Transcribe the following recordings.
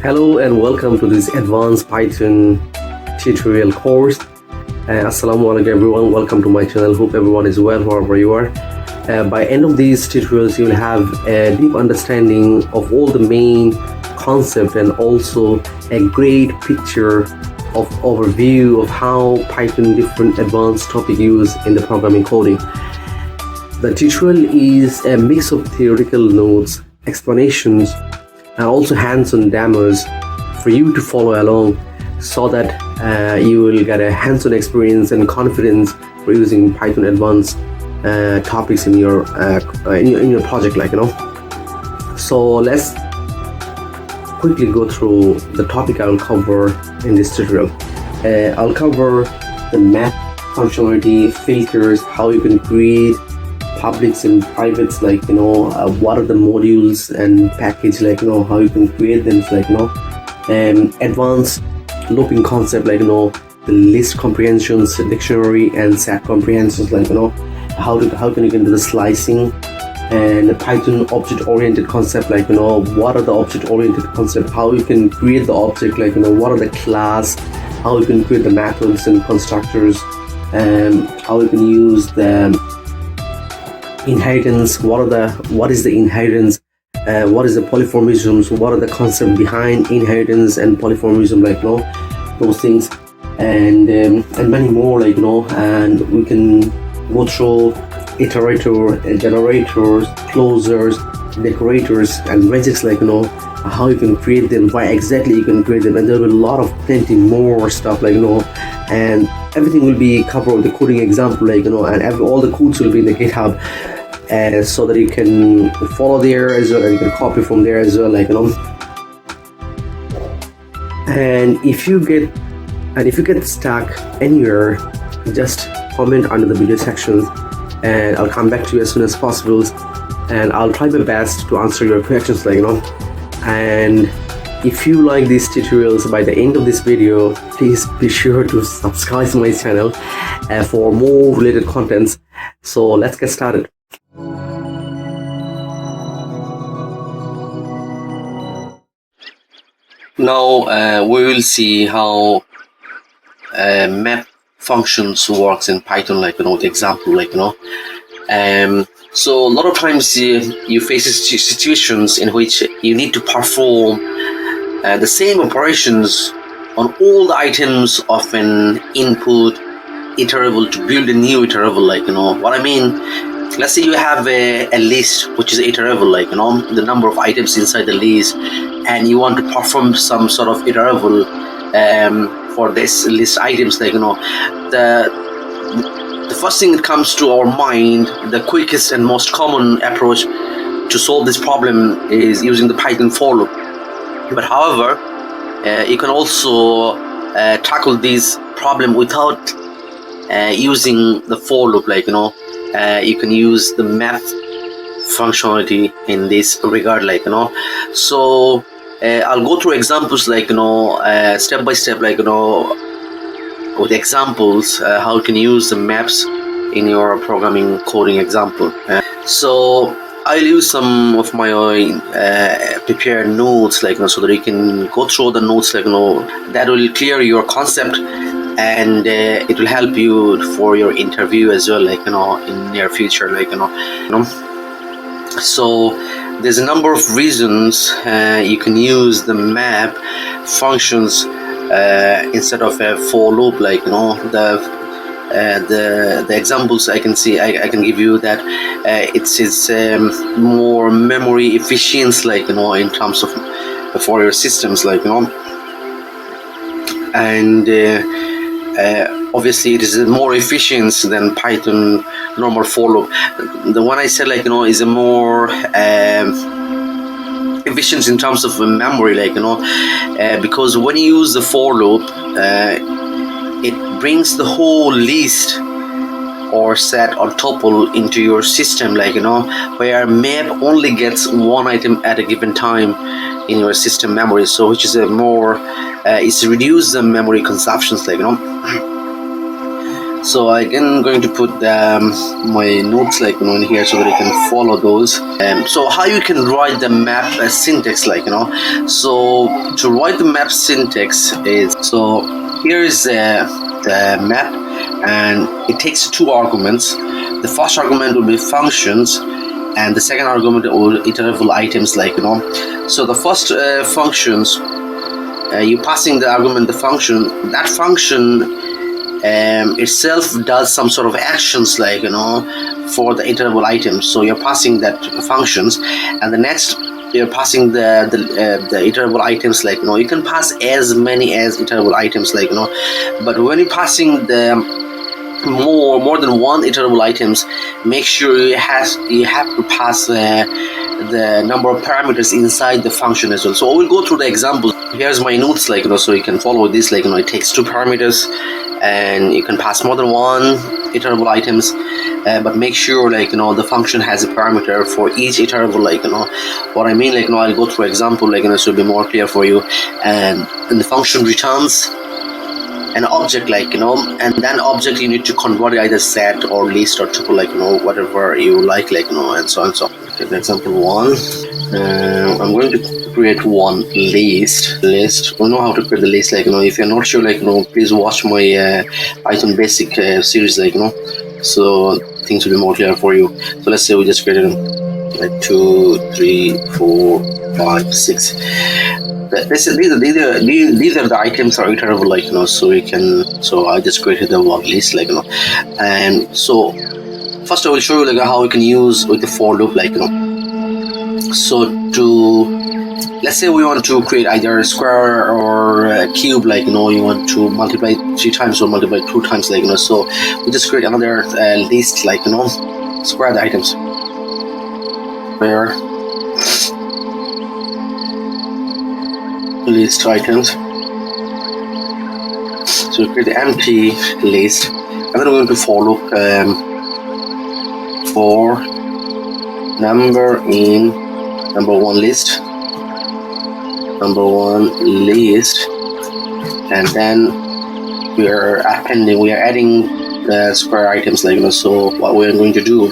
Hello and welcome to this advanced Python tutorial course. Assalamu alaikum everyone, welcome to my channel. Hope everyone is well wherever you are. By end of these tutorials you will have a deep understanding of all the main concept and also a great picture of overview of how Python different advanced topic used in the programming coding. The tutorial is a mix of theoretical notes, explanations, and also hands-on demos for you to follow along so that you will get a hands-on experience and confidence for using Python advanced topics in your project, So let's quickly go through the topic I will cover in this tutorial. I'll cover the map functionality, filters, how you can create publics and privates, what are the modules and package, how you can create them, advanced looping concept, the list comprehensions, dictionary and set comprehensions, how can you do the slicing, and the Python object-oriented concept, what are the object-oriented concept, how you can create the object, what are the class, how you can create the methods and constructors, and how you can use the inheritance, what is the inheritance, what is the polymorphisms, what are the concept behind inheritance and polymorphism, those things, and many more, and we can go through iterator, generators, closers, decorators, and Regex, how you can create them, why exactly you can create them, and there will be a lot of plenty more stuff, and everything will be covered with the coding example, and all the codes will be in the GitHub, so that you can follow there as well, and you can copy from there as well, and if you get stuck anywhere, just comment under the video section and I'll come back to you as soon as possible, and I'll try my best to answer your questions, and if you like these tutorials, by the end of this video, please be sure to subscribe to my channel for more related contents. So let's get started. Now we will see how map functions works in Python, the example, so a lot of times you face situations in which you need to perform the same operations on all the items of an input iterable to build a new iterable, what I mean. Let's say you have a list which is iterable, the number of items inside the list, and you want to perform some sort of iterable for this list items, the first thing that comes to our mind, the quickest and most common approach to solve this problem is using the Python for loop. But however, you can also tackle this problem without using the for loop, you can use the map functionality in this regard, so I'll go through examples, step by step, with examples how you can use the maps in your programming coding example. So I'll use some of my prepared notes, so that you can go through the notes, that will clear your concept, and it will help you for your interview as well, in near future, So there's a number of reasons you can use the map functions instead of a for loop, the examples I can give you that it's more memory efficient, in terms of for your systems, and obviously it is more efficient than Python normal for loop. The one I said, is a more efficient in terms of memory, because when you use the for loop, it brings the whole list or set or tuple into your system, where map only gets one item at a given time in your system memory, so which is a more it's reduce the memory consumptions, So I am going to put my notes like in here so that you can follow those. So how you can write the map syntax so to write the map syntax is, so here is the map, and it takes two arguments. The first argument will be functions, and the second argument will iterable items so the first functions, you passing the argument the function. That function itself does some sort of actions for the iterable items. So you're passing that functions, and the next you're passing the iterable items you can pass as many as iterable items but when you're passing the more than one iterable items, make sure you have to pass the number of parameters inside the function as well. So we'll go through the example. Here's my notes so you can follow this it takes two parameters, and you can pass more than one iterable items, but make sure the function has a parameter for each iterable what I mean I'll go through example so it'll be more clear for you. And the function returns an object and then object you need to convert it either set or list or tuple whatever you like and so on and so on. Okay, example one, I'm going to create one list. We know how to create the list if you're not sure please watch my Python basic series so things will be more clear for you. So let's say we just created 2 3 4 5 6. These are the items are iterable so you can, so I just created the one list and so first I will show you how you can use with the for loop so let's say we want to create either a square or a cube you want to multiply 3 times or multiply 2 times so we just create another list square the items where list items. So we create the empty list, and then we're going to for loop for number in number one list, and then we are adding the square items so what we're going to do,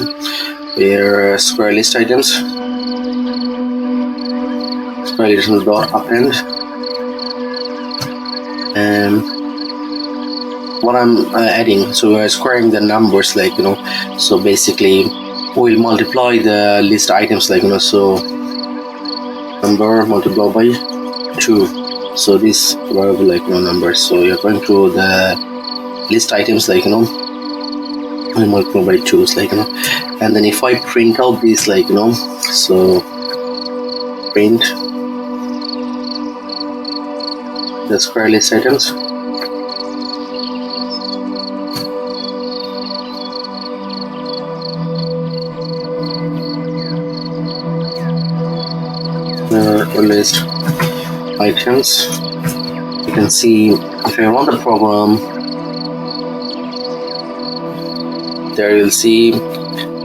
we're square list items, square list dot append. What I'm adding, so we're squaring the numbers so basically we'll multiply the list items so number multiplied by 2, so this variable numbers, so you're going to the list items we multiply by 2 and then if I print out this so print the square list items, list items. You can see if I run the program, there you'll see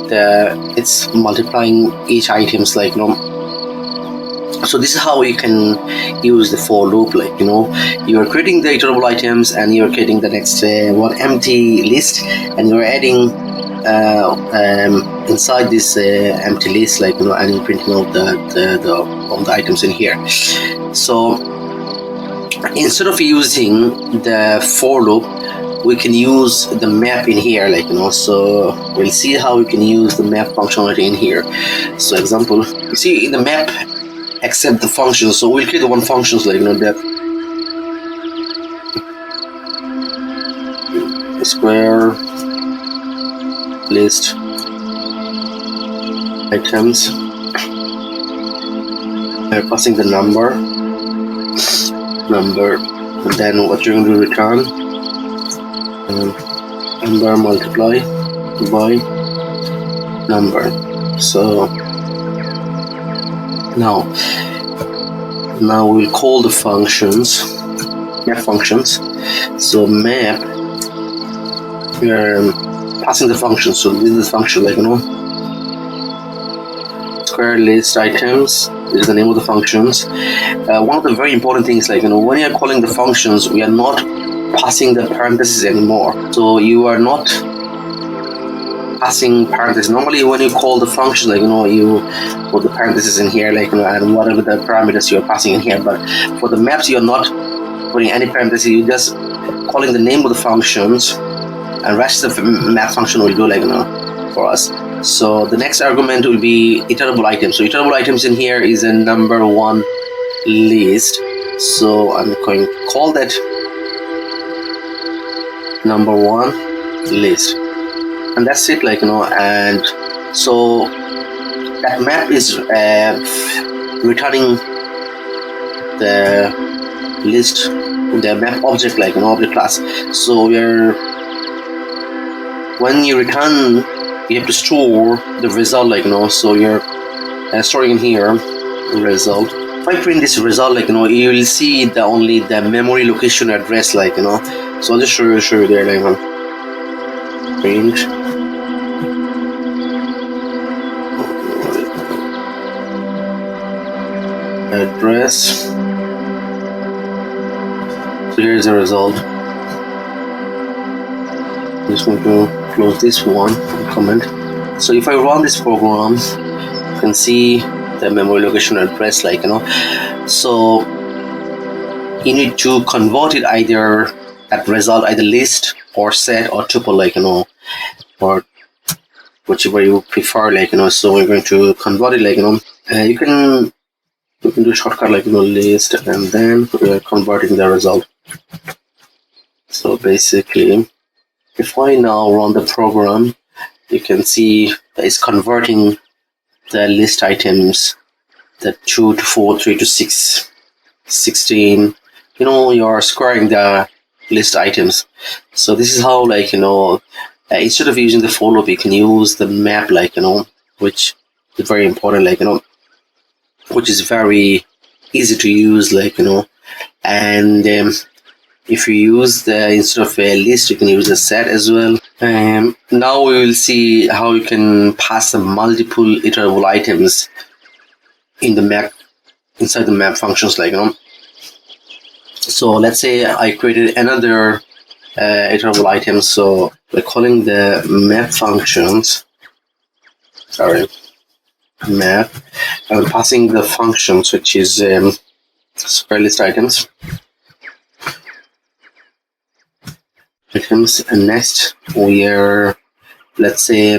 it's multiplying each items so this is how you can use the for loop you're creating the iterable items and you're creating the next one empty list, and you're adding inside this empty list and you're printing out all the items in here. So instead of using the for loop, we can use the map in here so we'll see how we can use the map functionality in here. So example, you see in the map accept the functions, so we'll create the one functions that square list items, passing the number, and then what you're going to return number multiply by number. So now we'll call the functions, map functions. So map, we're passing the function, so this is the function square list items is the name of the functions. One of the very important things when you're calling the functions, we are not passing the parentheses anymore. So you are not passing parentheses. Normally when you call the function, like you put the parentheses in here, like and whatever the parameters you're passing in here. But for the maps, you're not putting any parentheses. You just calling the name of the functions, and rest of the map function will do for us. So the next argument will be iterable items. So iterable items in here is a number one list. So I'm going to call that number one list, and that's it. And so that map is returning the list, the map object, object class. So when you return, you have to store the result, so you're storing in here result. If I print this result, you will see only the memory location address, so I'll just show you there, print address. So here's the result. I'm just going to close this one comment. So if I run this program, you can see the memory location address, so you need to convert it, either that result, either list or set or tuple, or whichever you prefer, so we're going to convert it, you can do a shortcut list, and then we're converting the result. So basically, if I now run the program, you can see that it's converting the list items, the 2 to 4, 3 to 6, 16. You're squaring the list items. So this is how, instead of using the for loop, you can use the map, which is very important, which is very easy to use, and if you use instead of a list, you can use a set as well. Now we will see how you can pass the multiple iterable items in the map, inside the map functions, So let's say I created another iterable item. So by calling the map functions, map, I'm passing the functions, which is square list items, and next we are, let's say,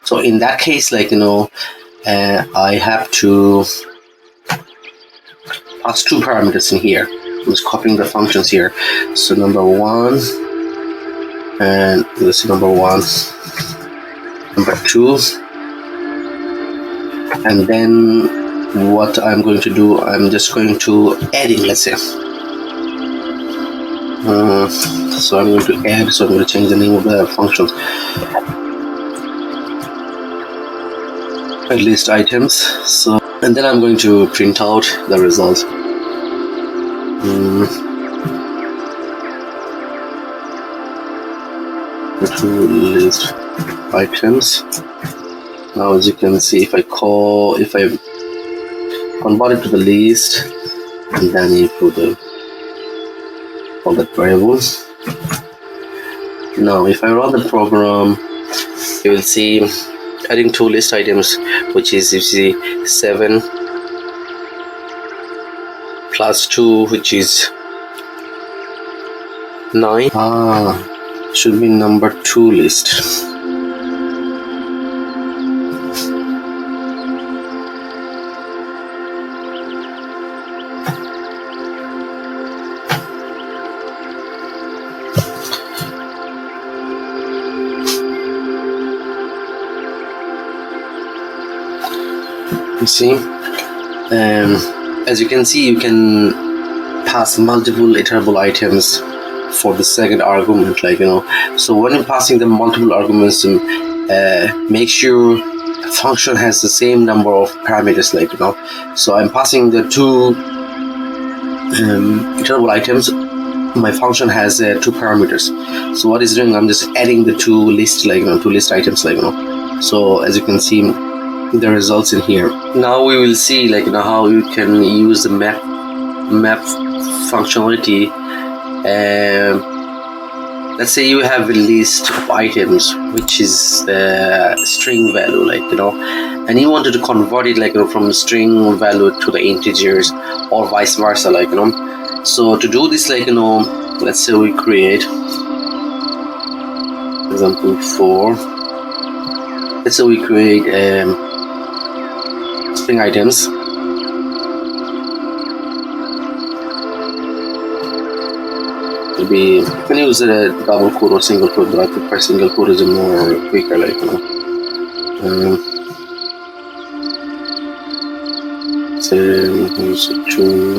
so in that case, I have to pass two parameters in here. I'm just copying the functions here. So number one, and this is number one, number two, and then what I'm going to do, I'm just going to adding, let's say. So I'm going to add, so I'm going to change the name of the functions. List items. So, and then I'm going to print out the result. To list items. Now, as you can see, if I convert it to the list, and then you put all the variables. Now, if I run the program, you will see adding two list items, which is, you see, 7 plus 2, which is 9. Should be number 2 list. You see, as you can see, you can pass multiple iterable items for the second argument, so when you're passing the multiple arguments, make sure the function has the same number of parameters, so I'm passing the two iterable items. My function has 2 parameters, so what it's doing, I'm just adding the two list, two list items, so as you can see the results in here. Now we will see how you can use the map functionality let's say you have a list of items which is the string value, and you wanted to convert it from string value to the integers or vice versa, so to do this, let's say we create example 4. Let's say we create string items. You can use a double quote or single quote, but I prefer single quote is more quicker, so use 2,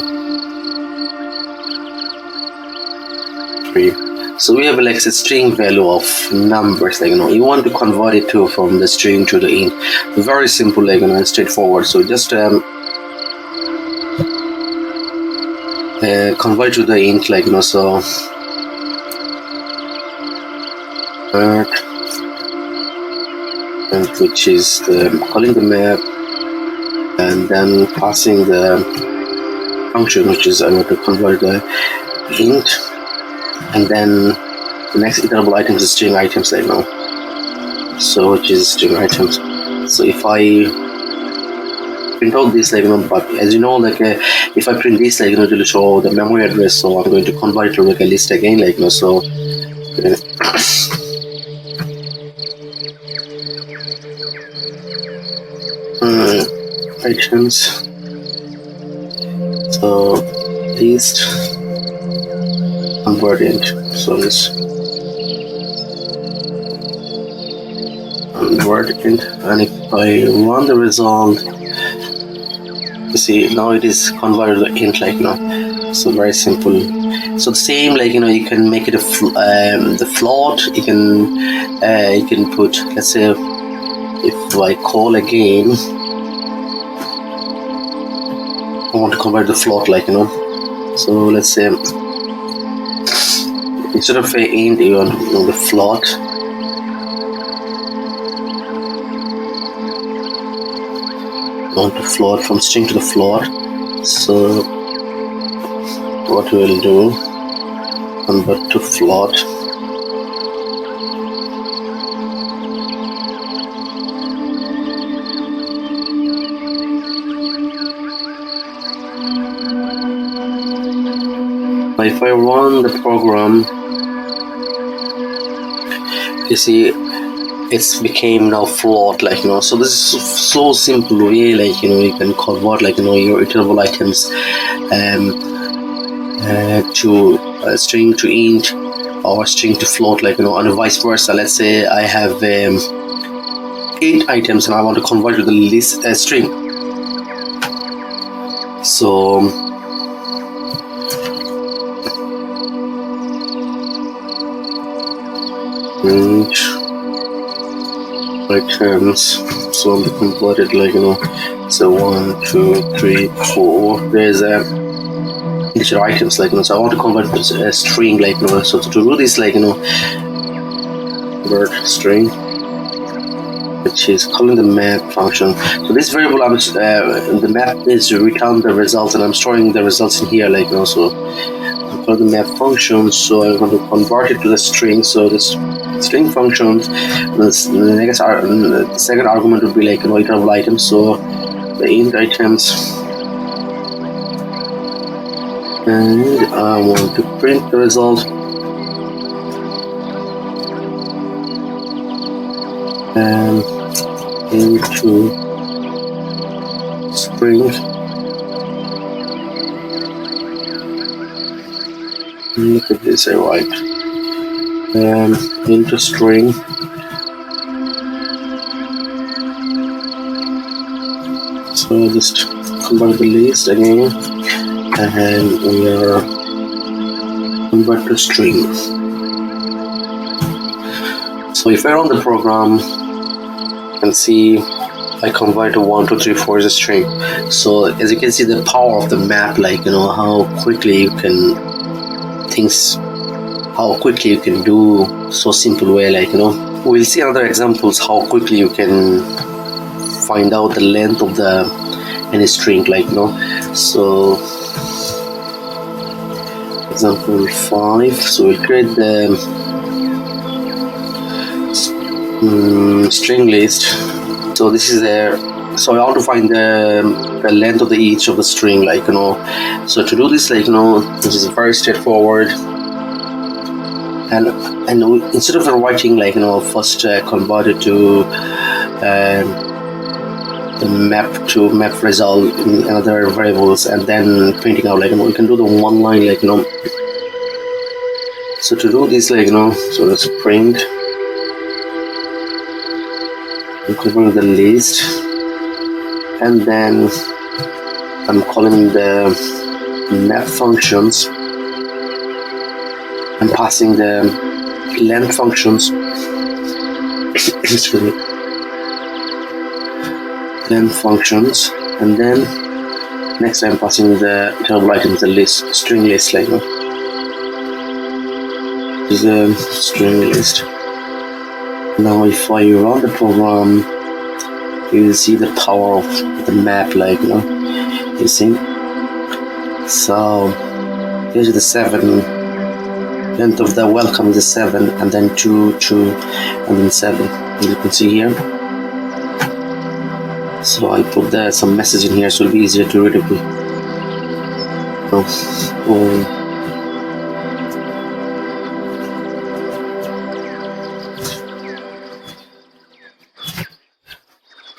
3. So we have a string value of numbers, you want to convert it from the string to the int. Very simple, and straightforward. So just convert to the int, so and which is calling the map and then passing the function, which is I want to convert the int, and then the next iterable items is string items, so which is string items. So if I print out this, but as you know, if I print this, it will show the memory address, so I'm going to convert it to a list again, so items, so list converted, so let's convert it, and if I run the result, you see now it is converted to int, so very simple. So the same, you can make it the float. You can put, let's say if I call again, I want to convert the float, so let's say instead of a int, you want the float. You want to float from string to the float. So what we'll do, convert to float. If I run the program, you see it's became now float, so this is so simple way, you can convert your iterable items to string to int or string to float, and vice versa. Let's say I have 8 items and I want to convert to the list string. So int items, so I'm converted, so 1, 2, 3, 4. There's integer items, so I want to convert to a string, so to do this, convert string, which is calling the map function. So this variable, the map is to return the results, and I'm storing the results in here, so I call the map function. So I want to convert it to the string. So this string function, the second argument would be iterable items. So the int items, and I want to print the result. And into string, look at this, I write into string, so just convert the list again, and we are convert to string. So if I run the program, you can see I convert to 1, 2, 3, 4 as a string. So as you can see, the power of the map, how quickly you can how quickly you can do so simple way, we'll see other examples how quickly you can find out the length of any string, so let's example 5. So we'll create the string list. So this is there. So I want to find the length of the each of the string, like, you know. So to do this, like, you know, this is very straightforward. And instead of writing, like, you know, first convert it to the map result in another variables, and then printing out, like, you know, you can do the one line, like, you know. So to do this, like, you know, so let's print. I'm covering the list, and then I'm calling the map functions. I'm passing the length functions. Excuse me. Length functions, and then next I'm passing the iterable items, the list, string list, like, you know. This is a string list. Now if I run the program, you will see the power of the map, like, you know. You see? So here's the 7. Length of the welcome is 7, and then 2, 2, and then 7. As you can see here. So I'll put some message in here so it'll be easier to read it.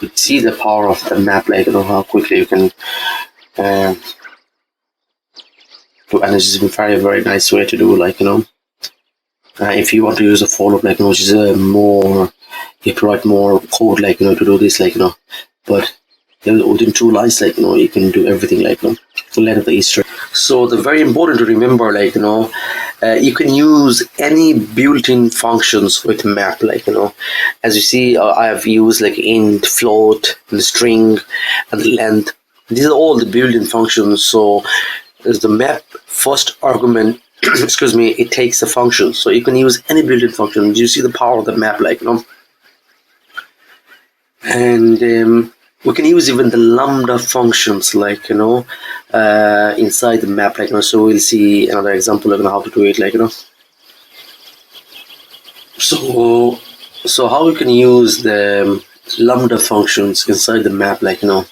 You see the power of the map, like, you know, how quickly you can do, and it's a very, very nice way to do, like, you know. If you want to use a for loop, like, you know, which is more, you have to write more code, like, you know, to do this, like, you know. But within 2 lines, like, you know, you can do everything, like, you know, the length of the Easter. So the very important to remember, like, you know, you can use any built-in functions with map, like, you know. As you see, I have used like int, float, and the string, and the length. These are all the built-in functions. So as the map first argument, excuse me, it takes a function. So you can use any built-in function. You see the power of the map, like, you know. And we can use even the lambda functions, like, you know, inside the map, like, you know. So we'll see another example of how to do it, like, you know. So how we can use the lambda functions inside the map, like, you know.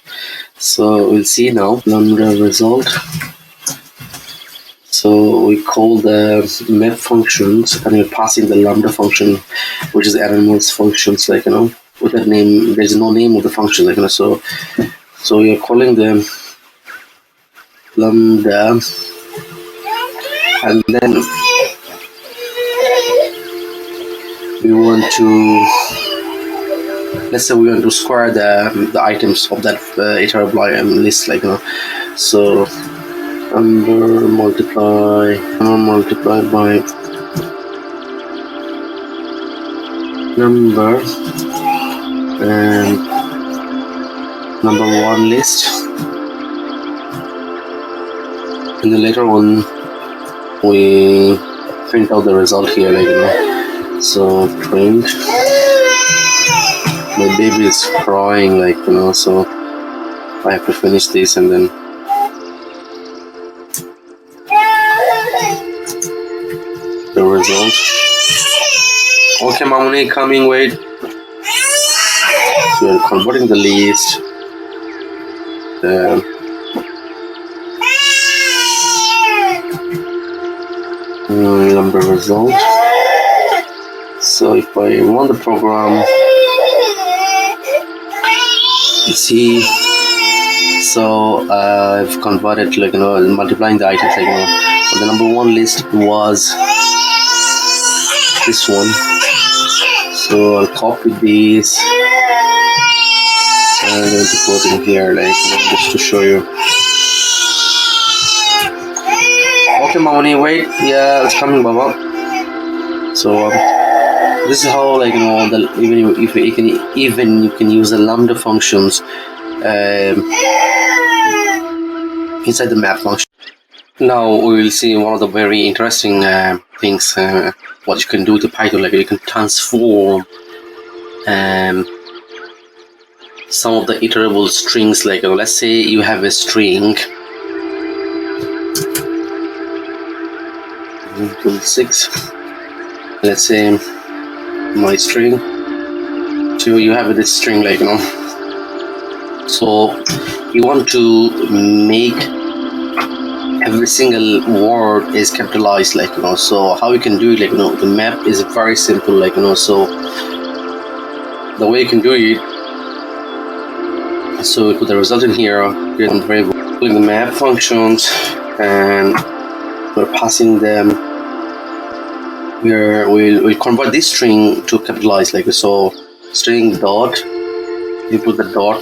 So we'll see now lambda result. So we call the map functions, and we're passing the lambda function, which is animals functions, like, you know. With that name, there's no name of the function, like, you know. So you're calling the lambda, and then we want to, let's say we want to square the items of that iterable item list, like, you know. So number multiply by number and number 1 list, and then later on we print out the result here, like, you know. So print, my baby is crying, like, you know, so I have to finish this, and then the result. Okay, Mamuni, coming, wait. So we're converting the list, number result. So if I run the program, you see, so I've converted, like, you know, multiplying the items, like, you know. So the number 1 list was this one. So I'll copy this and I'm going to put in here, like, you know, just to show you. Okay, Mamoni, wait. Yeah, it's coming, Baba. So this is how, like, you know, even you can use the lambda functions inside the map function. Now we will see one of the very interesting things what you can do to Python. Like, you can transform some of the iterable strings, like, you know, let's say you have a string equal 6. Let's say my string. So you have this string, like, so you want to make every single word is capitalized, like, so how you can do it, like, the map is very simple, like, so the way you can do it, so we put the result in here, create variable in the map functions, and we're passing them, we'll convert this string to capitalize, like, so string dot, you put the dot,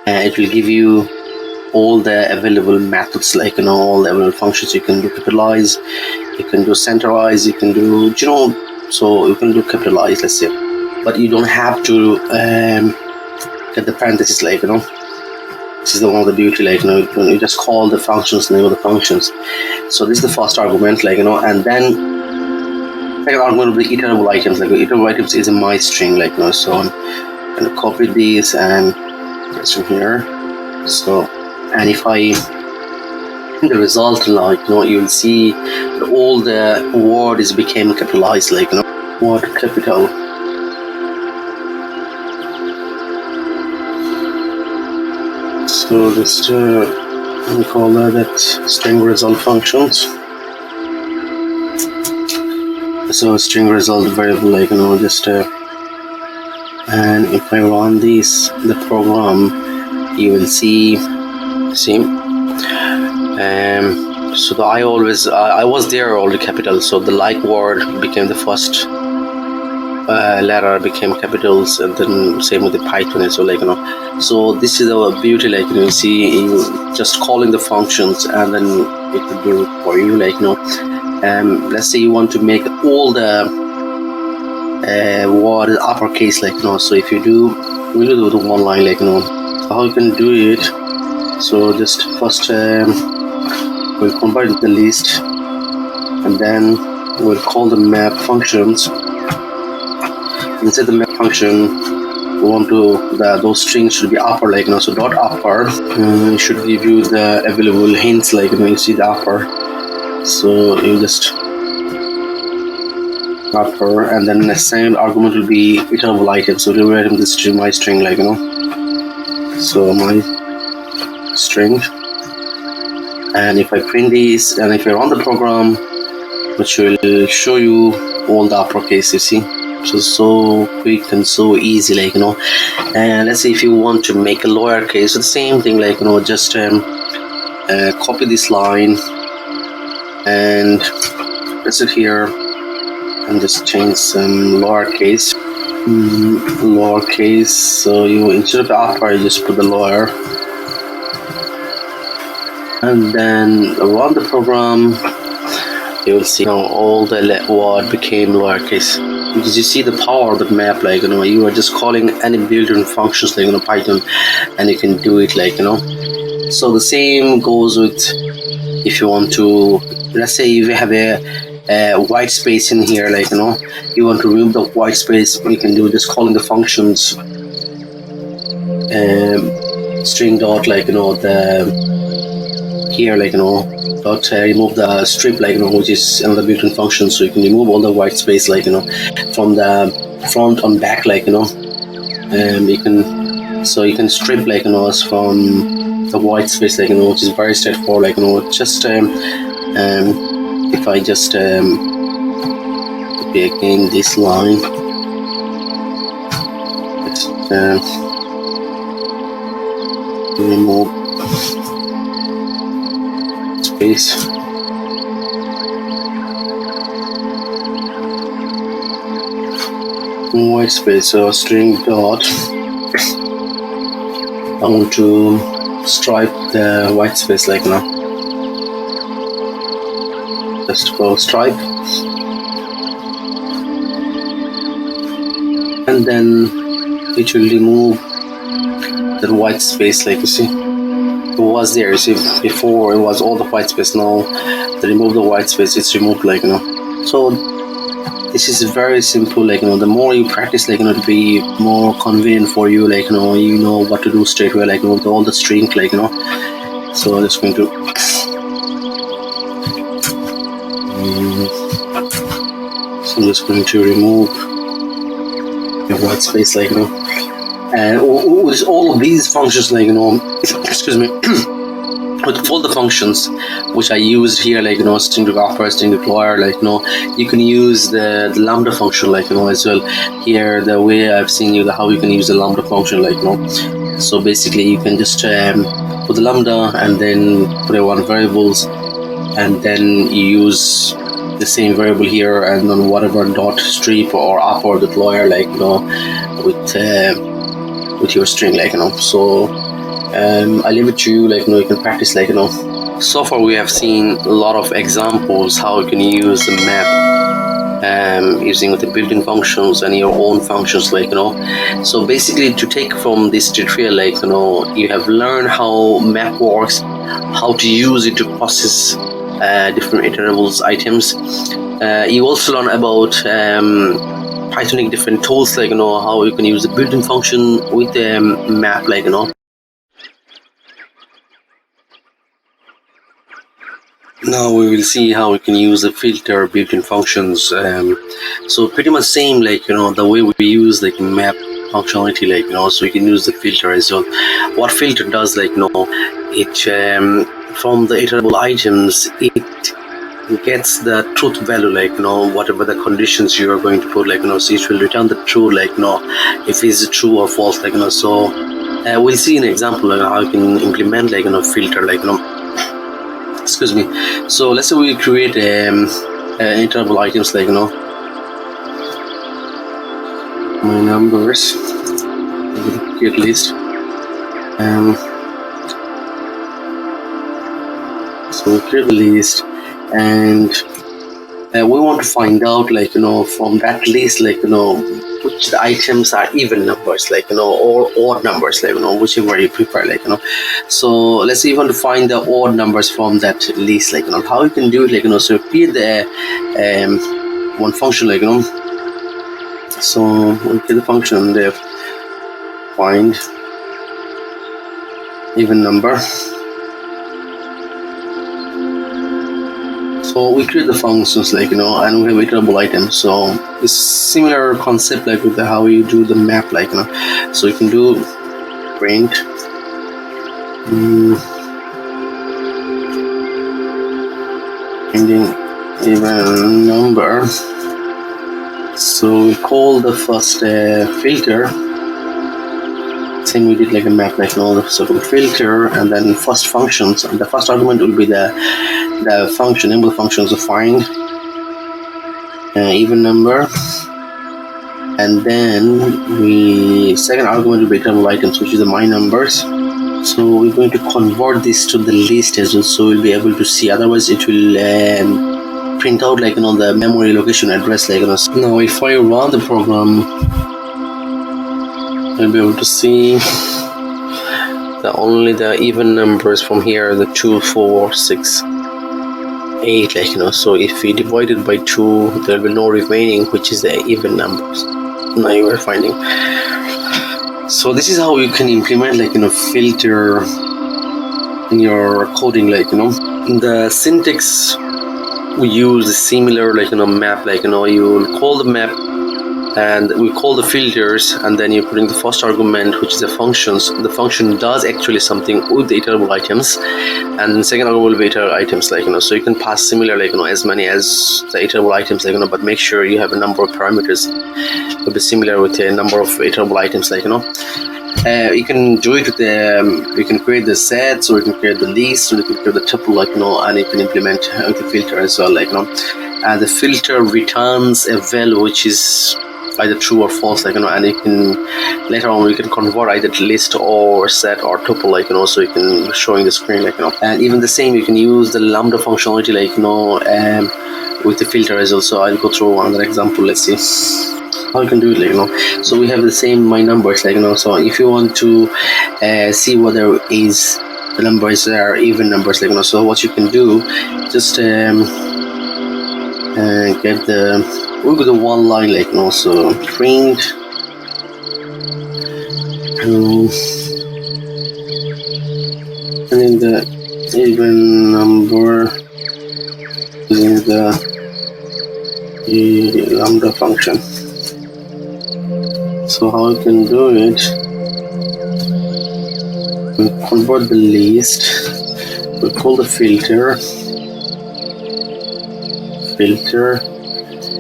and it will give you all the available methods, like, all the available functions. You can do capitalize, you can do centerize, you can do, so you can do capitalize, let's say, but you don't have to get the parentheses, like, this is the one of the beauty, like, you just call the functions, name of the functions. So this is the first argument, like, and then second argument will be iterable items, like iterable items is a my string, like, so I'm gonna copy these and paste from here. So, and if I in the result, like, you'll see that all the word is became capitalized, like, word capital. So just we call that string result functions. So string result variable, like, just and if I run the program, you will see so I was there all the capital, so the like word became the first letter became capitals, and then same with the Python, so, like, so this is the beauty, like, you see, you just calling the functions and then it will do it for you, like, let's say you want to make all the word uppercase, like, so if you do, we'll do the one line, like, so how you can do it, so just first we'll convert the list, and then we'll call the map functions. Inside the map function, we want to those strings should be upper, like, so dot upper should give you the available hints, like, you see the upper, so you just upper, and then the same argument will be iterable item, so iterable item this string, my string, like, so my string, and if I print these and if I run the program, which will show you all the uppercase, you see. So quick and so easy, like, and let's say if you want to make a lowercase, so the same thing, like, just copy this line and press it here and just change some lowercase, so you, instead of the upper, you just put the lower, and then run the program. You will see now all the word became lowercase, because you see the power of the map, like, you are just calling any built-in functions, like, Python, and you can do it, like, so the same goes with if you want to, let's say if you have a white space in here, like, you want to remove the white space, you can do just calling the functions string dot, like, the here, like, dot remove the strip, like, which is another built-in function, so you can remove all the white space, like, from the front and back, like, you can, so you can strip, like, us from the white space, like, which is very straightforward, like, just if I just copy again this line, remove space, white space, so string dot, I want to stripe the white space, like, just call stripe, and then it will remove the white space, like, you see, it was there, you see, before it was all the white space, now to remove the white space, it's removed, like, so this is very simple, like, the more you practice, like, to be more convenient for you, like, you know what to do straight away, like, with all the string, like, so I'm just going to So I'm just going to remove the white space, like, and with all of these functions, like, excuse me, with all the functions which I used here, like, string decorator, string deployer, like, you can use the lambda function, like, as well. Here, the way I've seen how you can use the lambda function, like, so basically you can just put the lambda and then put one variables, and then you use the same variable here, and then whatever dot strip or up or deployer, like, with your string, like, so I leave it to you, like, you can practice, like, so far we have seen a lot of examples how you can use the map using the built-in functions and your own functions, like, so basically to take from this tutorial, like, you have learned how map works, how to use it to process different iterables items. You also learn about Pythonic different tools, like, how you can use the built-in function with the map, like, Now we will see how we can use the filter built-in functions. So pretty much same, like, the way we use like map functionality, like, so you can use the filter as well. What filter does, like, it from the iterable items, it gets the truth value, like, whatever the conditions you are going to put, like, so it will return the true, like, if it's true or false, like, so we'll see an example, like, how you can implement, like, filter, like, excuse me. So let's say we create iterable items, like, my numbers, create list, so we create the list, and we want to find out, like, from that list, like, which the items are even numbers, like, or odd numbers, like, whichever you prefer, like, so let's say you want to find the odd numbers from that list, like, how you can do it, like, so create the one function, like, so we create the function there, find even number. So we create the functions, like, and we have iterable items. So it's similar concept, like, with how you do the map, like, so you can do print finding even number. So we call the first filter, same we did like a map, like, so we filter, and then first functions, and the first argument will be the function, enable functions to find even number, and then second argument will be iterable items, which is the my numbers. So we're going to convert this to the list as well, so we'll be able to see, otherwise it will print out, like, the memory location address, like, now if I run the program, I'll be able to see only the even numbers from here, the 2, 4, 6, 8, like, so if we divide it by 2, there will be no remaining, which is the even numbers. Now you are finding. So this is how you can implement, like, filter in your coding, like, in the syntax we use similar, like, map, like, you will call the map and we call the filters, and then you're putting the first argument, which is the functions. The function does actually something with the iterable items, and the second argument will be iterable items, like, so you can pass similar, like, as many as the iterable items, like, but make sure you have a number of parameters will be similar with a number of iterable items, like, you can do it with you can create the sets, or you can create the list, or you can create the tuple, like, and you can implement the filter as well, like, and the filter returns a value which is either true or false, like, and you can later on you can convert either to list or set or tuple, like, so you can showing the screen, like, and even the same you can use the lambda functionality, like, with the filter as well. So I'll go through another example. Let's see how you can do it, like, so we have the same my numbers, like, so if you want to see whether is the numbers are even numbers, like, so what you can do, just get the we'll go to one line, like, so print and then the even number using the the lambda function. So how I can do it, we convert the list, we call the filter,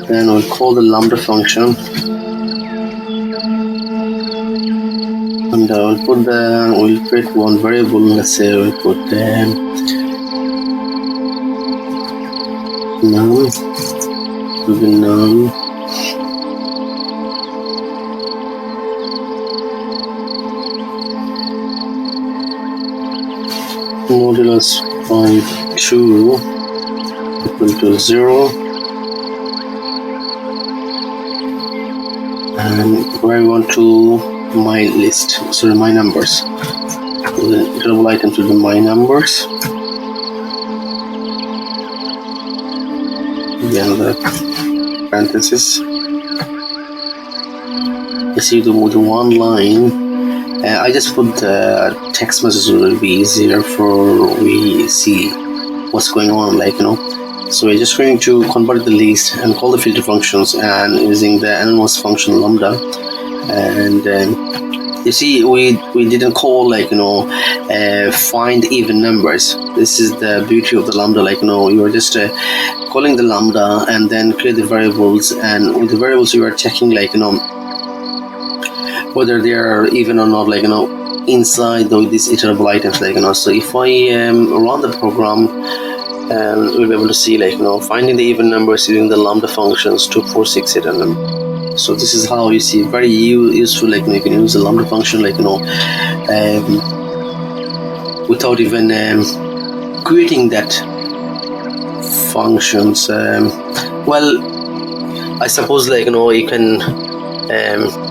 then we'll call the lambda function, and we'll create one variable. Let's say we'll put num, modulus by 2 equal to 0, and where we want to my list, sorry, my numbers. The iterable item to the my numbers. Again, the parenthesis. You see the one line. I just put the text message so it will be easier for we see what's going on, like, So we're just going to convert the list and call the filter functions and using the anonymous function lambda. And you see, we didn't call, find even numbers. This is the beauty of the lambda, you are just calling the lambda and then create the variables, and with the variables you are checking, whether they are even or not, inside these iterable items, So if I run the program, we'll be able to see, finding the even numbers using the lambda functions 2, 4, 6, 8, and them. So this is how you see, very useful, you can use the lambda function, without even creating that functions. Well, I suppose, you can.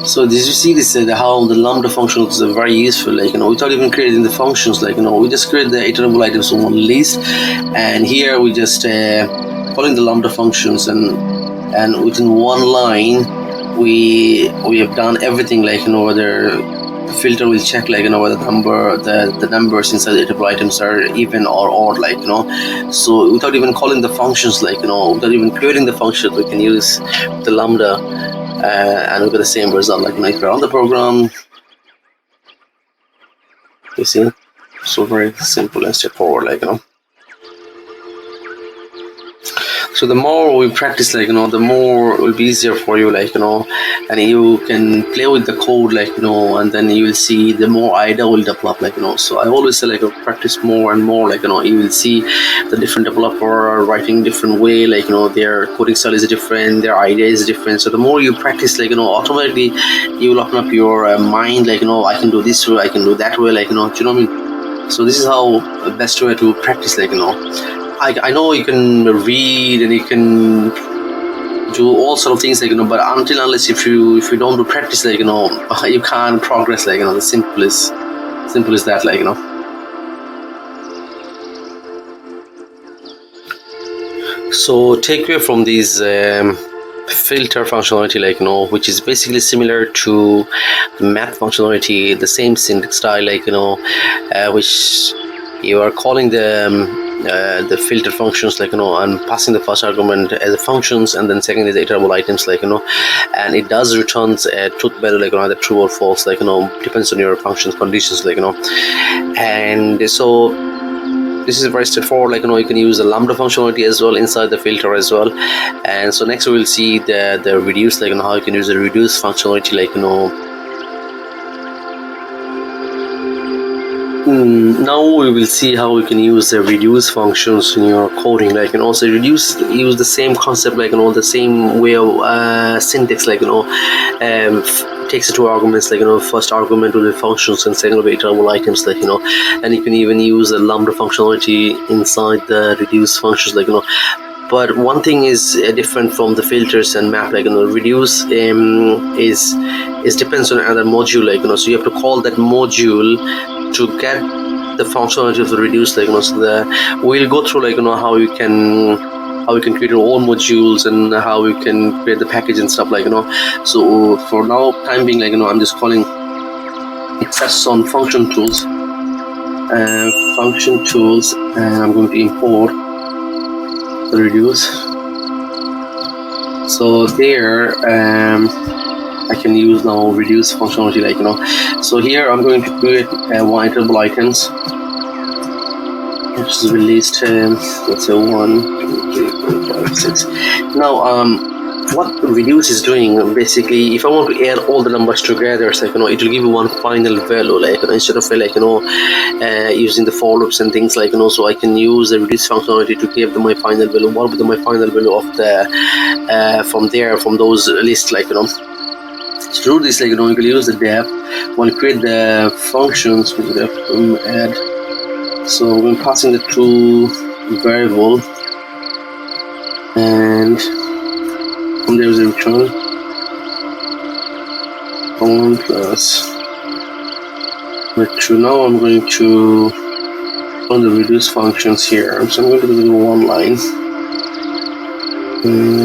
So this, you see this, how the lambda functions are very useful, without even creating the functions, we just create the iterable items on one list, and here we just calling the lambda functions, and within one line we have done everything, whether the filter will check, whether the numbers inside the iterable items are even or odd, So without even calling the functions, without even creating the function, we can use the lambda. And we get the same result, if we run the program, you see, so very simple and straightforward, So the more we practice, the more it will be easier for you, and you can play with the code, and then you will see the more idea will develop, So I always say, practice more and more, you will see the different developer writing different way, their coding style is different, their idea is different. So the more you practice, automatically you will open up your mind, I can do this way, I can do that way, do you know what I mean? So this is how the best way to practice, I know you can read and you can do all sort of things, but unless if you don't do practice, you can't progress, the simple is that, So take away from these filter functionality, which is basically similar to the math functionality, the same syntax style, which you are calling the filter functions, and passing the first argument as a functions, and then second is the iterable items, and it does returns a truth value, either true or false, depends on your functions conditions, and so this is very straightforward, you can use the lambda functionality as well inside the filter as well. And so next we will see the reduce, how you can use the reduce functionality, now we will see how we can use the reduce functions in your coding, also use the same concept, the same way of syntax, takes the two arguments, first argument will be functions and second will be iterable items, and you can even use the lambda functionality inside the reduce functions, but one thing is different from the filters and map, reduce is depends on another module, so you have to call that module to get the functionality of the reduce, so we'll go through how you can create your own modules and how you can create the package and stuff, so for now time being, I'm just calling expresson function tools, and I'm going to import the reduce. So there I can use now reduce functionality, like so here I'm going to create one iterable items, which is released let's say 1 2 3 4 5 6. Now what reduce is doing, basically, if I want to add all the numbers together, so it will give you one final value, instead of using the for loops and things, so I can use the reduce functionality to give my final value. What would be my final value of the from those lists, to do this, you can use the def. When you create the functions, we add. So we're passing the two variable, and from there is a return 1 plus 2. Now I'm going to run the reduce functions here. So I'm going to do one line. Print.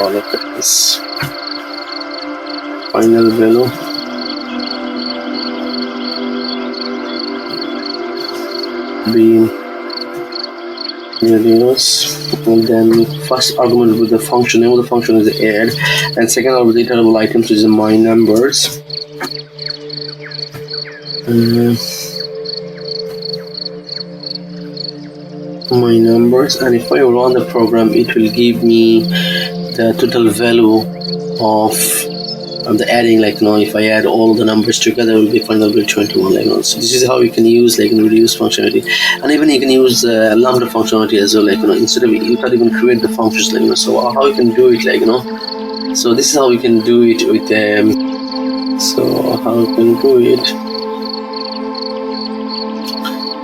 Oh, look at this. Final value. Be and then first argument with the function name of the function is add, and second argument with the iterable items is my numbers. My numbers, and if I run the program, it will give me the total value of the adding, if I add all the numbers together, it will be final value 21. So this is how you can use reduce functionality, and even you can use lambda functionality as well. Instead of you can't even create the functions, so how you can do it, so this is how you can do it with so how you can do it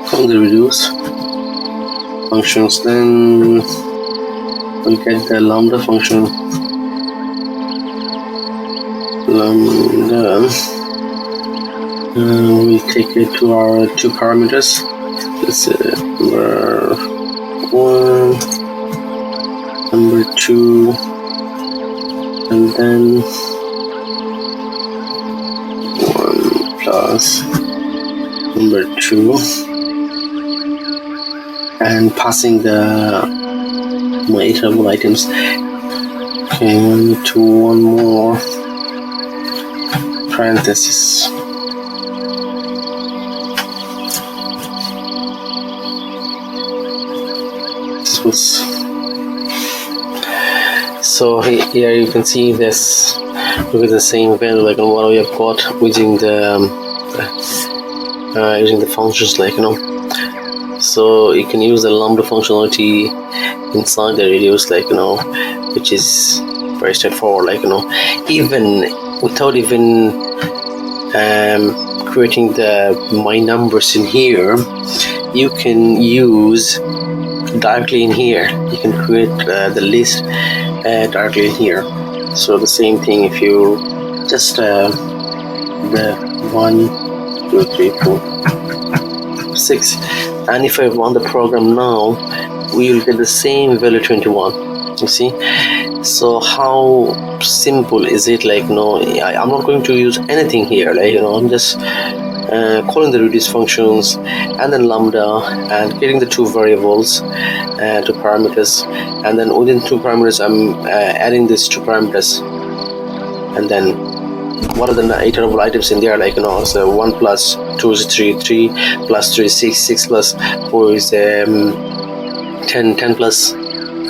from the reduce functions. Then we'll get the lambda function. Lambda, we'll take it to our two parameters. This is number 1, number 2, and then 1 plus number 2, and passing my iterable items. Okay, to one more parenthesis. So here you can see this with the same value, what we have got using the functions, so you can use the lambda functionality inside the reduce, which is very straightforward, even without even creating my numbers in here, you can use directly in here. You can create the list directly in here. So the same thing, if you just the 1 2 3 4 6, and if I run the program now, we will get the same value 21. You see, so how simple is it? I'm not going to use anything here, I'm just calling the reduce functions and then lambda and getting the two variables to parameters, and then within two parameters I'm adding these two parameters, and then what are the iterable items in there, so 1 plus 2 is 3, 3 plus 3 is 6, 6 plus 4 is 10, 10 plus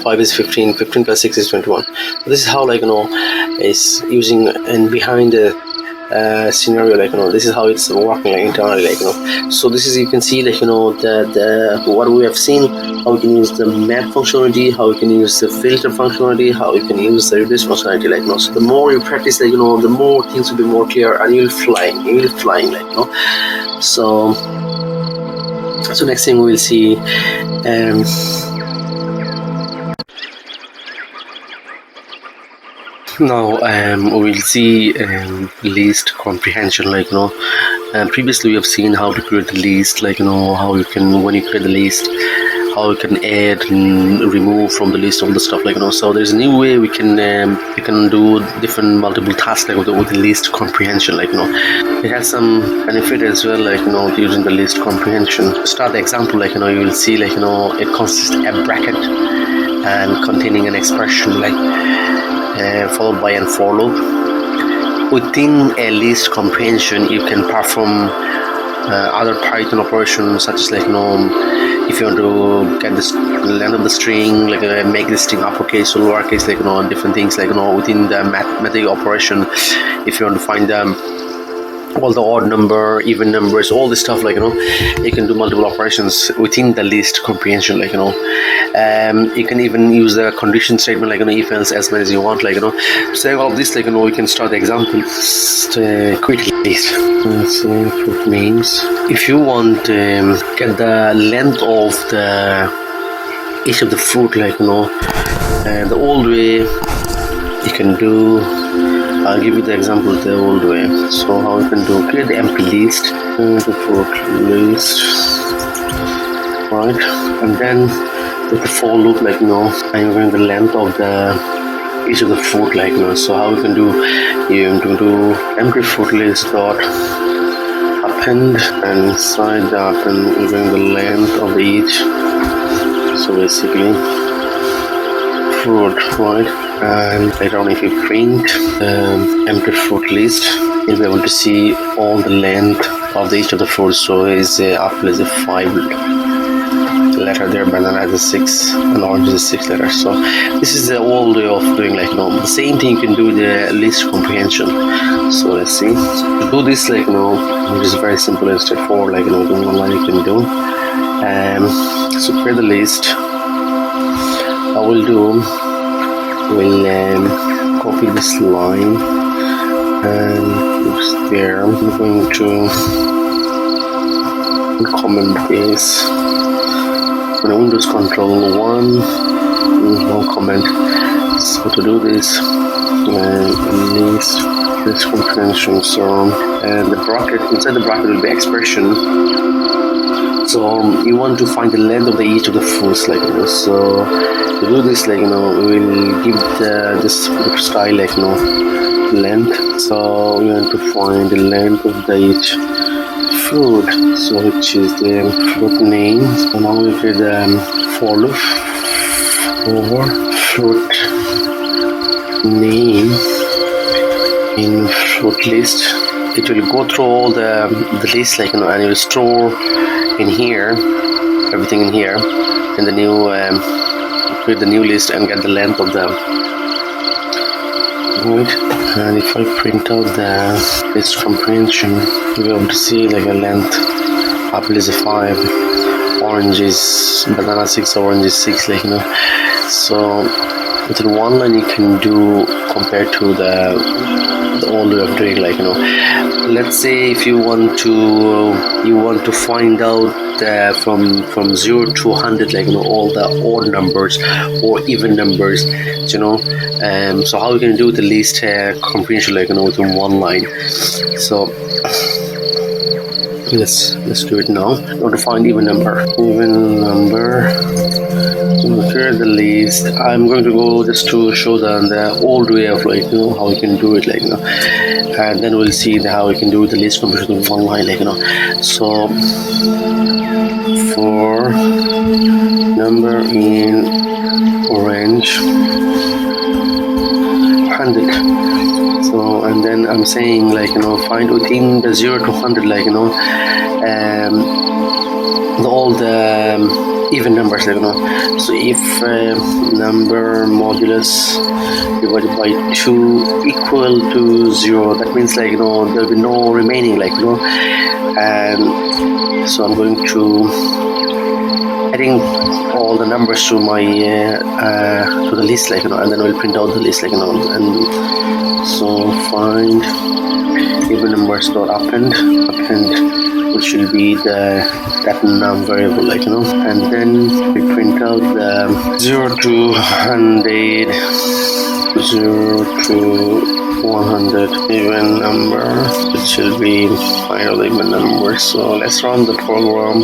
5 is 15, 15 plus 6 is 21. So this is how is using and behind the scenario, this is how it's working internally, so this is, you can see the what we have seen, how we can use the map functionality, how we can use the filter functionality, how we can use the reduce functionality, so the more you practice, the more things will be more clear, and you'll flying, so next thing we will see now we will see list comprehension, previously we have seen how to create the list, how you can, when you create the list, how we can add and remove from the list, all the stuff, like, so there's a new way we can do different multiple tasks, like with the list comprehension, like, it has some benefit as well, like, using the list comprehension. To start the example, like, you will see, like, it consists of a bracket and containing an expression, like followed by a for loop. Within a list comprehension, you can perform other Python operations, such as, like, if you want to get this length of the string, like make this string uppercase or lowercase, like, different things, like, within the mathematical operation, if you want to find all the odd number, even numbers, all this stuff, like, you can do multiple operations within the list comprehension, like, you can even use the condition statement, like, if else, as many as you want, like, to save all of this, like, we can start the example quickly. Let's say fruit names. If you want to get the length of each of the fruit, like, the old way you can do, I'll give you the example the old way. So how you can do, create the empty list, the fruit list, right, and then with the for loop, like, and you're going the length of each of the fruit, like, so how you can do, you can do empty fruit list dot append, and inside the append you're going the length of each, so basically fruit, right, and later on if you print empty fruit list, you'll be able to see all the length of each of the fruits. So is apple is a 5 letter there, banana is a 6, and orange is a 6 letter. So this is the old way of doing, like, the same thing you can do with the list comprehension. So let's see, to do this, like, which is very simple and straightforward, like, the one line you can do. So create the list. I will do, we'll copy this line and it's there. I'm going to comment this. When Windows Control 1, no comment. So to do this, list this comprehension. So and the bracket, inside the bracket will be expression. So you want to find the length of each of the fruits, like, so to do this, like, we'll give this style, like, length. So we want to find the length of each fruit, so which is the fruit name. So now we create the for loop for fruit name in fruit list. It will go through all the list, like, and it will store in here everything in here in the new create the new list and get the length of the right. And if I print out the list comprehension, you'll be able to see, like, a length. Apple is a 5, orange is banana 6, orange is 6, like, so within one line you can do compared to the old way of doing, like, let's say if you want to find out from 0 to 100, like, all the odd numbers or even numbers, so how you can do the list comprehension, like, within one line. So let's do it now. I want to find even number. So create the list. I'm going to go just to show the old way of, like, how you can do it, like, and then we'll see how we can do the list comprehension in one line, like, so for number in orange 100. So and then I'm saying, like, find within the 0 to 100, like, all the even numbers, like, so if number modulus divided by 2 equal to 0, that means, like, there'll be no remaining, like, and so I'm going to adding all the numbers to my to the list, like, and then we'll print out the list, like, and so find even numbers dot append, which will be that num variable, like, and then we print out the 0 to 100, 0 to 100 even number. It should be final even number. So let's run the program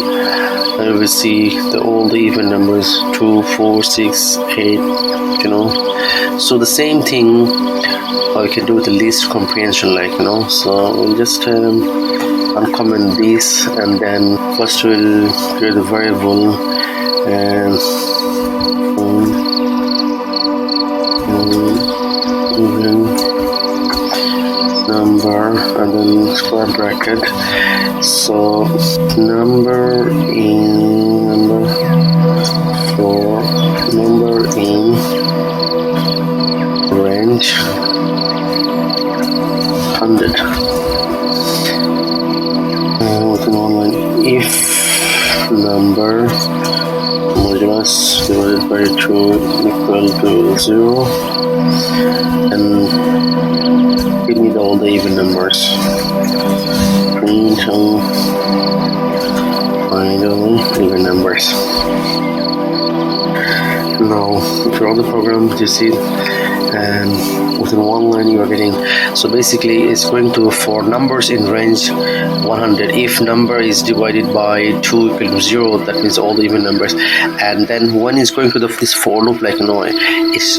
and we see all the even numbers 2, 4, 6, 8, you know. So the same thing we can do with the list comprehension, like, you know. So we'll just uncomment this, and then first we'll create a variable and even number, and then square bracket. So number for number in range 100. Within one line, if number modulus divided by 2 equal to 0, and we need all the even numbers. Print final even numbers. Now, if you run the program, you see, and within one line you are getting, so basically it's going to, for numbers in range 100, if number is divided by 2 equal to 0, that means all the even numbers. And then when it's going to this for loop, like, you know, it's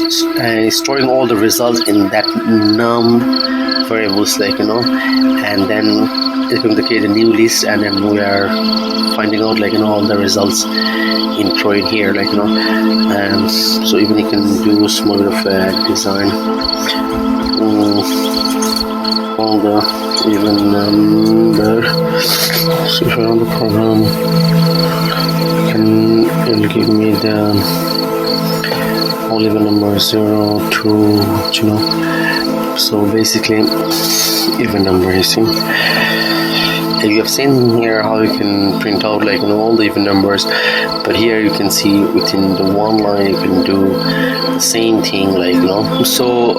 storing all the results in that num variables, like, you know, and then it's going to create a new list, and then we are finding out, like, you know, all the results in here, like, you know. And so even you can do small bit of design, all the even number. So if I run the program, it'll give me the all even number 0, 2, you know. So basically even number, you see. You have seen here how you can print out, like, you know, all the even numbers, but here you can see within the one line you can do the same thing, like, you know. So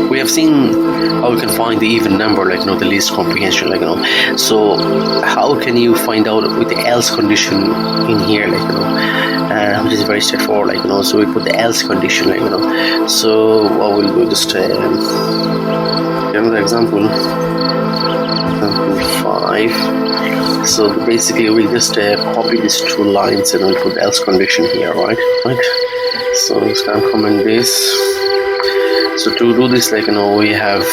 we have seen how you can find the even number, like, you know, the list comprehension, like, you know. So how can you find out with the else condition in here, like, you know, which is very straightforward, like, you know. So we put the else condition, like, you know. So what we'll do, just another example. 5. So basically we'll just copy these two lines and we'll put the else condition here, right? So let's comment this. So to do this, like, you know, we have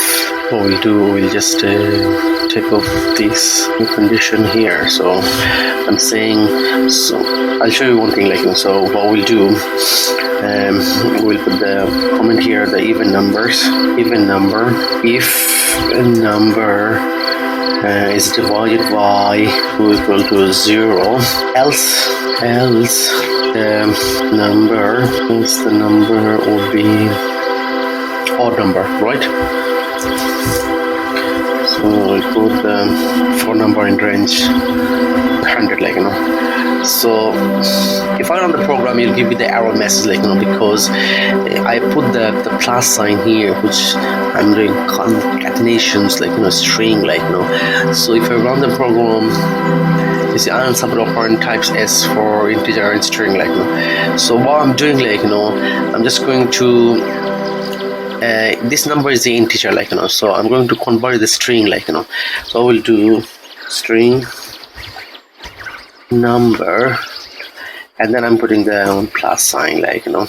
what we'll do, we'll just take off this condition here. So I'm saying, so I'll show you one thing, like, you know. So what we'll do, we'll put the comment here, the even numbers, even number, if a number is divided by 2 equal to 0, else the number would be odd number, right? So we'll put the for number in range 100, like, you know. So if I run the program, it'll give me the error message, like, you know, because I put the plus sign here, which I'm doing concatenations, like, you know, string, like, you know. So if I run the program, you see unsubmit operand types S for integer and string, like, you know. So what I'm doing, like, you know, I'm just going to this number is the integer, like, you know. So I'm going to convert the string, like, you know. So I will do string number, and then I'm putting the plus sign, like, you know.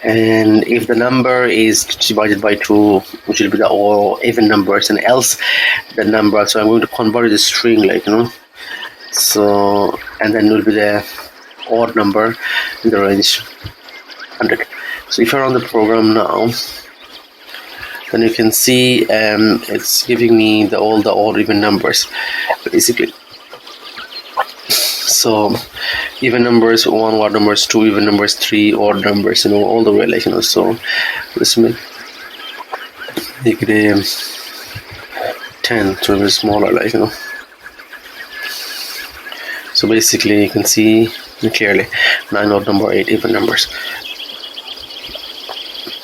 And if the number is divided by 2, which will be the all even numbers, and else the number, so I'm going to convert the string, like, you know. So and then it will be the odd number in the range 100. So if I run the program now, then you can see it's giving me all the odd even numbers, basically. So even numbers 1, odd numbers 2, even numbers 3, odd numbers, you know, all the way, like, you know. So let's make it 10 to be smaller, like, you know. So basically you can see clearly 9, odd number, 8 even numbers.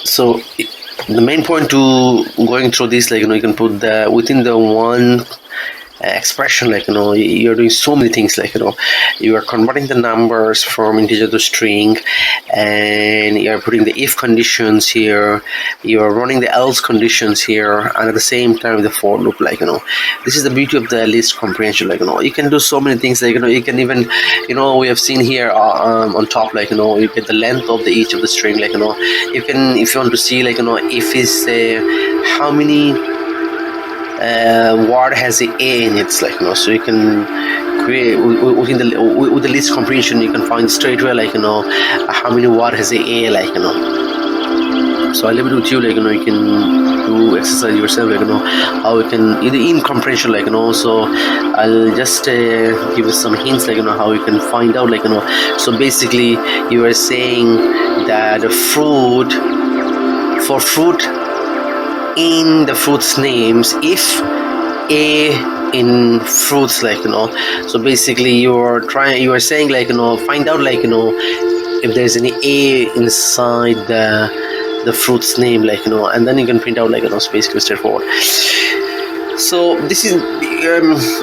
So the main point to going through this, like, you know, you can put the within the one expression, like you're doing so many things, like you are converting the numbers from integer to string, and you're putting the if conditions here, you're running the else conditions here, and at the same time the for loop, like this is the beauty of the list comprehension, like you can do so many things, like you can even we have seen here on top, like you get the length of each of the string, like you can, if you want to see, like if is how many word has the a in it, like so you can create within with the list comprehension, you can find straight away, like how many word has the a, like so I'll leave it with you, like you can do exercise yourself, like how you can in comprehension, like so I'll just give you some hints, like how you can find out, like so basically you are saying that the fruit, for fruit in the fruits names, if a in fruits, like so basically you are saying, like find out, like if there's any a inside the fruit's name, like and then you can print out, like so basically straightforward. So this is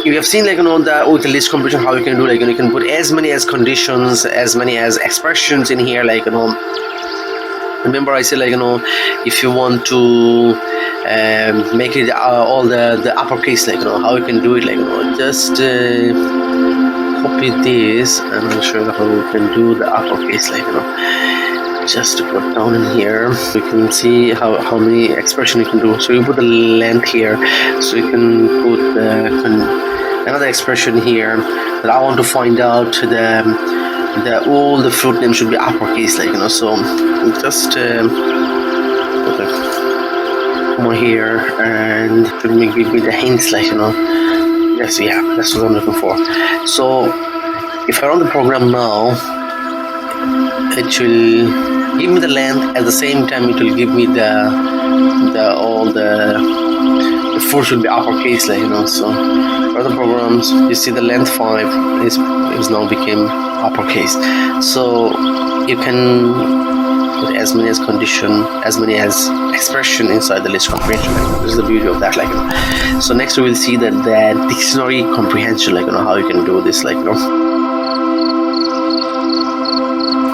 you have seen, like that with the list comprehension, how you can do, like you can put as many as conditions, as many as expressions in here, like remember I said, like if you want to make it all the uppercase, like how you can do it, like just copy this and I'll show you how you can do the uppercase, like just to put down in here, so you can see how many expression you can do. So you put the length here, so you can put another expression here that I want to find out the all the fruit names should be uppercase, like so just come over here and give me the hints, like yes, yeah, that's what I'm looking for. So if I run the program now, it will give me the length, at the same time it will give me the all the fruit should be uppercase, like so for the programs, you see the length 5 is now became uppercase. So you can put as many as condition, as many as expression inside the list comprehension, like this is the beauty of that, like so next we will see that the dictionary comprehension, like how you can do this, like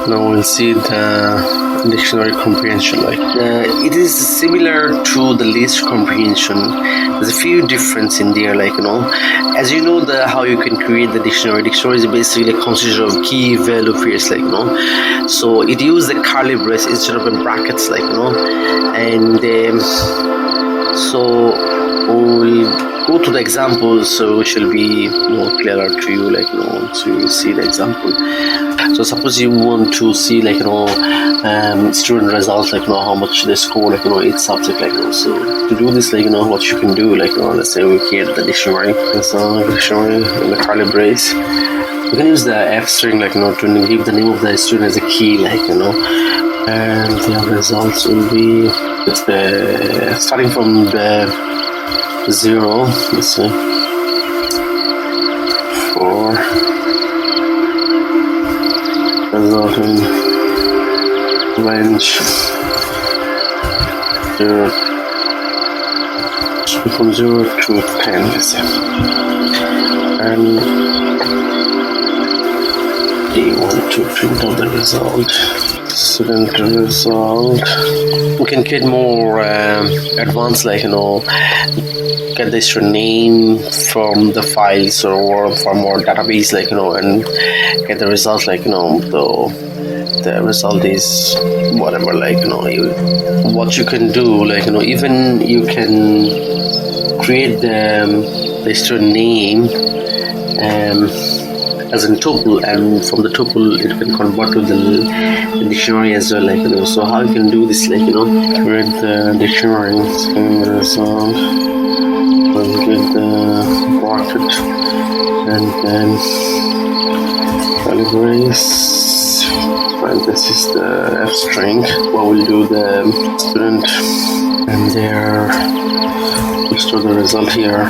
now we'll see the dictionary comprehension, like it is similar to the list comprehension. There's a few difference in there, like as you know, how you can create the dictionary is basically consisted of key value pairs, like so it uses the curly brace instead of in brackets, like and so we'll go to the example, so it shall be more clearer to you, like so you will see the example. So suppose you want to see, like student results, like how much they score, like each subject, like so to do this, like what you can do, like let's say we create the dictionary, so dictionary in the curly brace, you can use the f string, like to give the name of the student as a key, like and the results will be starting from the 0, let's say 4, result in range 0 from 0 to 10, let's say, and we want to print out the result. Student result, we can get more advanced, like get the student name from the files or from our database, like and get the result, like the result is whatever, like what you can do, like even you can create the student name as a tuple, and from the tuple it can convert to the dictionary as well, like so how you can do this, like create the dictionary result and get the bracket and then brace, and this is the f string. What we'll do the student, and there we'll store the result here.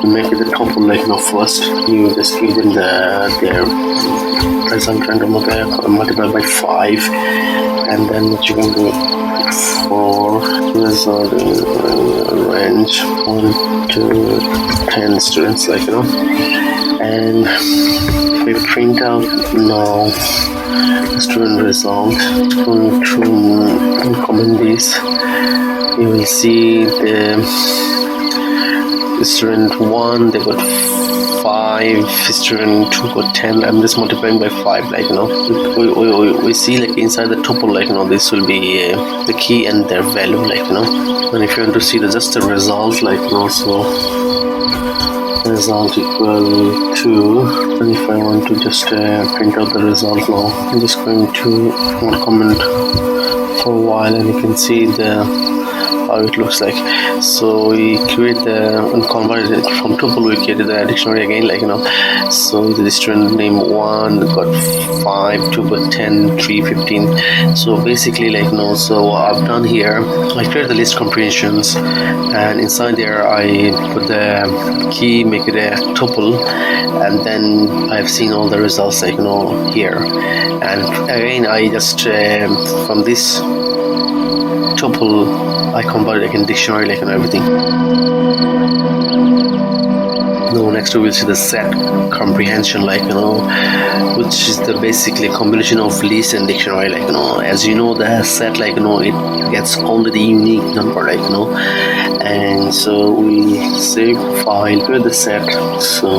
Make it a tuple, like first you just give them their result and multiply by 5, and then what you can do for result in range 1 to 10 students, like, and if we print out now student result, going to comment this, you will see the student 1 they got 5, student 2 got 10. I'm just multiplying by 5, like, we see like inside the tuple, like, this will be the key and their value, like, and if you want to see just the result, like, so result equal to, and if I want to just print out the result now, I'm just going to comment for a while, and you can see how it looks like. So we create and convert it from tuple, we created the dictionary again, like, so the student name 1 got 5, 2 got 10, 3 15. So basically, like, so what I've done here, I create the list comprehensions, and inside there I put the key, make it a tuple, and then I've seen all the results, like, here. And again, I just from this tuple I convert it like in dictionary, like, everything. Now next we will see the set comprehension, like, which is the basically combination of list and dictionary, like, as you know, the set, like, it gets only the unique number, like, and so we save file with the set, so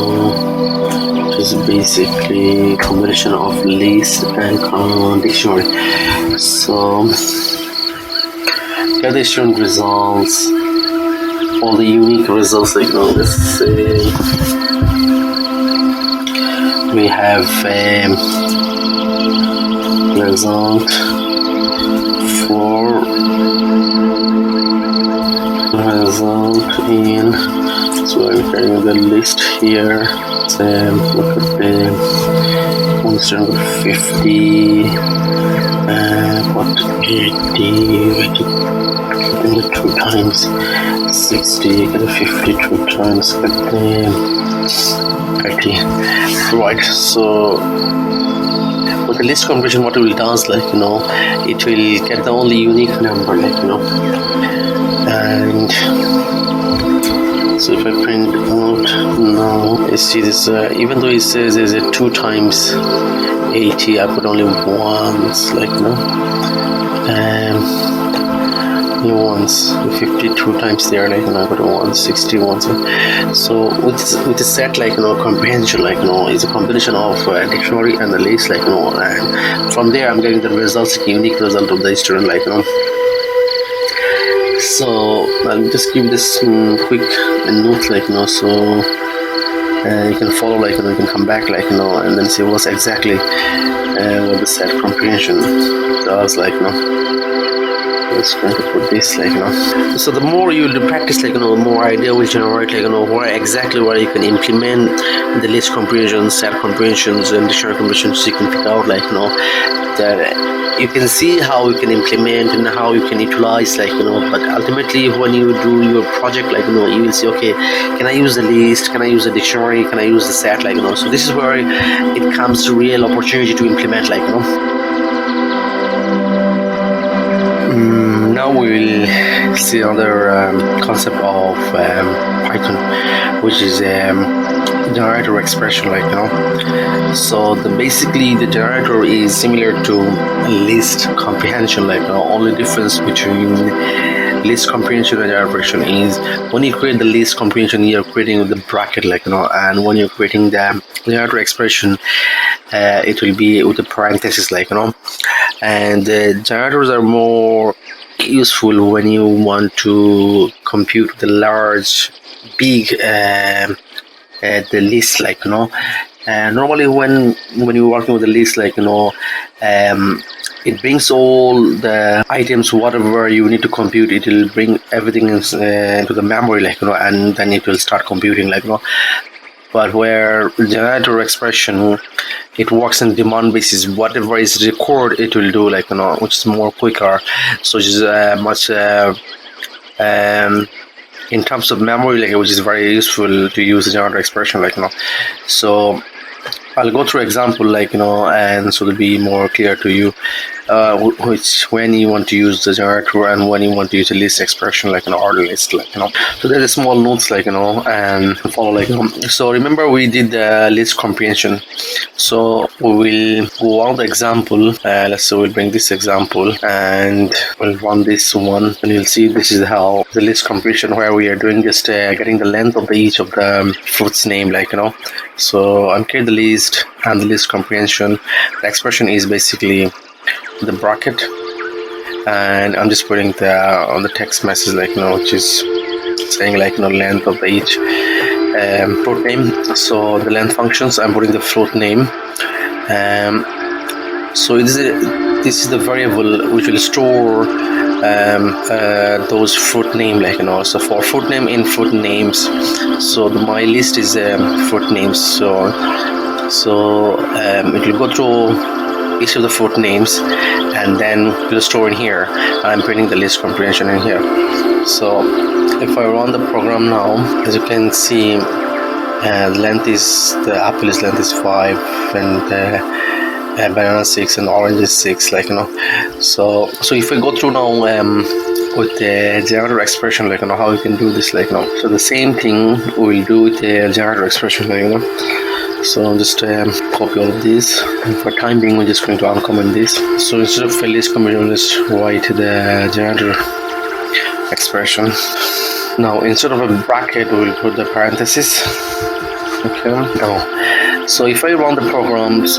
it is basically combination of list and dictionary. So get the student results, all the unique results, like, let's say we have result for result in, so I'm carrying the list here. Look at the one student got 50, got 80, getting the 2 times 60, get a 52 times, get the 30. Right, so with the list comprehension, what it will do is, like, it will get the only unique number, like, and so if I print out now, you see this, even though it says there's a 2 times 80, I put only once, like, once 52 times there, like, I got 160 once. So with the set, like, comprehension, like, is a combination of dictionary and the list, like, and from there I'm getting the results, like, unique result of the student, like, so I'll just give this quick note, like, so you can follow, like, you can come back, like, and then see what's exactly what the set comprehension does, like, just going to put this, like, so the more you do practice, like, the more idea will generate, like, where you can implement the list comprehensions, set comprehensions, and dictionary comprehensions. You can pick out, like, that you can see how you can implement and how you can utilize, like, but ultimately when you do your project, like, you will see, okay, can I use the list, can I use the dictionary, can I use the set, like, so this is where it comes to real opportunity to implement, like, Now we will see another concept of Python, which is generator expression, like, so basically the generator is similar to list comprehension, like, only difference between list comprehension and generator expression is when you create the list comprehension, you're creating the bracket, like, and when you're creating the generator expression, it will be with the parentheses, like, and generators are more useful when you want to compute the large, big the list, like, and normally when you're working with the list, like, it brings all the items, whatever you need to compute, it will bring everything into the memory, like, and then it will start computing, like, but where generator expression, it works on demand basis. Whatever is recorded, it will do, like, which is more quicker, so it's much in terms of memory, like, which is very useful to use the generator expression, like, so I'll go through example, like, and so it'll be more clear to you, which when you want to use the generator and when you want to use a list expression, like an order list, like, so there's a small notes, like, and follow, like, so remember we did the list comprehension. So we will go on the example. Let's say we'll bring this example and we'll run this one, and you'll see this is how the list comprehension, where we are doing just getting the length of each of the fruits name, like, so I'm creating the list and the list comprehension. The expression is basically the bracket, and I'm just putting the on the text message, like, which is saying, like, length of each float name. So the length functions, I'm putting the float name. So this is the variable which will store those fruit name, like, so for fruit name in fruit names, so my list is fruit names. So it will go through each of the fruit names and then it will store in here. I'm putting the list comprehension in here. So if I run the program now, as you can see, length is, the apple is length is 5, and banana 6, and orange is 6, like, so if we go through now with the generator expression, like, how you can do this, like, so the same thing we'll do with the generator expression, like, so I'll just copy all of these, and for time being we're just going to uncomment this. So instead of list comprehension, let's write the generator expression. Now instead of a bracket we'll put the parenthesis. Okay, now so if I run the programs,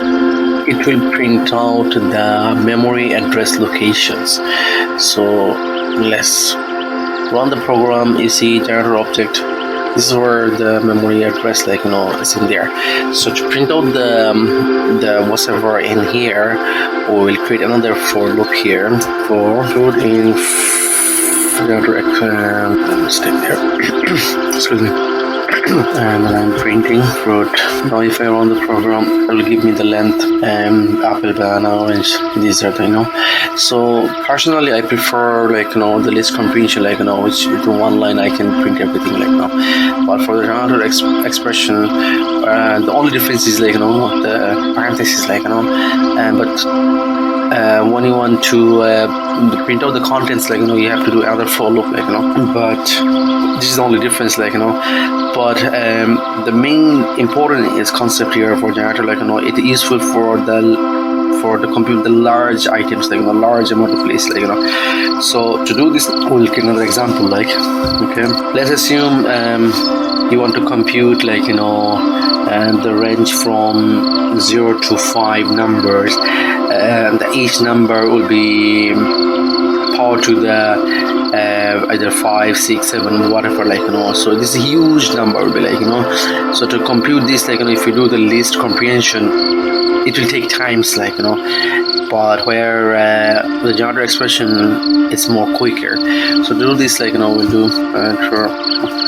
it will print out the memory address locations. So let's run the program. You see generator object, this is where the memory address, like, is in there. So to print out the whatever in here, we will create another for loop here for put in stay there. Excuse me. And then I'm printing fruit. Now if I run the program, it will give me the length, apple, banana, orange, these are the, so personally I prefer, like, the list comprehension, like, which with one line I can print everything, like, but for the generator expression, the only difference is, like, the parentheses, like, but when you want to print out the contents, like, you have to do another for loop, like, but this is the only difference, like, but the main important is concept here for generator, like, it is useful for the compute the large items, like, large amount of place, like, so to do this we'll get another example, like, okay, let's assume you want to compute, like, and the range from 0 to 5 numbers, and each number will be power to the either 5, 6, 7, whatever, like, so this is a huge number, will be, like, so to compute this, like, if you do the list comprehension, it will take times, like, but where the generator expression is more quicker. So to do this, like, we'll do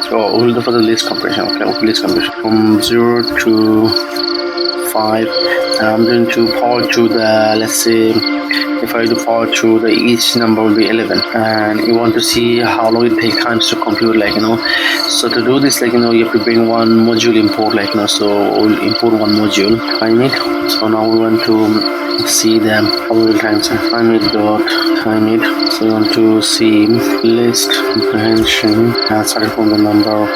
we'll do for the list comprehension. Okay, list comprehension from 0 to 5. I'm going to power to the, let's say, if I do power to the each number will be 11, and you want to see how long it takes times to compute, like, so to do this, like, you have to bring one module import, like, so we'll import one module, time it. So now we want to see them how times, time it dot time it. So we want to see list comprehension starting from the number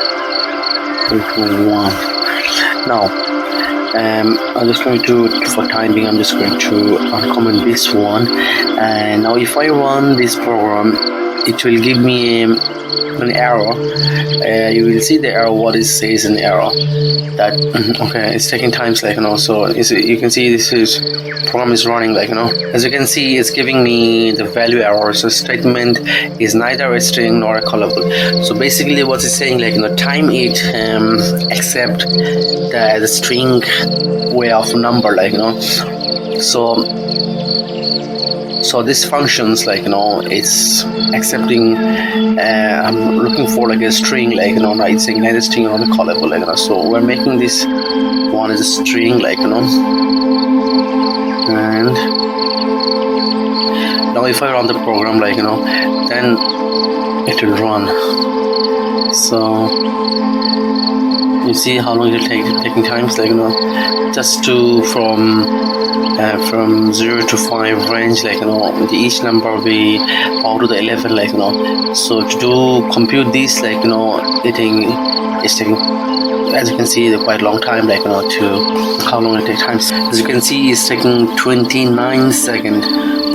1. Now I'm just going to, for time being, I'm just going to uncomment this one, and now if I run this program, it will give me an error. You will see the error, what it says in the error, that okay, it's taking times, like, so you can see this is program is running, like, as you can see, it's giving me the value error. So statement is neither a string nor a callable. So basically what it's saying, like, time it accept the string way of number, like, so this functions, like, it's accepting I'm looking for, like, a string, like, it's saying neither string nor the callable, like, so we're making this one as a string, like, and now if I run the program, like, then it will run. So You see how long it'll taking times, like, just to from 0 to 5 range, like, each number will be out to the 11, like, so to compute this, like, it's taking, as you can see, the quite long time, like, to how long it takes times. As you can see, it's taking 29 second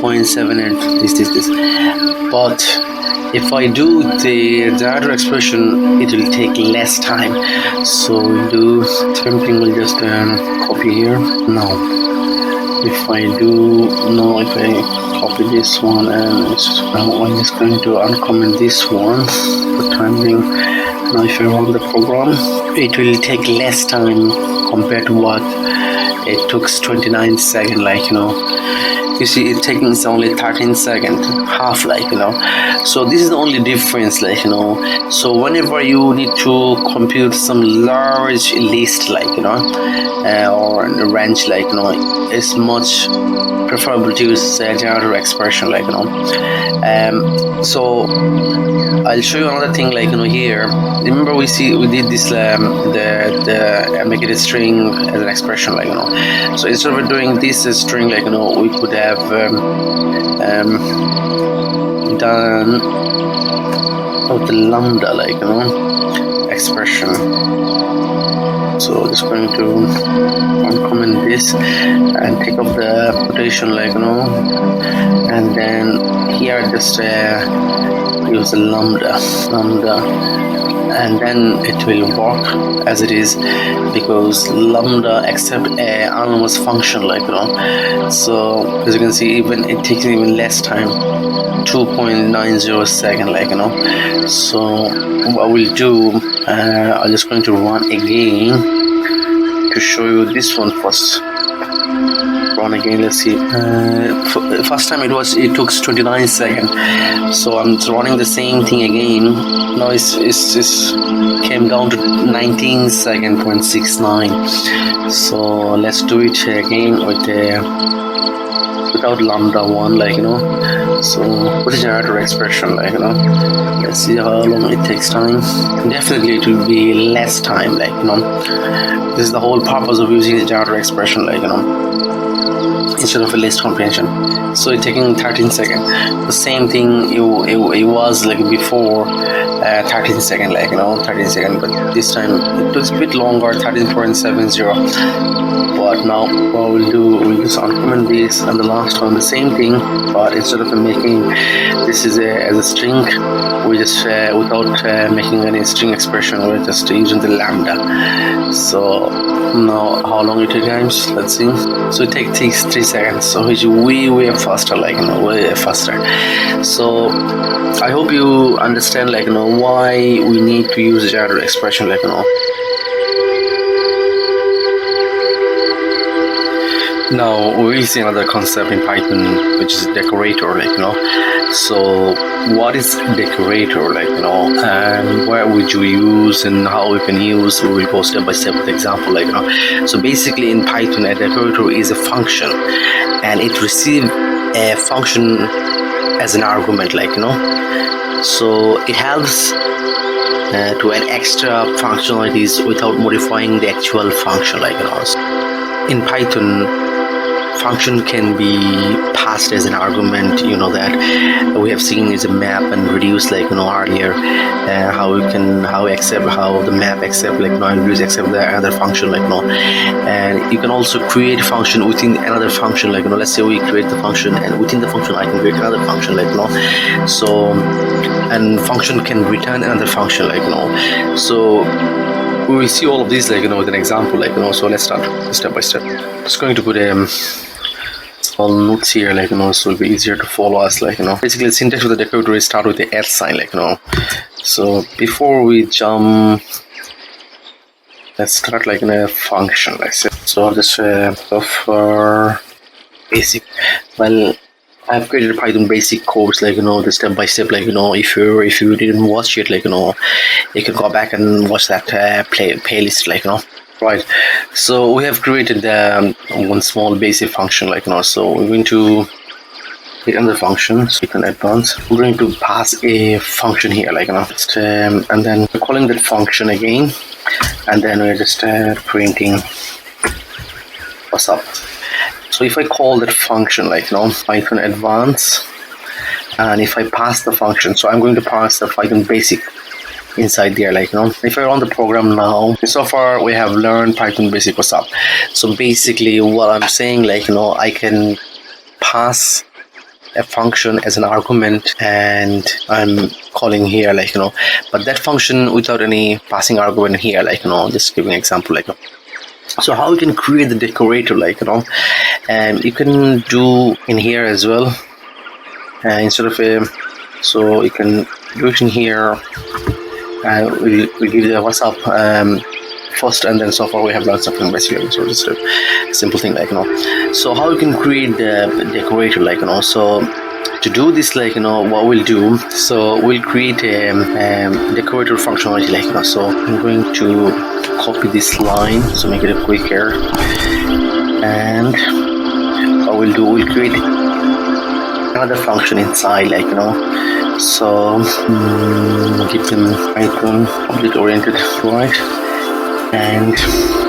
0.78 this, but if I do the generator expression, it will take less time. So we'll do same thing. We'll just copy here. Now if I copy this one, and I'm just going to uncomment this one for the time being. Now if I run the program, it will take less time compared to what it took 29 seconds, like, you see it's taking only 13 seconds, half, like, so this is the only difference, like, so whenever you need to compute some large list, like, or a range, like, it's much preferable to use generator expression, like, so I'll show you another thing, like, here. Remember we did this the make it a string as an expression, like, so instead of doing this as string, like, we could have done the lambda, like, expression. So just going to uncomment this and take up the quotation, like, and then here just use the lambda, and then it will work as it is, because lambda accept a anonymous function, like, so as you can see, even it takes even less time, 2.90 second, like, so what we'll do, I'm just going to run again to show you this one first. Run again, let's see. First time it took 29 seconds, so I'm running the same thing again. Now it's came down to 19 second 0.69. so let's do it again with without lambda one, like, so with the generator expression, like, let's see how long it takes time. Definitely it will be less time, like, this is the whole purpose of using the generator expression, like, instead of a list comprehension. So it's taking 13 seconds. The same thing it was like before, 13 seconds, like, 13 seconds, but this time it took a bit longer, 13.70. But now what we'll do, we'll just uncomment this, and the last one the same thing, but instead of making this as a string, we just without making any string expression, we're just using the lambda. So now how long it takes times, let's see. So it takes 3 seconds, so it's way faster, like, way faster. So I hope you understand, like, why we need to use the generator expression, like, Now we see another concept in Python, which is decorator, like, so what is decorator, like, and where would you use and how we can use? We will go step by step with example, like, so basically in Python, a decorator is a function, and it receives a function as an argument, like, so it helps to add extra functionalities without modifying the actual function, like, in Python, function can be passed as an argument, that we have seen is a map and reduce, like, earlier, how the map accept, like, and reduce accept the other function, like, and you can also create a function within another function, like, let's say we create the function, and within the function I can create another function, like, so, and function can return another function, like, so we will see all of these, like, with an example, like, so let's start step by step. Just going to put small notes here, like, so it'll be easier to follow us, like, basically the syntax of the decorator is start with the else sign, like, so before we jump, let's start, like, in a function, let's say. So this for basic, well, I've created a Python basic course, like, the step by step, like, if you didn't watch it, like, you can go back and watch that playlist, like, right. So we have created one small basic function, like, so we're going to hit another function, so you can advance. We're going to pass a function here, like, and then we're calling that function again. and then we're just printing what's up. So if I call that function like Python advanced, and if I pass the function, so I'm going to pass the Python basic inside there, if I run the program now, so far we have learned Python basic what's up. So basically what I'm saying, I can pass a function as an argument, and I'm calling here but that function without any passing argument here, just giving an example, so how you can create the decorator, and you can do in here as well, instead of so you can do it in here. We give the what's up first, and then so far we have learned something basically. So just a simple thing, so how you can create the decorator, so to do this, what we'll do, so we'll create a decorator functionality, so I'm going to copy this line, so make it quicker, and what we'll do, we'll create another function inside, so give them Python object oriented, right? And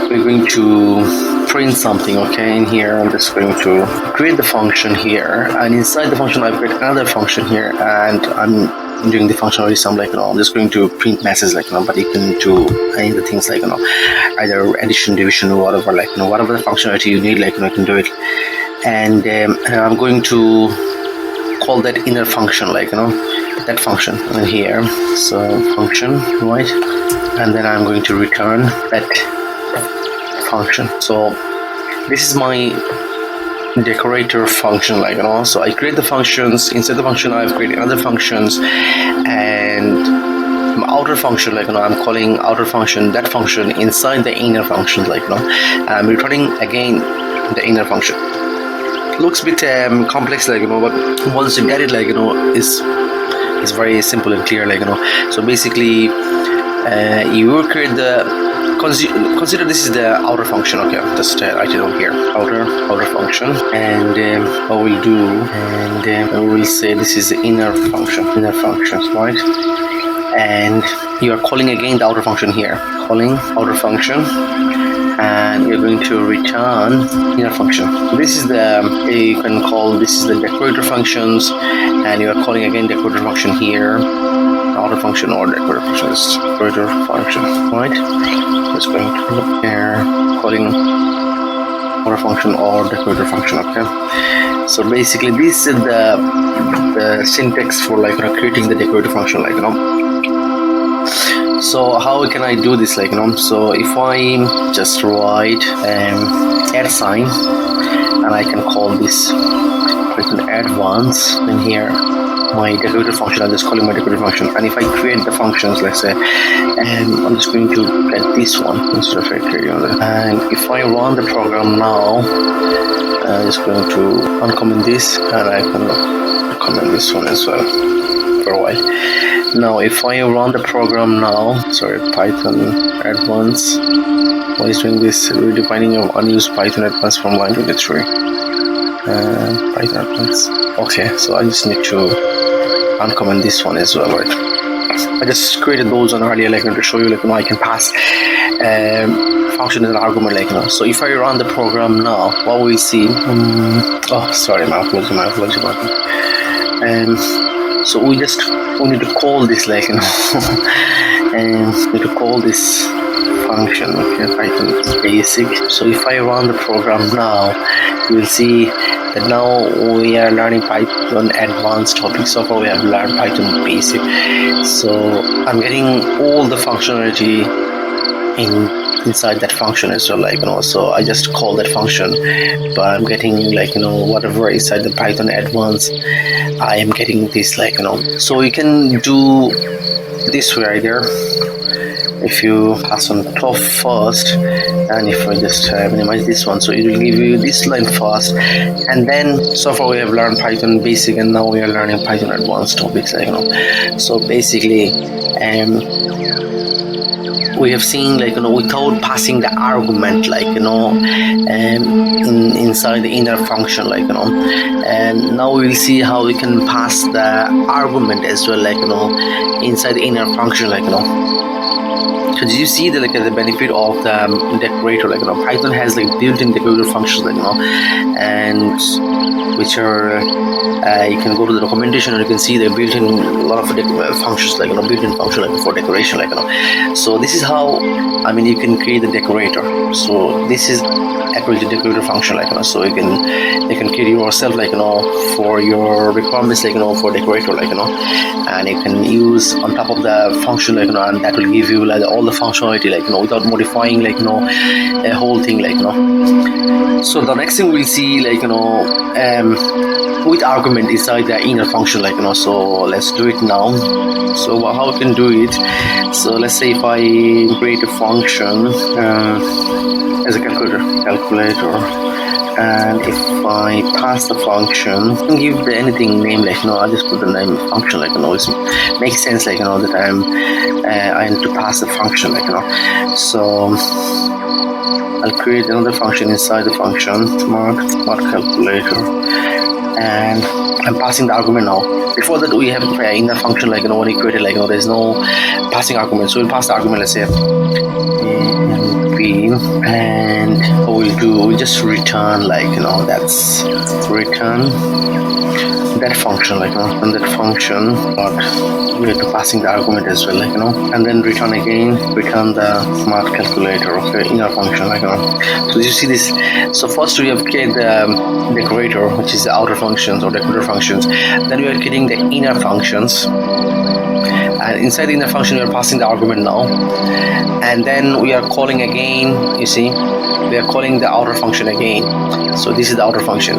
we're going to print something, okay? In here, I'm just going to create the function here, and inside the function, I create another function here, and I'm doing the functionality sum, I'm just going to print messages, but you can do any of the things, either addition, division, or whatever, whatever the functionality you need, you can do it. And I'm going to call that inner function, that function in here, so function, right? And then I'm going to return that function. So this is my decorator function, so I create the functions. Inside the function, I've created other functions, and outer function, I'm calling outer function, that function inside the inner function, and I'm returning again the inner function. Looks a bit complex, but once you get it, it's very simple and clear, so basically you will create the consider this is the outer function, okay? Just write it on here, outer function, and what we'll do, and we will say this is the inner functions, right? And you are calling again the outer function here, calling outer function, and you're going to return inner function. So this is the, you can call, this is the decorator functions, and you are calling again decorator function here, outer function or decorator function, is decorator function, right? Just going to here, calling outer function or decorator function, okay? So basically this is the syntax for creating the decorator function, So how can I do this, so if I just write add sign, and I can call this Python advanced in here, my decorator function, I'm just calling my decorator function, and if I create the functions, let's say, and I'm just going to get this one instead of criteria, and if I run the program now, I'm just going to uncomment this, and I can comment this one as well for a while. Now if I run the program now, sorry, Python advanced, why is doing this, redefining of unused Python advanced from line 23, Python advanced, okay, so I just need to uncomment this one as well, right? I just created those on earlier, to show you, I can pass function as an argument, so if I run the program now, what we see, oh sorry, my apology button, so we need to call this, and we need to call this function, okay, Python basic. So if I run the program now, you will see that now we are learning Python advanced topics. So far we have learned Python basic, so I'm getting all the functionality inside that function as well, so I just call that function, but I'm getting whatever inside the Python advanced, I am getting this, so you can do this way either. If you pass on top first, and if I just minimize this one, so it will give you this line first, and then so far we have learned Python basic, and now we are learning Python advanced topics, so basically we have seen without passing the argument, like inside the inner function, like and now we'll see how we can pass the argument as well, like inside the inner function, like so did you see the the benefit of the decorator? Like Python has built-in decorator functions, and which are you can go to the documentation and you can see the built-in a lot of functions, built-in function for decoration, so this is how you can create the decorator. So this is actually the decorator function, so you can create yourself, for your requirements, for decorator, and you can use on top of the function, and that will give you all the functionality, without modifying a whole thing, so the next thing we'll see, with argument inside the inner function, so let's do it now. So how we can do it? So let's say if I create a function as a calculator, and if I pass the function, I can give anything name, I'll just put the name function, it makes sense, that I need to pass the function, so I'll create another function inside the function, smart calculator, and I'm passing the argument now. Before that, we have in the function, when you create it, there's no passing argument, so we'll pass the argument, let's say np, and what we'll just return, that's return that function, on that function, but we have to passing the argument as well, and then return the smart calculator, inner function, so you see this. So first we have created the decorator, which is the outer functions or decorator functions, then we are creating the inner functions, and inside the inner function we are passing the argument now, and then we are calling again, you see, we are calling the outer function again. So this is the outer function,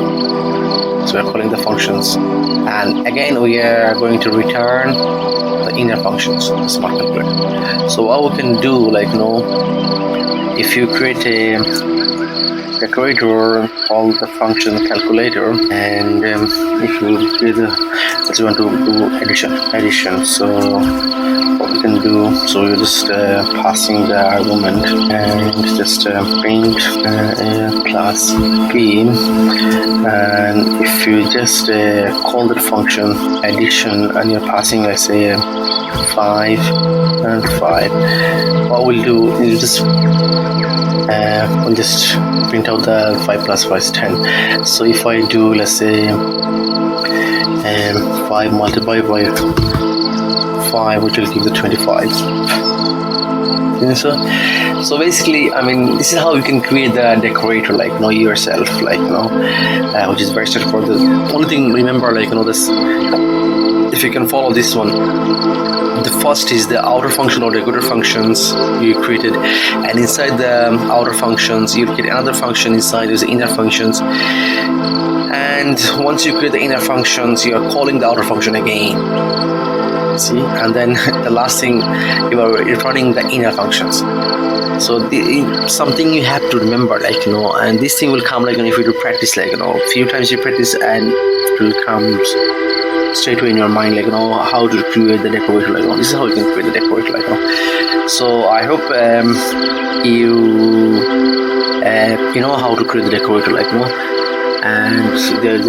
so we are calling the functions, and again we are going to return the inner functions, the smart calculator. So what we can do, if you create a decorator called the function calculator, and if you create let's want to do addition, so what we can do, so you're just passing the argument and just print plus p, and if you just call that function addition and you're passing, let's say 5 and 5, what we'll do is we'll just print out the 5 plus 5 is 10. So if I do, let's say 5 multiplied by 5, which will give the 25. So basically, this is how you can create the decorator, yourself, which is very straightforward. The only thing, remember, this, if you can follow this one, the first is the outer function or decorator functions you created, and inside the outer functions you create another function inside the inner functions, and once you create the inner functions you are calling the outer function again, see, and then the last thing, you are returning the inner functions. So something you have to remember, and this thing will come if you do practice, a few times you practice, and it will come straight away in your mind, how to create the decorator, this is how you can create the decorator, so I hope you know how to create the decorator, and there's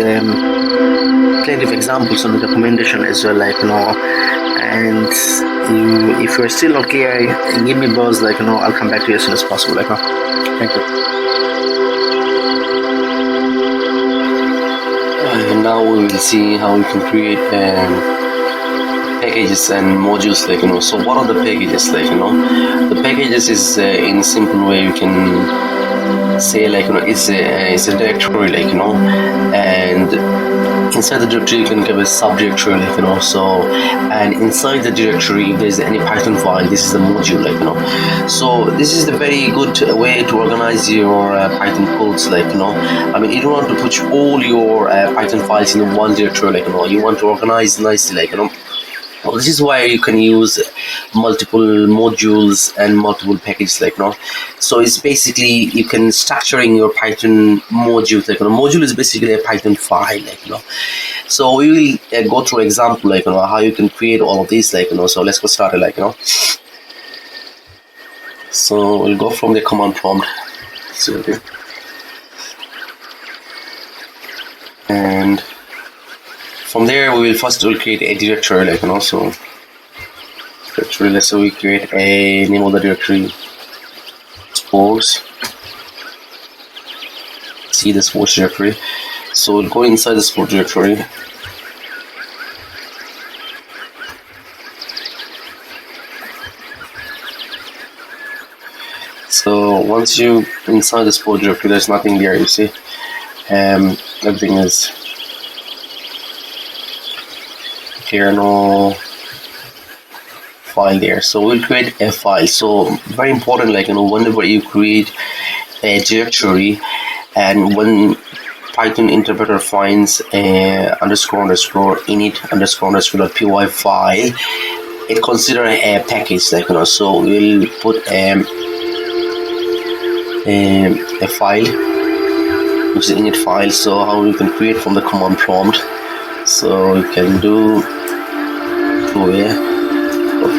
plenty of examples on the documentation as well, and if you're still okay, give me a buzz, I'll come back to you as soon as possible, thank you. And now we will see how we can create packages and modules, so what are the packages, the packages is in a simple way you can say, it's a directory, and inside the directory you can give a subdirectory, so, and inside the directory if there's any Python file, this is the module, so this is the very good way to organize your Python codes, you don't want to put all your Python files in one directory, you want to organize nicely, Well, this is why you can use multiple modules and multiple packages, so it's basically you can structuring your Python modules, module is basically a Python file, so we will go through example, how you can create all of these, so let's get started, So we'll go from the command prompt. And from there we will first create a directory, like, and also directory. Let's say we create a name of the directory sports. See the sports directory. So we'll go inside the sports directory. So once you inside the sport directory, there's nothing there, you see. Everything is here, no file there. So we'll create a file. So very important, like, whenever you create a directory, and when Python interpreter finds a __ init __ .py file, it consider a package, like, so we'll put a file, which is init file. So how we can create from the command prompt, so we can do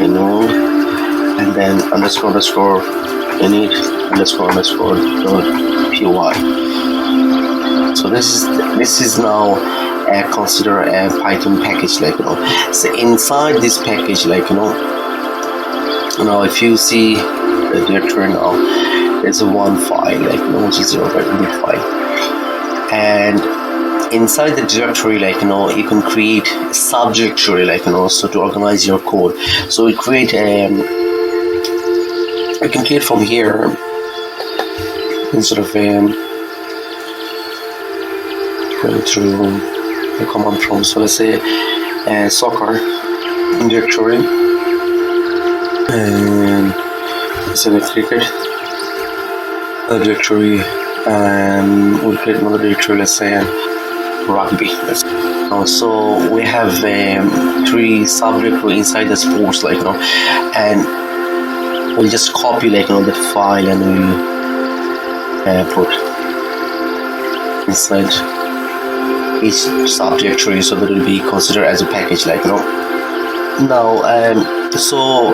node and then __ init __ .py. So this is now consider a Python package, like, so inside this package, like, now if you see the directory, now there's one file, like, which is 0.init file, and inside the directory, like, you can create a subdirectory, like, so to organize your code. So we create I can create from here instead of going through the command prompt. So let's say soccer directory, and let's say cricket directory, and we'll create another directory, let's say rugby. So we have 3 subdirectory inside the sports, like, and we'll just copy, like, the file, and we'll put inside each subdirectory, so that it will be considered as a package, like, now. So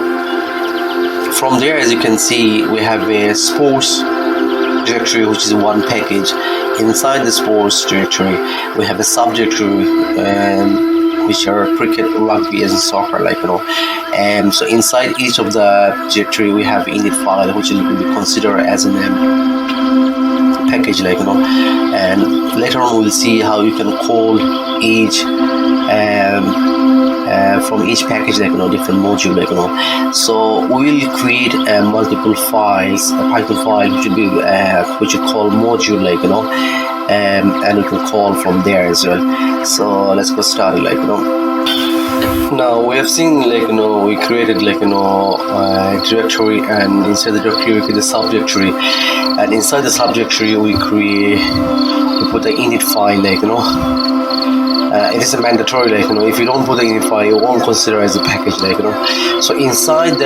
from there, as you can see, we have a sports directory, which is one package. Inside the sports directory, we have a subdirectory, which are cricket, rugby, and soccer, like, and so inside each of the directory we have init file, which will be considered as a package, like, and later on we'll see how you can call each from each package, like, different module, like, so we will create multiple files, a Python file, which will be which you call module, like, and we can call from there as well. So let's go started, like, now we have seen, like, we created, like, a directory, and inside the directory we create a subdirectory, and inside the subdirectory we put the init file, like, it is a mandatory, like, if you don't put the init file, you won't consider as a package, like, so inside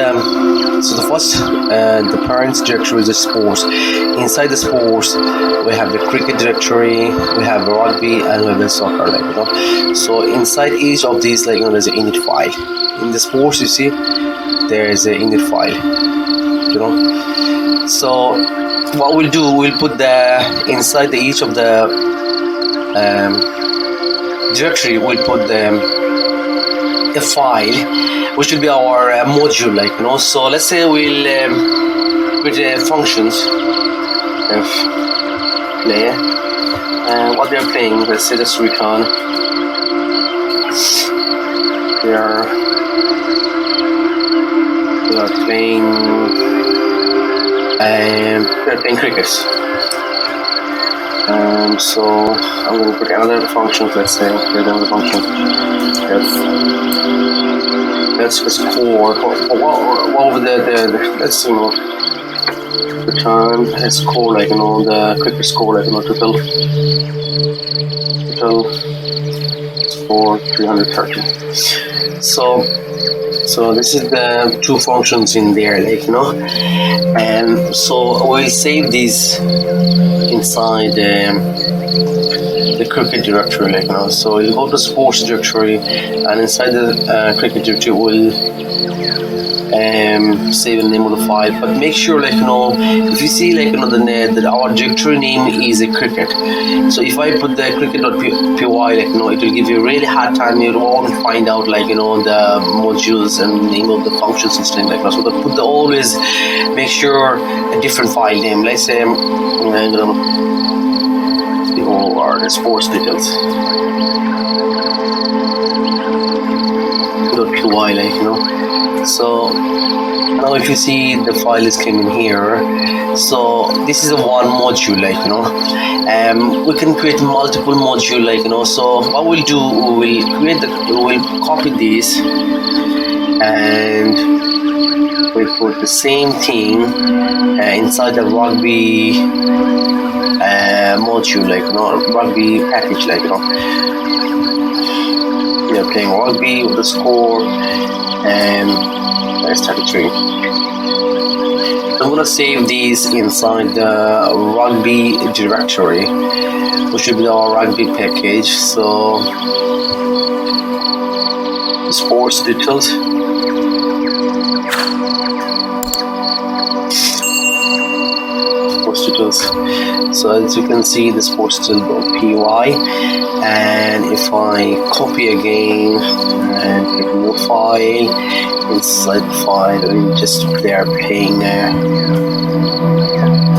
so the first the parents directory is the sports. Inside the sports we have the cricket directory, we have rugby, and we have the soccer, like, so inside each of these, like, there's an init file. In the sports, you see there is an init file, so what we'll do, we'll put inside each of the directory, we'll put a file, which will be our module, like, so let's say we'll create functions of player, what they're playing. Let's say let's return they are playing cricket. So I'm going to put another function, let's say, another function. Let's score. What would let's return a score, like, the cricket score, like, total score 330. So this is the 2 functions in there, like, and so we'll save these inside the cricket directory, like so you go to sports directory, and inside the cricket directory will save the name of the file. But make sure, if you see, that our directory name is a cricket. So if I put the cricket.py, it will give you a really hard time. You won't find out, the modules and name of the functions and stuff like that. So put the always make sure a different file name. Let's say or the sports details .py, so now if you see the file is coming here, so this is a one module, we can create multiple module, so what we'll do, we will copy this and we put the same thing inside the rugby module, rugby package, we are playing rugby with the score and let's start a tree. I'm gonna save these inside the rugby directory, which should be our rugby package. So sports details. So as you can see, the sports details.py, and if I copy again and click new file, inside the file we just they are playing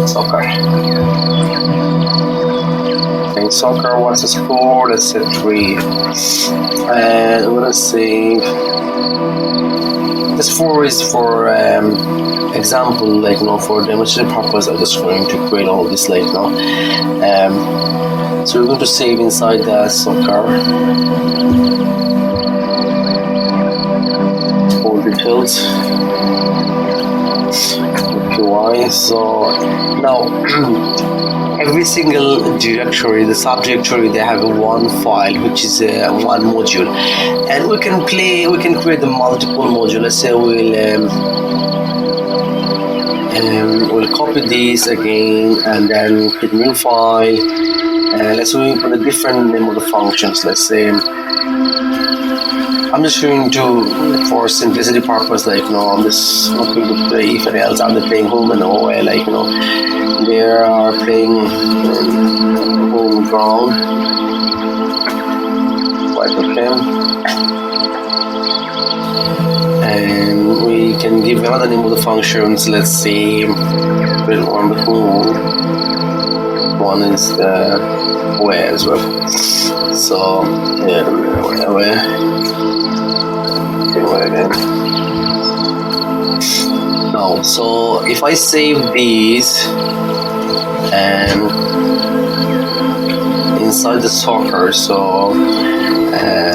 soccer. Playing soccer. What's the score? Let's say 3, and I'm gonna save. This 4 is for example, for demonstration purpose. I'm just going to create all this, so we're going to save inside the soccer all details .py. So now every single directory, the subdirectory, they have one file which is one module, and we can create the multiple module. Let's say we'll copy this again and then create new file, and let's say we put a different name of the functions. Let's say I'm just going to, for simplicity purpose, I'm just not going to play if else. I'm playing home and away, they are playing home ground. Quite okay. And we can give another name of the functions. Let's see, on the home, one is the away as well. So away again. Now, so if I save these and inside the soccer, so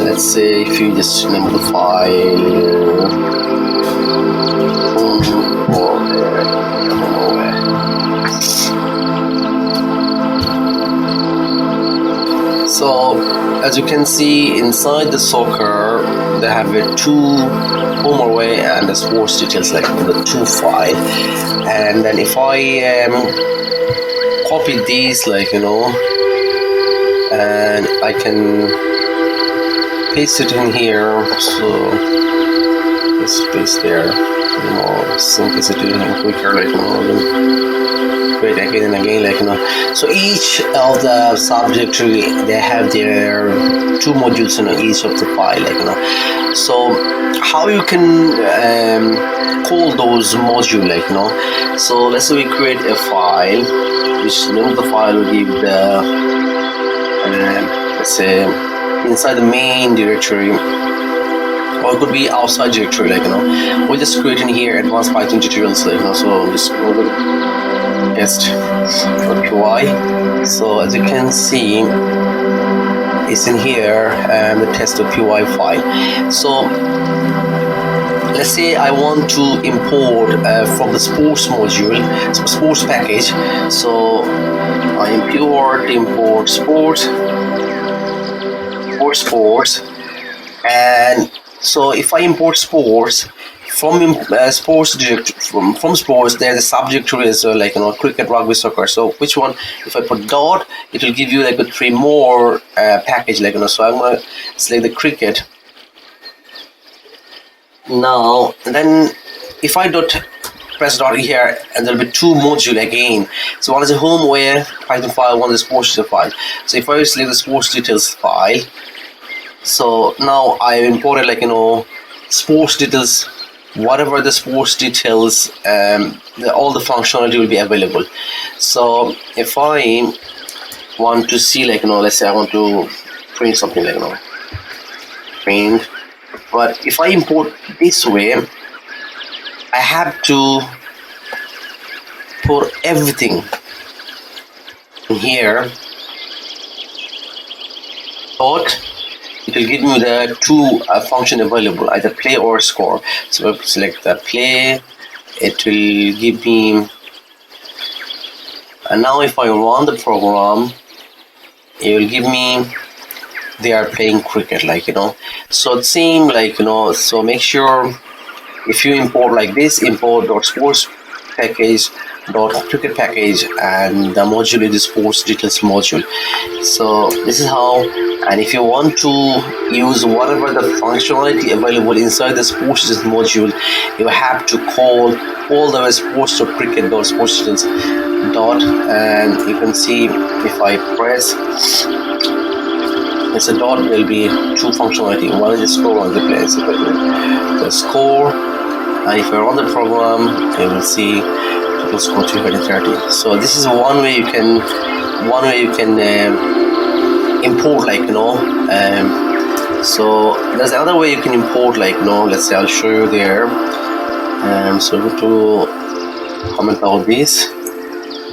let's say if you just name the file so as you can see, inside the soccer they have a 2 home away and the sports details, the 2 file. And then if I copy these, and I can paste it in here. So let's paste there. Simplicity and quicker, create again and again, So each of the subdirectory, they have their 2 modules in each of the file, So how you can call those module, So let's say we create a file, which name of the file will give the let's say inside the main directory, or it could be outside directory, we're just creating here advanced Python tutorials, so just go to test.py. So as you can see, it's in here, the test.py file. So let's say I want to import from the sports module, sports package. So I import sports, and so if I import sports sports from sports, there's a subject to it, so like cricket, rugby, soccer. So which one? If I put dot, it will give you like a 3 more package, like so I'm gonna select the cricket. Now then, if I press dot here, and there'll be 2 modules again. So one is a homeware Python file, one is a sports detail file. So if I select the sports details file, so now I imported like sports details, whatever the sports details, all the functionality will be available. So if I want to see like let's say I want to print something like print, but if I import this way, I have to put everything in here. Dot, it will give me the 2 function available, either play or score. So if I select the play, it will give me, and now if I run the program, it will give me they are playing cricket, so it seems like so make sure if you import like this, import dot sports package dot cricket package, and the module is the sports details module. So this is how. And if you want to use whatever the functionality available inside the sports details module, you have to call all the sports dot cricket dot sports details dot, and you can see if I press, it's a dot, there will be 2 functionality. One is the score, one is the play. So the score, and if I run the program, you will see total score 330. So this is one way you can import so there's another way you can import let's say I'll show you there. So go to comment out this.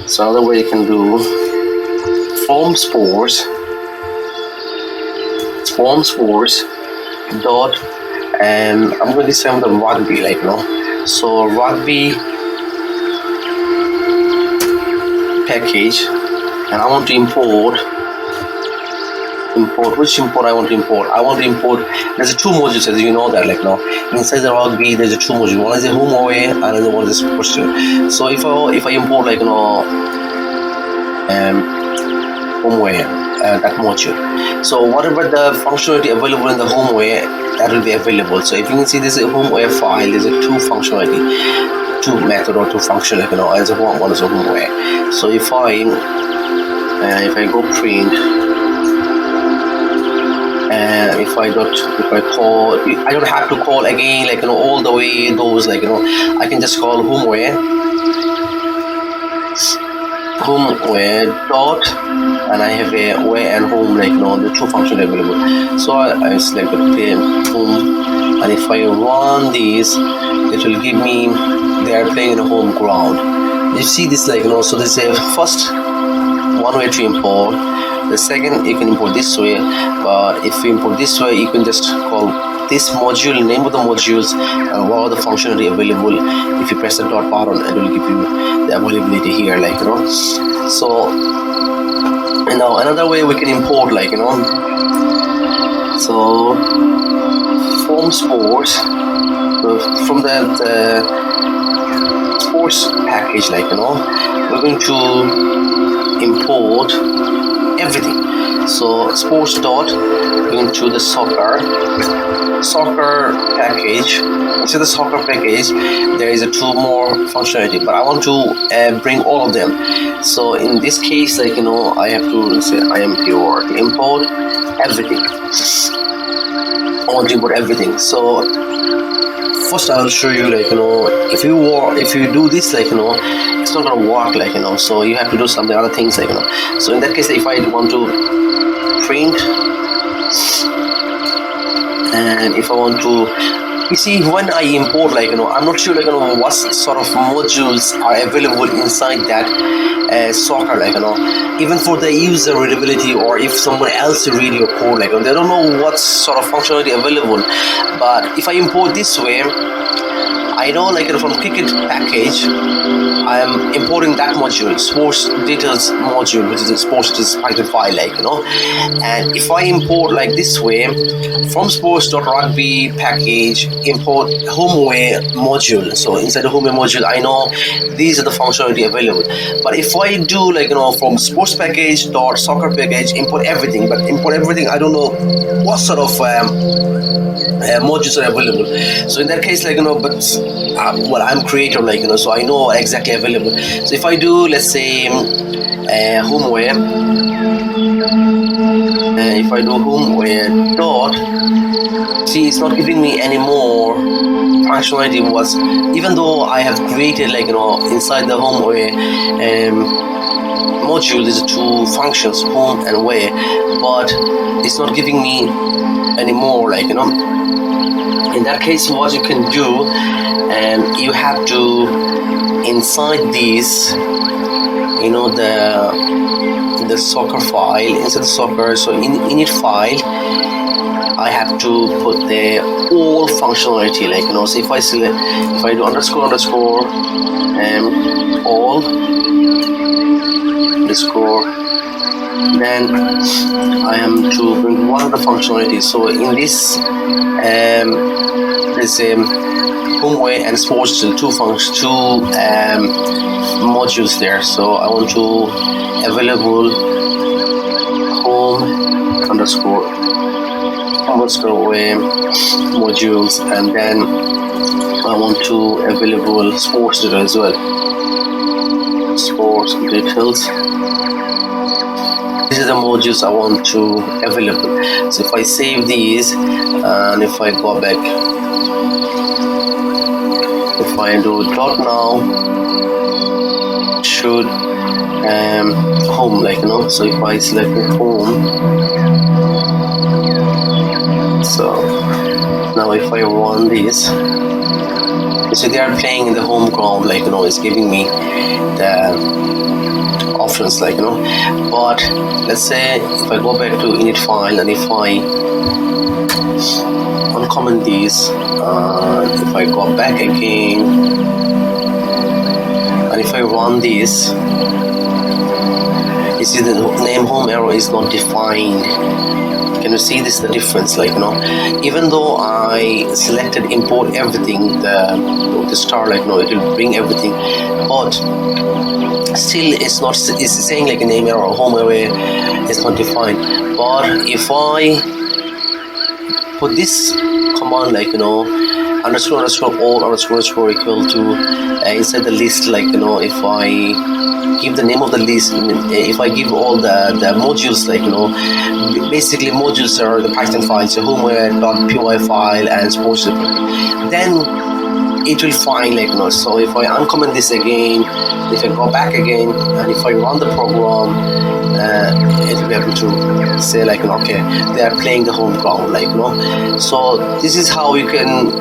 So another way you can do from sports dot, and I'm going to send the rugby so rugby package, and I want to import which import I want to import. There's a 2 modules, as you know that inside the rugby there's a 2 modules. One is a home away, and another one is sports. So if I import homeware, that module, so whatever the functionality available in the homeware, that will be available. So if you can see, this is a homeware file, there's a 2 functionality, 2 method or 2 function as a one is a homeware. So if I go print, and if I call, I don't have to call again all the way those I can just call homeware dot, and I have a where and home the 2 functions available. So I select the play home, and if I run this, it will give me they are playing in a home ground. You see this so this is a first one way to import. The second, you can import this way, but if you import this way, you can just call this module, name of the modules, and what are the functionality available. If you press the dot button, it will give you the availability here so now another way we can import so from sports, from the sports package we're going to import everything. So sports dot into the soccer package. Inside the soccer package, there is a 2 more functionality, but I want to bring all of them. So in this case, I have to say import everything. I want to import everything. So first I will show you if you do this it's not gonna work so you have to do some other things so in that case, if I want to print, and if I want to, you see, when I import I'm not sure what sort of modules are available inside that soccer even for the user readability, or if someone else read your code they don't know what sort of functionality available. But if I import this way, I know like from Cricut package, I am importing that module, sports details module, which is a sports details Python file, like and if I import like this way from sports.rugby package, import homeware module. So inside the homeware module, I know these are the functionality available. But if I do like from sports package dot soccer package, import everything, but import everything, I don't know what sort of modules are available. So in that case, like but well, I'm creator, like so I know exactly available. So if I do, let's say homeware, if I do homeware dot, see, it's not giving me any more functionality. Was even though I have created like inside the homeware module, there's two functions, home and where, but it's not giving me anymore, like in that case, what you can do, you have to inside these, the soccer file, inside the soccer, so in init file, I have to put the all functionality, like so if I select, if I do underscore all underscore, then I am to bring one of the functionalities. So in this there's homeware and sports, two modules there. So I want to available home underscore where modules, and then I want to available sports data as well. Sports details. These are the modules I want to available. So if I save these and if I go back, if I do dot now, it should home, like so if I select home, so now if I run this, so they are playing in the home ground, like it's giving me the options, like but let's say if I go back to init file and if I uncomment these, if I go back again and if I run this, you see the name home arrow is not defined. Can you see this, the difference, like even though I selected import everything, the star, like it will bring everything, but still it's not, it's saying like a name arrow, home array is not defined. But if I put this command, like underscore all underscore equal to inside the list, like if I give the name of the list, if I give all the modules, like basically modules are the Python files, so homeware.py file and sports, then it will find, like so if I uncomment this again, if I go back again and if I run the program, it will be able to say, like okay, they are playing the home ground, like so this is how you can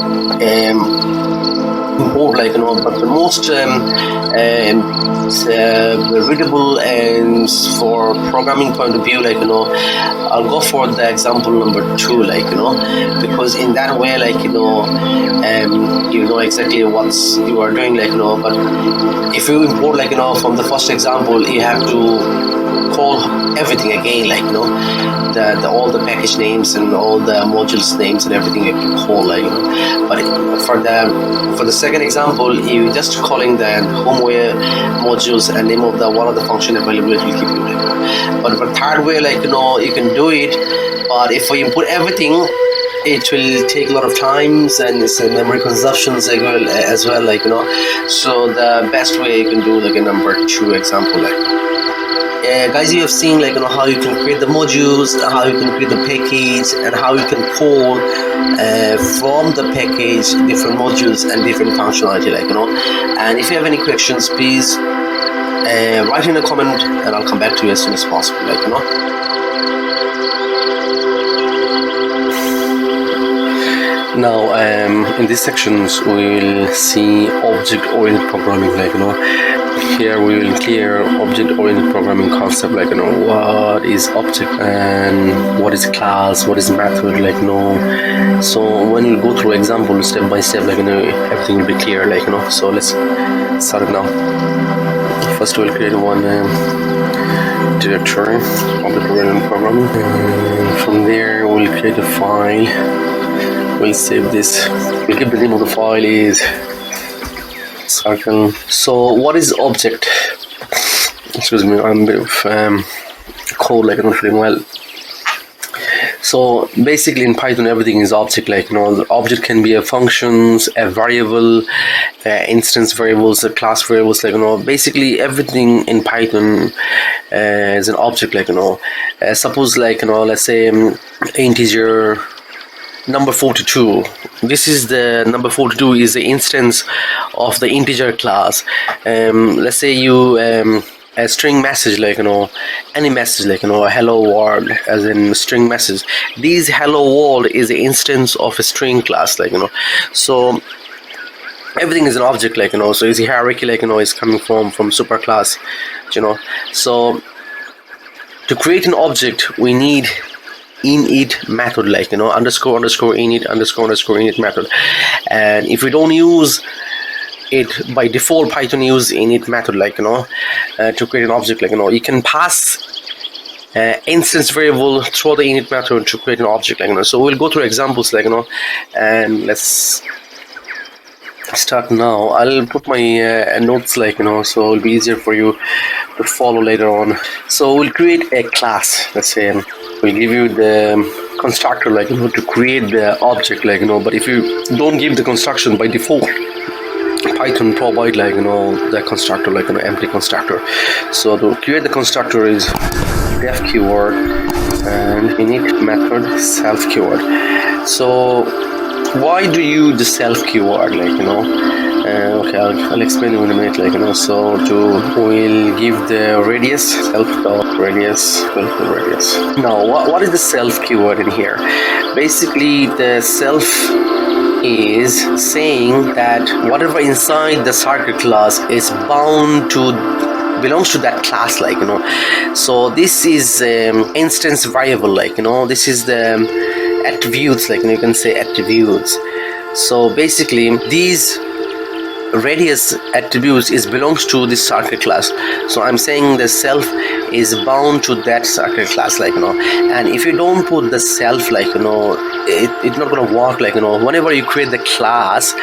import, like but the most readable and for programming point of view, like I'll go for the example number 2, like because in that way, like you know exactly what you are doing, like but if you import, like from the first example, you have to call everything again, like the all the package names and all the modules names and everything you can call, like but for the second example, you just calling the homeware modules and name of the one of the function available, it will keep you, but for third way, like you can do it, but if we input everything, it will take a lot of times and it's a memory consumptions as well, like so the best way you can do, like a number 2 example, like guys, you have seen, like how you can create the modules, how you can create the package, and how you can call from the package different modules and different functionality, like and if you have any questions, please write in a comment and I'll come back to you as soon as possible, like Now, in these sections, we'll see object-oriented programming, like here we will clear object-oriented programming concept, like what is object and what is class, what is method, so when you go through example step by step, everything will be clear, so let's start it now. First we'll create one directory, object-oriented programming, and from there we'll create a file. We'll save this. We'll give the name of the file is circle. So what is object? Excuse me, I'm a bit of cold, I'm not feeling well. So basically in Python everything is object, the object can be a functions, a variable, instance variables, class variables, basically everything in Python is an object, suppose let's say integer number 42. This is the number 42 is the instance of the integer class. Let's say you a string message, any message, a hello world, as in string message. This hello world is the instance of a string class, so everything is an object, so it's a hierarchy, is coming from superclass, so to create an object we need init method, underscore init method. And if we don't use it by default, Python use init method, to create an object, you can pass instance variable through the init method to create an object, so we'll go through examples, and let's start now. I'll put my notes, so it'll be easier for you to follow later on. So we'll create a class. Let's say we'll give you the constructor, to create the object, but if you don't give the construction by default, Python provide the constructor, empty constructor. So to create the constructor is def keyword and init method self keyword. So why do you use the self keyword, okay, I'll explain you in a minute, so we'll give the radius, self dot radius equal to radius. Now what is the self keyword in here? Basically the self is saying that whatever inside the circle class is bound to belongs to that class, so this is instance variable, this is the attributes, you can say attributes. So basically these radius attributes is belongs to this circle class, so I'm saying the self is bound to that circle class, and if you don't put the self, it's not gonna work, whenever you create the class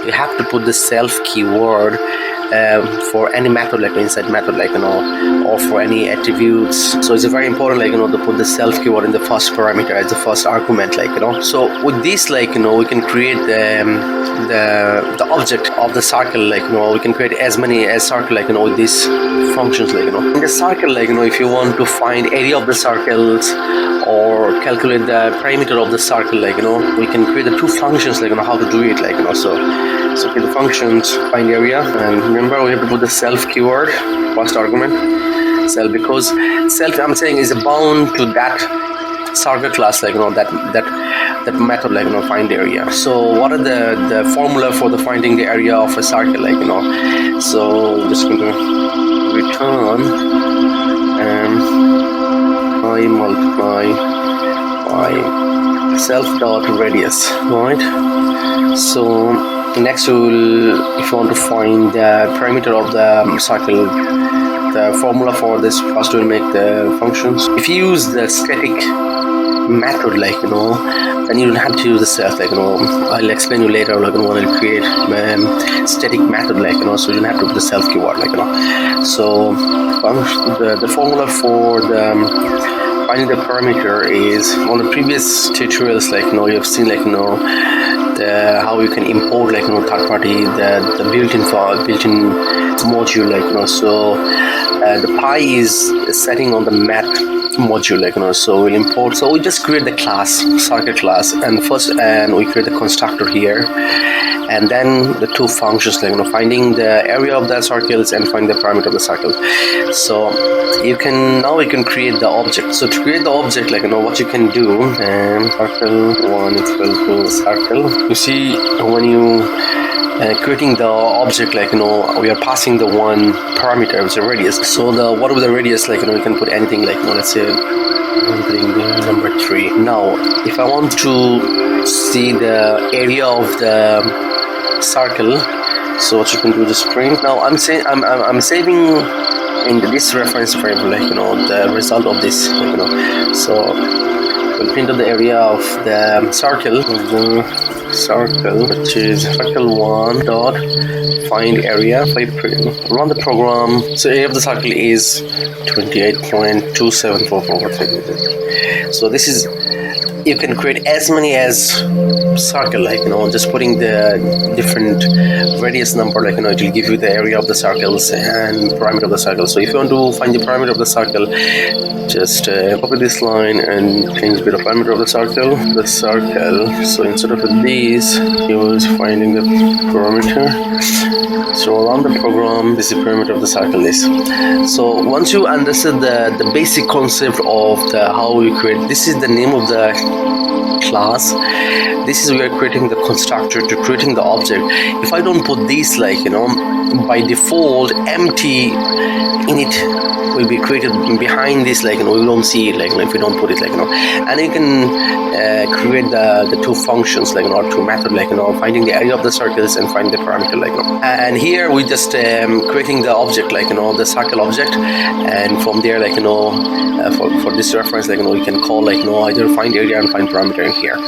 you have to put the self keyword for any method, inside method, or for any attributes. So it's very important, to put the self keyword in the first parameter as the first argument, so with this, we can create the object of the circle, we can create as many as circle, with these functions, in the circle, if you want to find area of the circles or calculate the parameter of the circle, we can create the two functions, how to do it, so okay, the functions find area, and remember we have to put the self keyword first argument, self, because self, I'm saying, is bound to that circle class, that method, find area. So what are the formula for the finding the area of a circle, so I'm just going to return I multiply by self dot radius, right? So next we'll, if you want to find the parameter of the circle, the formula for this, first we'll make the functions. If you use the static method, then you don't have to use the self, I'll explain you later, when I'll create static method, so you don't have to put the self keyword, so the formula for the finding the parameter is, on the previous tutorials, you have seen, how you can import, third party, the built-in module, so the pi is setting on the math module, so we'll import, so we just create the class, circle class, and we create the constructor here, and then the two functions, finding the area of the circles and find the parameter of the circle. So we can create the object. So to create the object, what you can do, circle 1 equal to circle. You see, when you creating the object, like, we are passing the one parameter, which is a radius. So whatever the radius, like, we can put anything, like, let's say I'm putting the number 3. Now if I want to see the area of the circle, so what you can do, just print. Now I'm saving in this reference variable, like, the result of this, like, so we'll print out the area of the circle, which is circle1 dot find area. If I run the program, so area of the circle is 28.274443. So this is, you can create as many as circle, like, just putting the different radius number, like, it will give you the area of the circles and parameter of the circle. So if you want to find the parameter of the circle, just copy this line and change the parameter of the circle. So instead of this, you was finding the parameter. So run the program, this is the parameter of the circle is. So once you understand the basic concept of how we create, this is the name of the class. This is we are creating the constructor to creating the object. If I don't put this, like, by default empty init will be created behind this, like, we don't see it, like, if we don't put it, like, and you can create the two functions, like, or two methods, like, finding the area of the circles and find the parameter, like, and here we just creating the object, like, the circle object, and from there, like, for this reference, like, we can call, like, either find area and find parameter in here.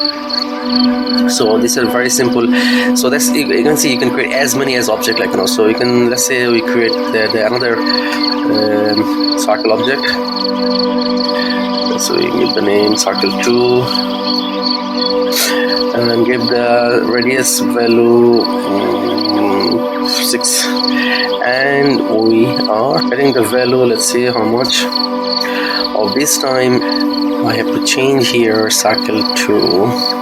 So this is very simple. So that's, you can see you can create as many as object, like, so you can, let's say we create the another circle object. So we give the name circle2 and give the radius value 6, and we are getting the value, let's see how much of this time. I have to change here circle2,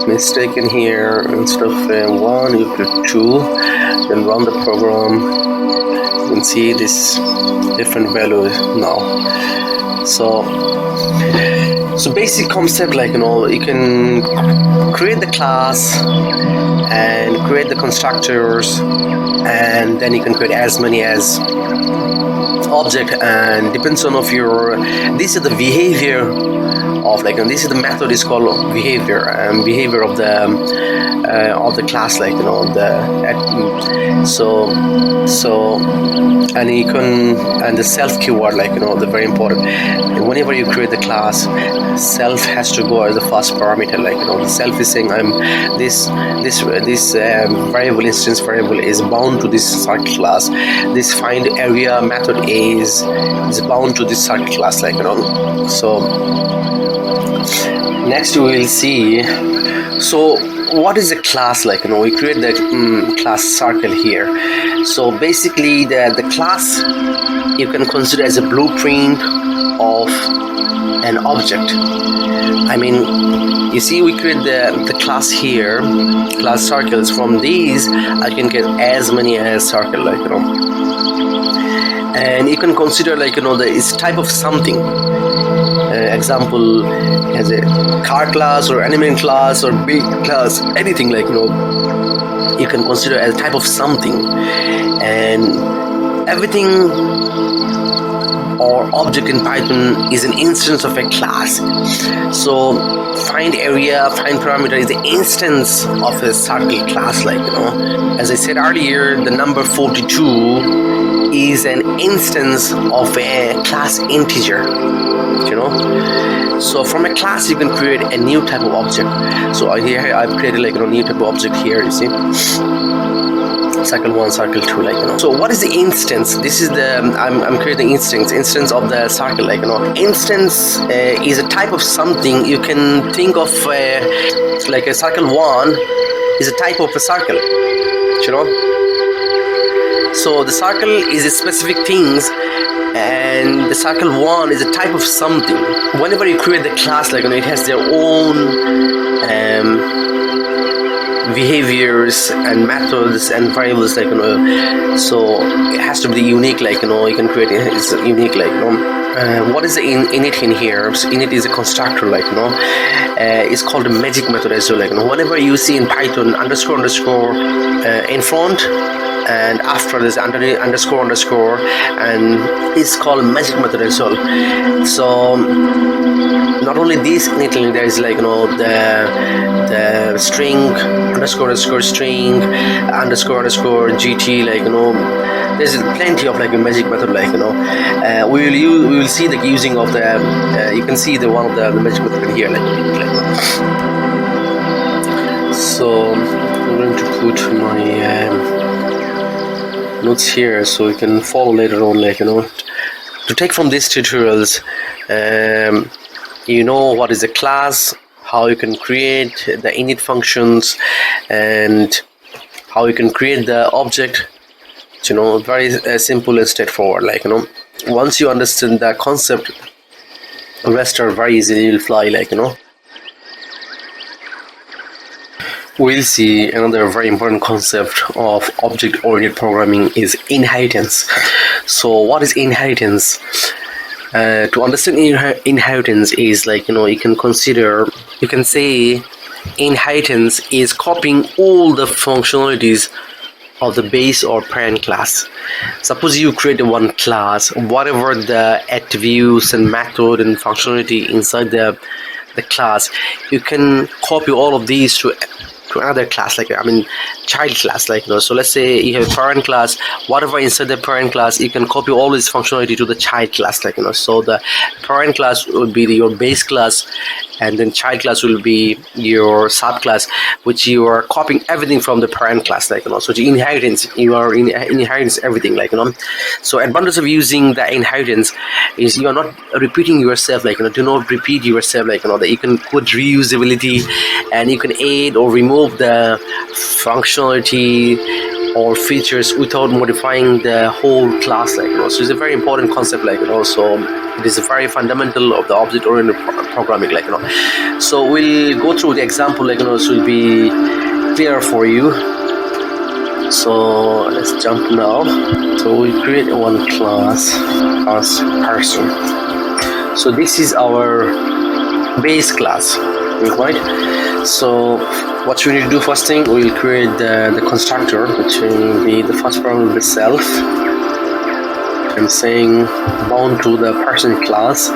mistaken here, instead of 1 you put 2, then run the program. You can see this different value now. So basic concept, like, you can create the class and create the constructors, and then you can create as many as object, and depends on of your, this is the behavior of, like, and this is the method is called behavior, and behavior of the class, like, and you can, and the self keyword, like, the very important, whenever you create the class, self has to go as the first parameter, like, the self is saying I'm this variable, instance variable is bound to this circle class. This find area method is bound to this circle class, like, so next we will see, so what is a class, like, we create the class circle here. So basically the class you can consider as a blueprint of an object. I mean, you see we create the class here, class circles. From these I can get as many as circle, like, and you can consider, like, it's type of something. Example as a car class or animal class or big class, anything, like, you can consider as a type of something, and everything or object in Python is an instance of a class. So find area, find parameter is the instance of a circle class, like, as I said earlier, the number 42 is an instance of a class integer, so from a class you can create a new type of object. So here I've created, like, a new type of object here, you see, circle1, circle2, like, so what is the instance? This is the I'm creating instance of the circle, like, instance is a type of something. You can think of like a circle1 is a type of a circle, so the circle is a specific things, and the circle1 is a type of something. Whenever you create the class, like, it has their own behaviors and methods and variables, like so it has to be unique, like you can create it. It's unique, like what is the init in here? So init is a constructor, like it's called a magic method as well, like whenever you see in Python underscore in front and after this underscore and it's called magic method as well. So not only this init, there is like the string underscore string underscore gt, like there's plenty of like a magic method, like we will see the using of the you can see the one of the magic method here, like so I'm going to put my notes here so you can follow later on, like to take from these tutorials. What is a class, how you can create the init functions, and how you can create the object. Very simple and straightforward, like once you understand the concept, the rest are very easy, you'll fly, like We'll see another very important concept of object-oriented programming is inheritance. So what is inheritance? To understand inheritance is like you can say inheritance is copying all the functionalities of the base or parent class. Suppose you create one class, whatever the attributes and method and functionality inside the class, you can copy all of these to another class, like child class, like so let's say you have a parent class, whatever inside the parent class, you can copy all this functionality to the child class, like so the parent class will be your base class, and then child class will be your subclass, which you are copying everything from the parent class, like so the inheritance, you are inheritance everything, like so advantage of using the inheritance is you are not repeating yourself, like do not repeat yourself, like that you can put reusability, and you can add or remove the functionality or features without modifying the whole class, like so it's a very important concept, like so it is a very fundamental of the object-oriented programming, like so we'll go through the example, like so it will be clear for you. So let's jump now. So we create one class as person. So this is our base class, right? So what we need to do, first thing, we'll create the constructor, which will be the first parameter itself. I'm saying bound to the person class.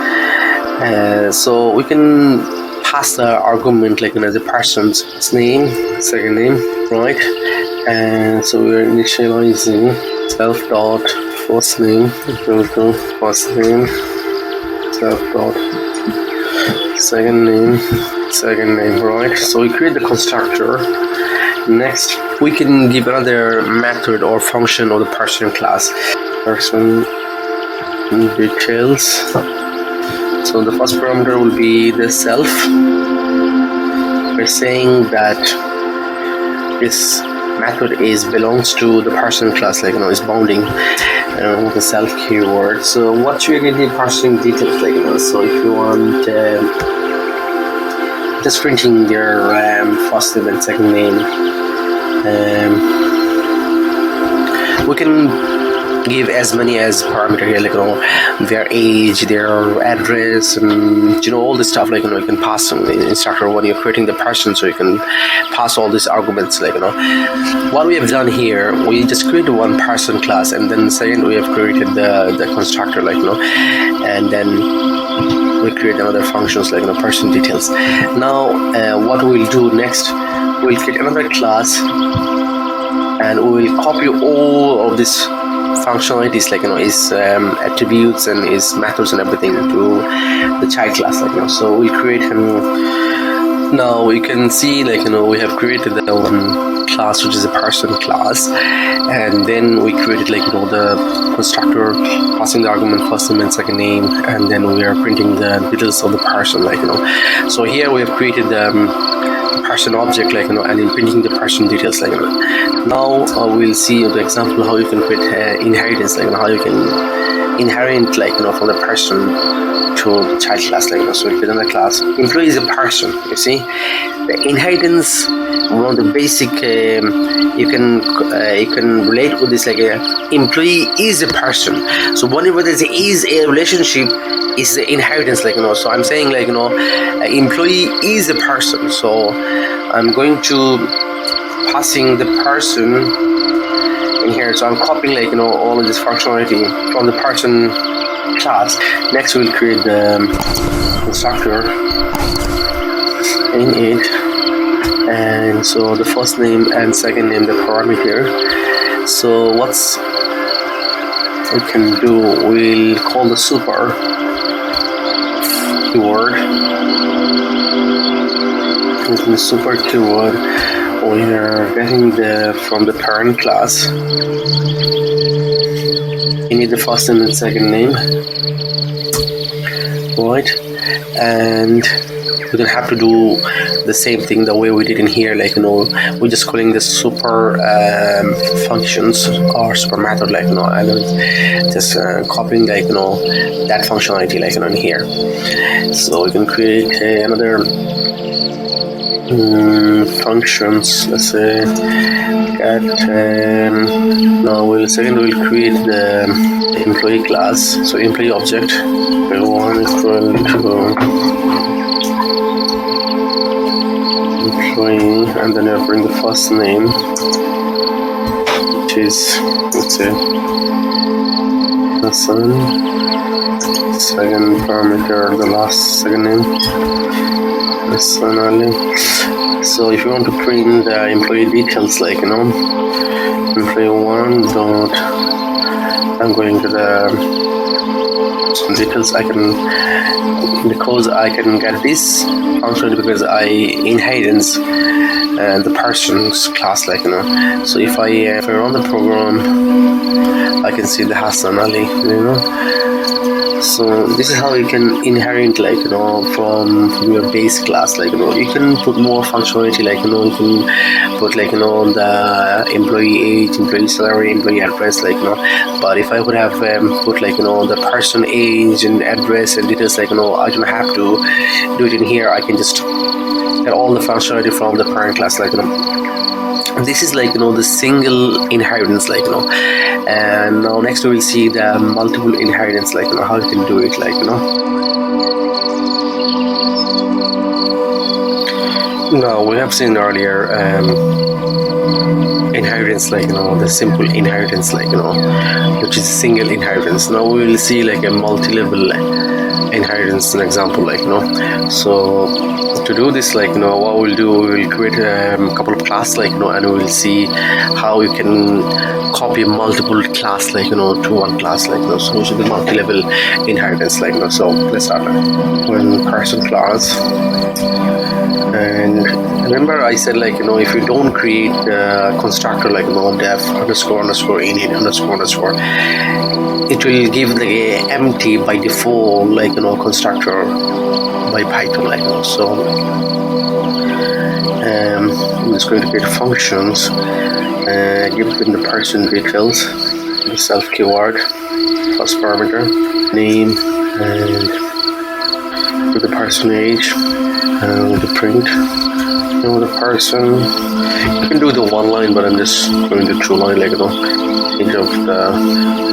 So we can pass the argument, like as a person's name, second name, right? And so we're initializing self dot first name equal to first name, self dot second name, right? So we create the constructor. Next, we can give another method or function of the person class. Person details. So the first parameter will be the self. We're saying that this method belongs to the person class, like is bounding with the self keyword. So what you're going to do, person details, like so if you want just printing their first name and second name, we can give as many as parameter here, like their age, their address, and all this stuff, like you can pass them in instructor when you're creating the person, so you can pass all these arguments, like what we have done here, we just created one person class, and then second we have created the constructor, like and then we create another functions, like person details. Now what we'll do next, we'll create another class and we will copy all of this functionalities, like his attributes and his methods and everything to the child class, like so we create him. Now we can see, like we have created the one class which is a person class, and then we created, like the constructor passing the argument first name and second name, and then we are printing the details of the person, like so here we have created the person object, like and in printing the person details, like now we'll see the example how you can create inheritance, like how you can inherent from the person to the child class so we create another class. Employee is a person. You see, the inheritance, one of the basic you can relate with this employee is a person. So whenever there is a relationship, is the inheritance so I'm saying employee is a person. So I'm going to passing the person in here. So I'm copying all of this functionality from the person class. Next we'll create the constructor in it, and so the first name and second name the parameter. So what's we can do, we'll call the super keyword. Using the super keyword, we are getting from the parent class. You need the first name and second name, right? And we don't have to do the same thing the way we did in here. We're just calling the super functions or super method. And just copying that functionality in here. So we can create another functions. Let's say get now we'll create the employee class. So employee object one equal to employee, and then I'll bring the first name, which is, let's say, Hassan. Second parameter, the last second name, Hassan Ali. So if you want to print the employee details, employee one dot, I'm going to the details. Because I can get this function because I inheritance the person's class So if I run the program, I can see the Hassan Ali, So this is how you can inherit from your base class. You can put more functionality you can put the employee age, employee salary, employee address but if I would have put the person age and address and details I don't have to do it in here. I can just get all the functionality from the parent class This is the single inheritance and now next we will see the multiple inheritance how you can do it Now we have seen earlier inheritance the simple inheritance which is single inheritance. Now we will see a multi-level inheritance, an example so to do this what we'll do, we will create a couple of classes and we will see how you can copy multiple class to one class so it should be multi-level inheritance so let's start when person class. And remember I said if you don't create a constructor def underscore init underscore it will give empty by default constructor by Python so I'm just going to create functions, give them the person details, the self keyword, first parameter, name, and with the person age, with the print, and with the person. You can do the one line, but I'm just going to two line each of the.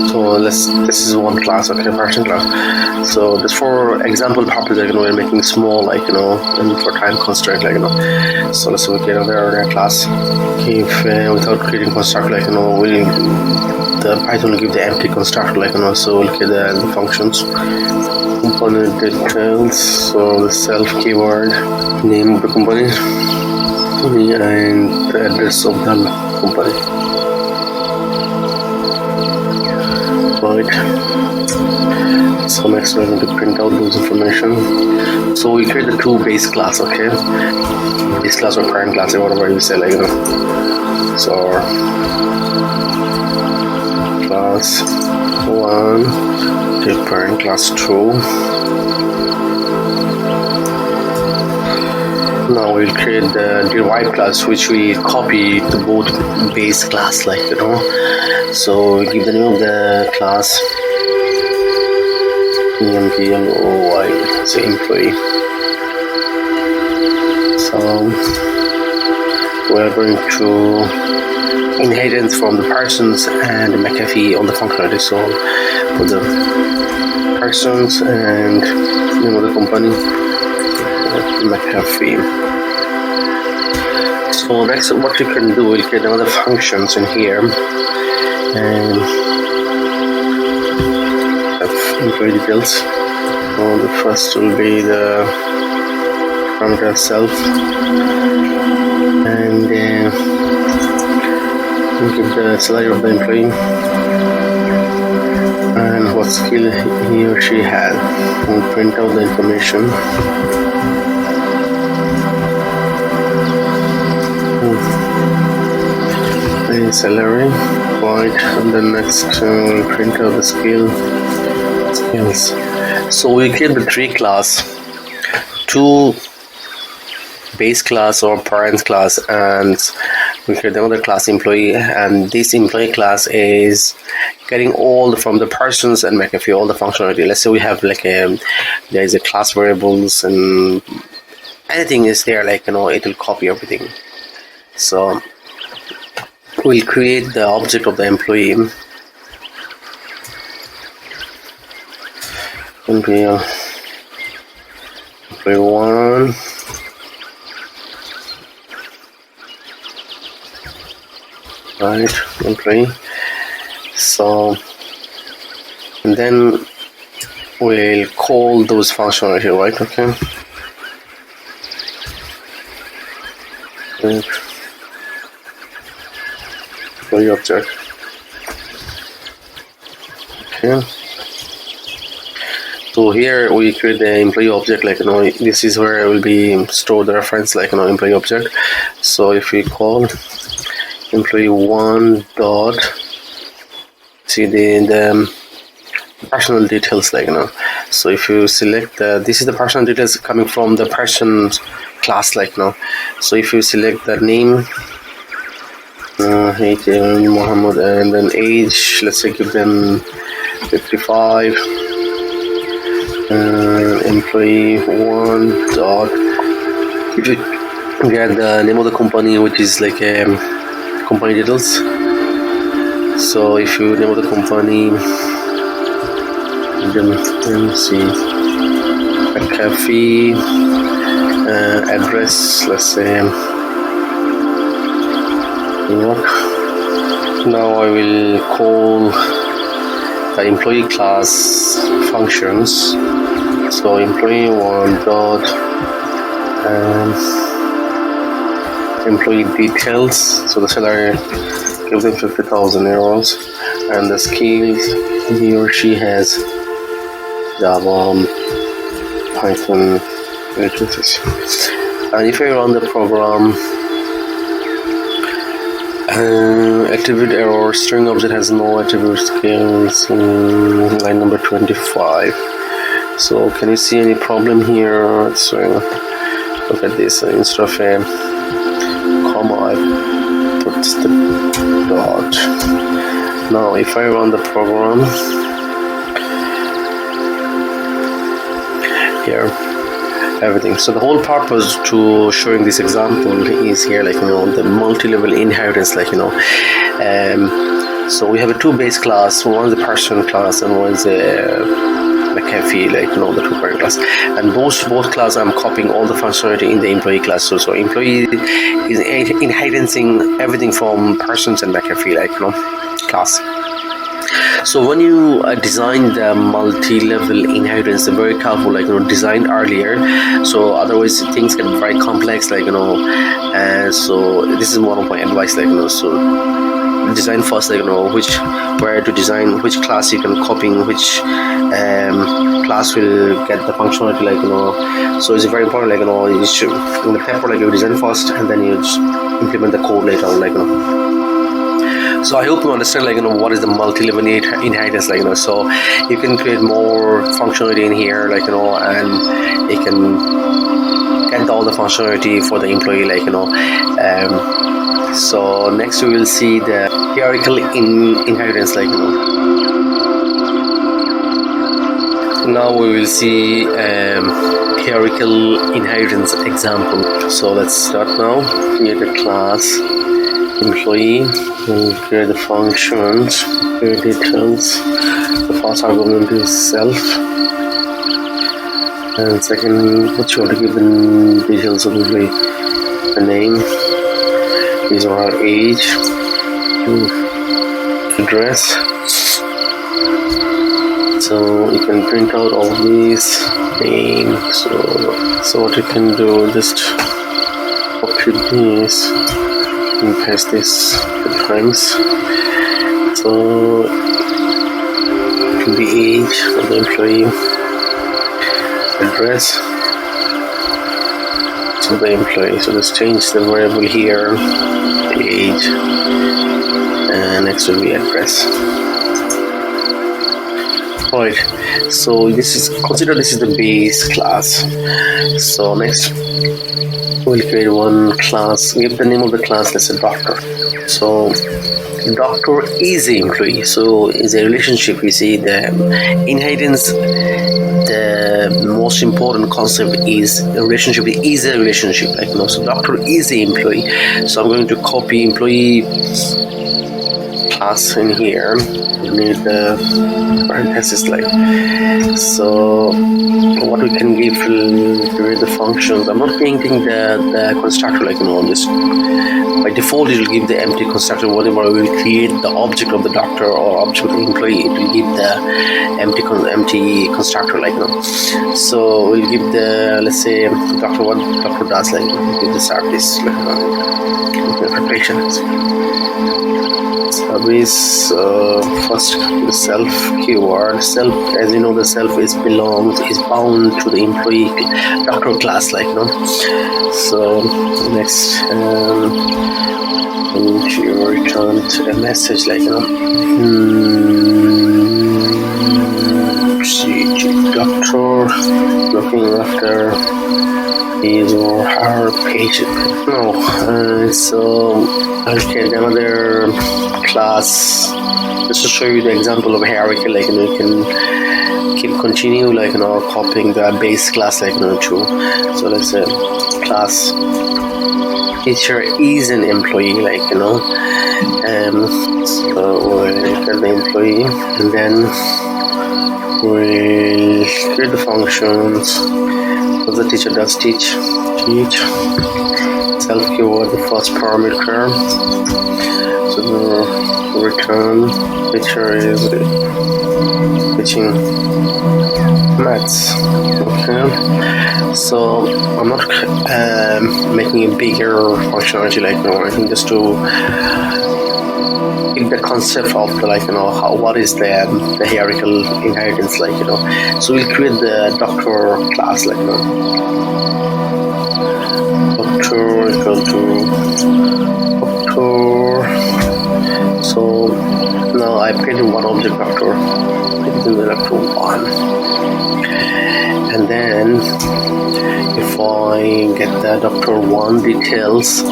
So this is one class, okay, person class. So just for example purposes, we're making small, and for time constraint, So let's look at another class. If without creating constructor, the Python will give the empty constructor, So we'll get the functions, component details. So the self keyword, name of the company, and the address of the company. Right. So next we're going to print out those information. So we create the two base class, okay? Base class or parent class or whatever you say, So class 1 to parent class 2. Now we'll create the derived class which we copy to both base class So we give the name of the class employee, so employee. So we're going to inheritance from the persons and the McAfee on the functionality. So for the persons and name of the company, McAfee. So next, what we can do, we'll create another functions in here, and employee details. So the first will be the parameter itself, and we get the salary of the employee and what skill he or she has. We'll print out the information. The salary, right, and then next we'll print out the skills. So we create the tree class, two base class or parent class, and we create another class employee, and this employee class is getting all from the persons and McAfee all the functionality. Let's say we have like there is a class variables and anything is there, like it will copy everything. So we'll create the object of the employee. Employee 1, right, employee. So and then we'll call those functionality, right? Okay, employee object. Okay, so here we create the employee object, like this is where it will be stored the reference, like employee object. So if we call employee 1 dot, see the personal details, like so if you select this is the personal details coming from the person class, like so if you select the name, Mohammed, and then age, let's say give them 55, employee 1 dot, if you get the name of the company, which is like company details. So if you name of the company, then MC McAfee, address, let's say New York. Now I will call the employee class functions. So employee 1 dot employee details. So the salary, give them 50,000 euros, and the skills he or she has Java, Python, and if I run the program, attribute error, string object has no attribute skills, line number 25. So can you see any problem here? So look at this, instead of a comma I put the dot. Now if I run the program here, everything. So the whole purpose to showing this example is here, like the multi-level inheritance, like so we have a two base class, one is the person class and one is a McAfee, like the two parent class, and both class I'm copying all the functionality in the employee class. So employee is inheriting everything from persons and McAfee, like class. So when you design the multi-level inheritance, very careful, like designed earlier, so otherwise things get very complex, like and so this is one of my advice, like so design first, like where to design which class you can copy, which class will get the functionality, like so it's very important, like you should in the paper, like you design first and then you just implement the code later on, like So I hope you understand, like what is the multi-level inheritance, like so you can create more functionality in here, like and you can get all the functionality for the employee, like so next we will see the hierarchical inheritance, like Now we will see hierarchical inheritance example. So let's start now. Create a class employee and create the functions, create details. The first argument is self, and second, what you want to give the details of the name, these are our age, address. So you can print out all these names. So what you can do, just copy this and paste this 2 times. So it will be age of the employee, address to the employee. So let's change the variable here, the age, and next will be address. Alright, so consider this is the base class. So next we'll create one class, give the name of the class, let's say doctor. So doctor is the employee, so is a relationship. You see, the inheritance, the most important concept is a relationship. It is a relationship, like, you know, so doctor is the employee. So I'm going to copy employee class in here. We need the parenthesis, like, so what we can give to the functions. I'm not painting the constructor, like, you know, just by default it will give the empty constructor. Whatever we will create the object of the doctor or object of the employee, it will give the empty constructor, like, you know. So we'll give the, let's say, doctor, what doctor does, like, give the service, like, the patients. Service, first the self keyword. Self, as you know, the self is bound to the employee doctor class, like, you know. So next, and you return a message, like, you know, doctor looking after his or her patient. No, so I'll create another class just to show you the example of hierarchy, like, you know, you can continue, like, you know, copying the base class, like, you know, too. So let's say class teacher is an employee, like, you know, so we'll get the employee, and then we'll create the functions. What the teacher does, teach, self keyword, the first parameter. So the return teacher is teaching maths. Okay, so I'm not making a bigger functionality, like, you know, I think just to give the concept of the, like, you know, what is the hierarchical inheritance, like, you know. So we'll create the doctor class, like, you know, doctor equal to doctor. So now I created one object, doctor, in the doctor 1, and then if I get the doctor 1 details,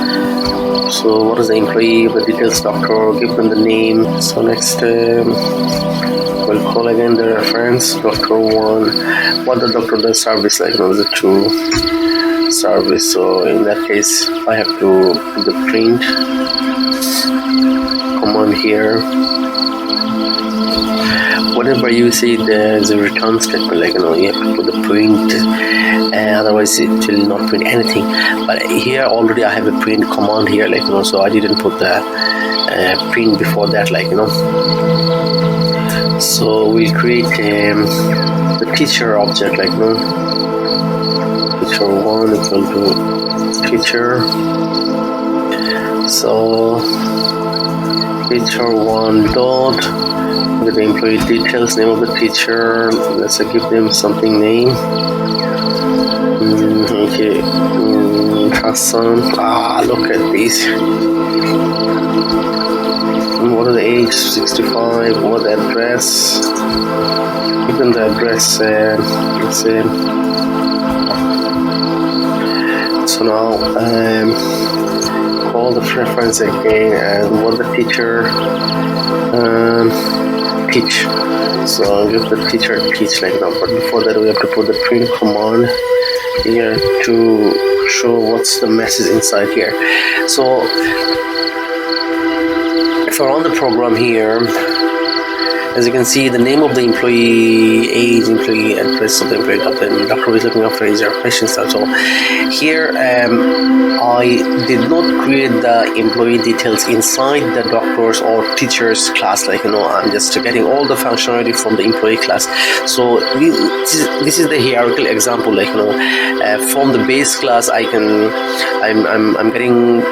so what is the employee, the details, doctor, give them the name. So next we'll call again the reference, doctor 1, what the doctor does, service, like, you know, the 2 service. So in that case I have to put the print command here. Whenever you see there's a return statement, like, you know, you have to put the print, otherwise it will not print anything. But here already I have a print command here, like, you know, so I didn't put the print before that, like, you know. So we'll create the teacher object, like, you know, teacher 1 equal to teacher. So teacher 1 dot with the employee details, name of the teacher, let's give them something name. Okay, Hassan. Look at this. What is the age? 65. What the address? Give them the address. Let's say. So now call the reference again, and what the teacher teach. So give the teacher teach like that. But before that, we have to put the print command here to show what's the message inside here. So if I run the program here, as you can see, the name of the employee, age, employee, address of the employee, the doctor is looking after his questions. So here I did not create the employee details inside the doctor's or teacher's class, like, I'm just getting all the functionality from the employee class. So this is the hierarchical example, like, from the base class I'm getting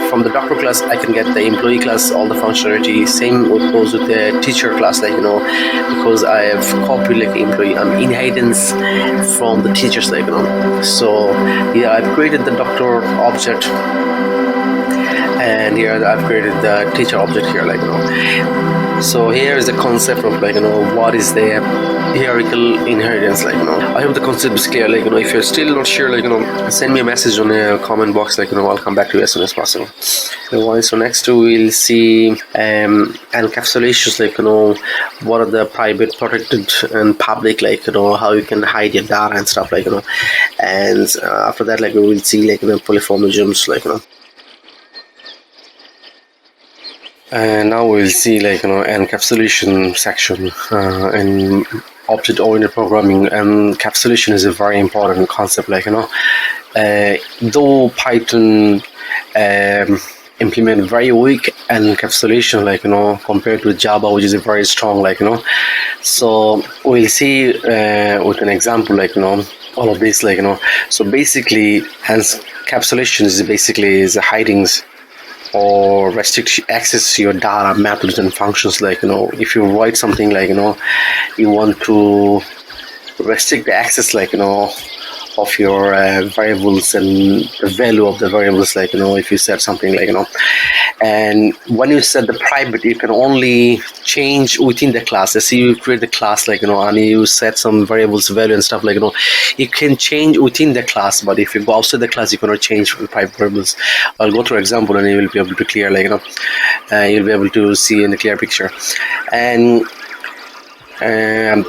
from the doctor class I can get the employee class all the functionality. Same goes with the teacher class, like, because I have copied like employee inheritance from the teachers, like, so yeah, I've created the doctor object, and here I've created the teacher object here, like, so here is the concept of, like, what is the hierarchical inheritance, like, I hope the concept is clear, like, if you're still not sure, like, send me a message on the comment box, like, I'll come back to you as soon as possible. So next we'll see encapsulations, like, what are the private, protected, and public, like, how you can hide your data and stuff, like, and after that, like, we will see, like, polymorphisms, like, and now we'll see, like, encapsulation section in object-oriented programming. Encapsulation is a very important concept, like, though Python implement very weak encapsulation, like, compared to Java, which is a very strong, like, so we'll see with an example, like, all of this, like, so basically encapsulation is hidings or restrict access to your data, methods, and functions, like, if you write something, like, you want to restrict the access, like, of your variables and the value of the variables, like, if you set something, like, and when you set the private, you can only change within the class. Let's say you create the class, like, and you set some variables value and stuff, like, you can change within the class, but if you go outside the class, you cannot change the private variables. I'll go through an example and you will be able to clear, like, you'll be able to see in the clear picture. And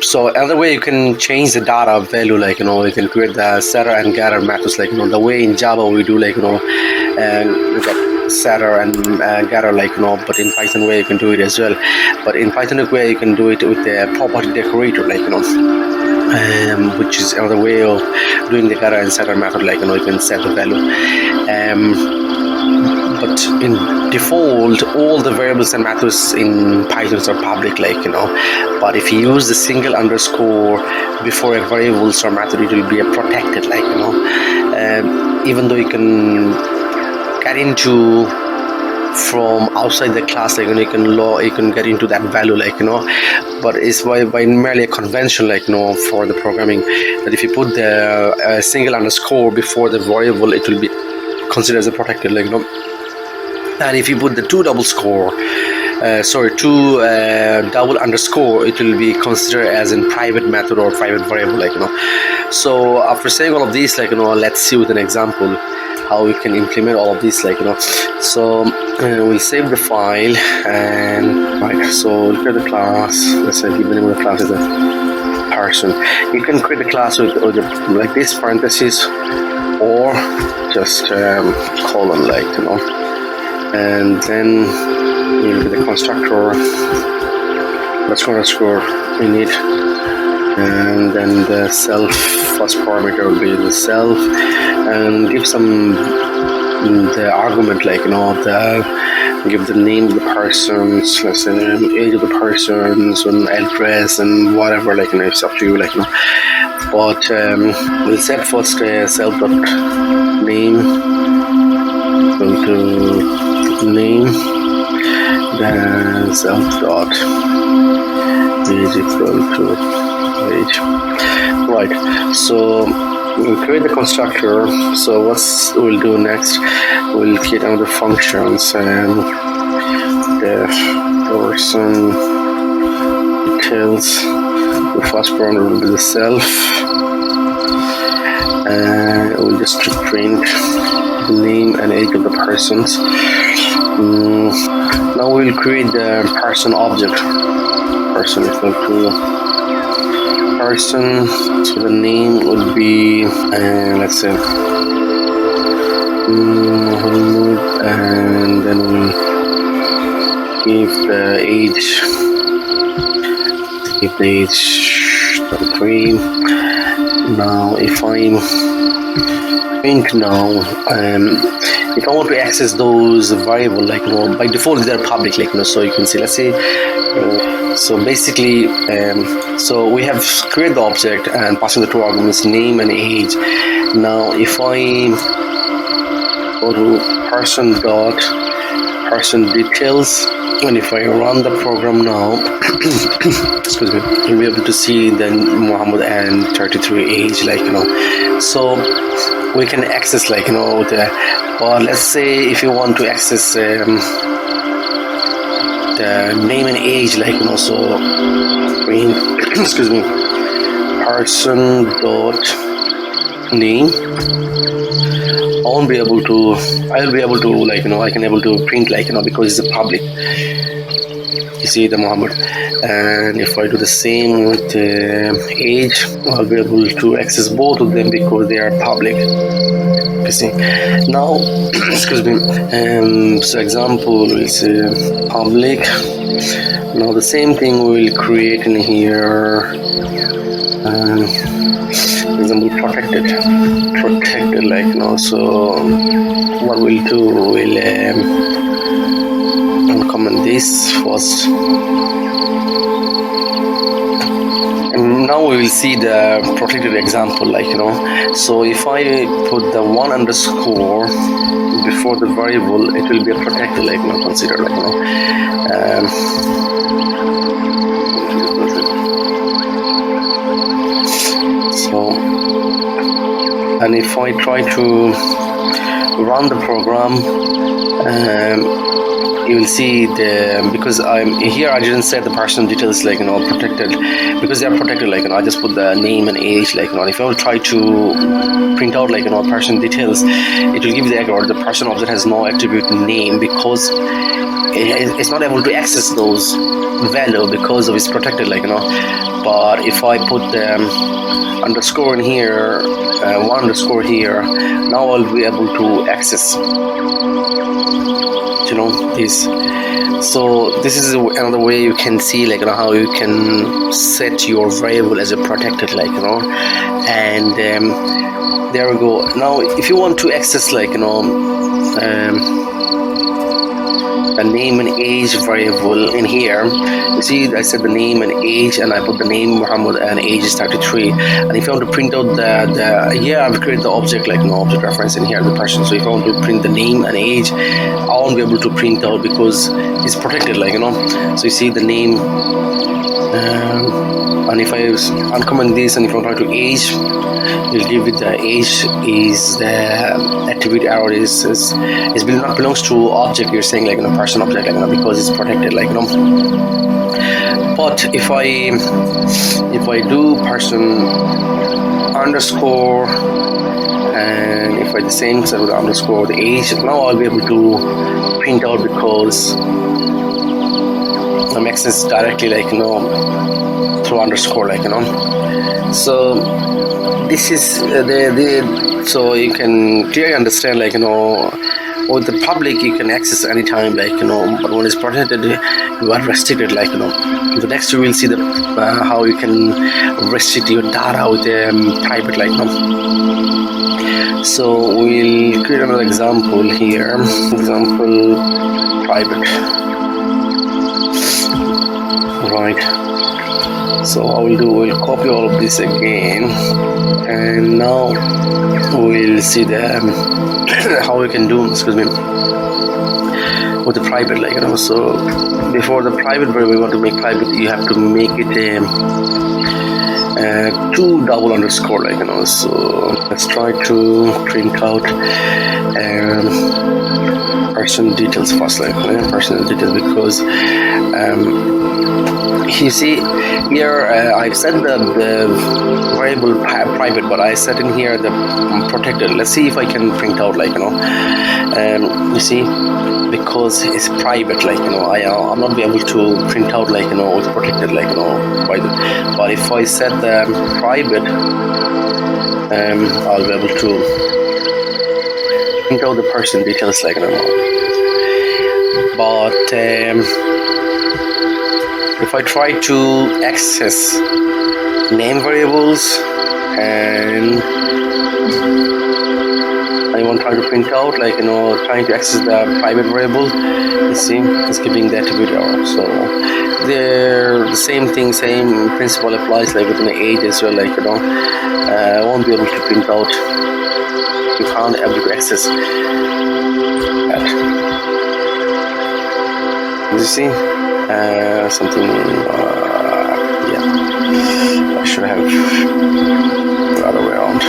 so another way you can change the data value, like, you can create the setter and getter methods, like, the way in Java we do, like, and we got setter and getter, like, but in Python way you can do it as well. But in Pythonic way you can do it with the property decorator, like, which is another way of doing the getter and setter method, like, you can set the value. But in default, all the variables and methods in Python are public, like, but if you use the single underscore before a variables or method, it will be a protected, like, even though you can get into from outside the class, like, you can get into that value, like, but it's by merely a convention, like, for the programming, that if you put the single underscore before the variable, it will be considered as a protected, like, and if you put the two double underscore, it will be considered as in private method or private variable, like, so after saying all of these, like, let's see with an example how we can implement all of this, like, so we'll save the file, and right, so we'll create the class. Let's say give the name of the class as a person. You can create the class with like this parentheses or just colon, like, and then you'll get the constructor, let's underscore init, and then the self first parameter will be the self, and give some the argument, like, give the name of the persons, let's say the age of the persons, and address, and whatever, like, it's up to you, like, but we'll set first self dot name equal to name, then self dot age equal to age. Right, so we'll create the constructor. So what we'll do next, we'll create another functions, and the person details, the first parameter will be the self, and we'll just print the name and age of the persons. Now we'll create the person object. Person equal to person. So the name would be let's say and then we'll give the age. Give the age 33. Now if I print now, if I want to access those variable, like by default they're public, so you can see, let's say so basically so we have created the object and passing the two arguments, name and age. Now if I go to person details, and if I run the program now excuse me, you'll be able to see then Muhammad and 33 age, so we can access or let's say if you want to access the name and age, so excuse me, person dot name, I'll be able to I can able to print because it's a public, you see the Muhammad. And if I do the same with age, I'll be able to access both of them because they are public, you see. Now excuse me, so example is public. Now the same thing we'll create in here, example protected, so what we'll do, we'll uncomment this first, and now we will see the protected example, so if I put the 1 underscore before the variable, it will be a protected, consider, so, and if I try to run the program, you will see because I'm here, I didn't set the personal details protected, because they are protected, I just put the name and age, if I will try to print out person details, it will give the error. The person object has no attribute name because it's not able to access those value because of it's protected, but if I put the underscore in here, 1 underscore here, now I'll be able to access this. So this is another way you can see how you can set your variable as a protected, and there we go. Now if you want to access the name and age variable in here, you see I said the name and age, and I put the name Muhammad and age is 33, and if I want to print out I've created the object object reference in here, the person. So if I want to print the name and age, I won't be able to print out because it's protected, so you see the name, and if I uncomment this and if I try to age, you'll give it the age is the attribute error is not belongs to object, you're saying person object, because it's protected, but if I do person underscore, and if I do the same set with underscore the age, now I'll be able to print out because I'm accessing directly through underscore, so this is so you can clearly understand with the public you can access anytime, but when it's protected you are restricted, the next you will see how you can restrict your data with private, so we'll create another example here, example private, right. So what we'll copy all of this again, and now we'll see how we can do, excuse me, with the private, so before the private variable we want to make private, you have to make it 2 double underscore, so let's try to print out person details first, personal details, because you see here I've set the variable private, but I set in here the protected. Let's see if I can print out, like, you see, because it's private, like, I'm not be able to print out, like, it's protected, like, but if I set the private, I'll be able to print out the person details, like, but if I try to access name variables and I want to try to print out, like, trying to access the private variable, you see, it's giving the attribute error. So they're the same thing, same principle applies, like within the age as well, like, I won't be able to print out, you can't able to access that. You see, something, yeah, I should have the other way around.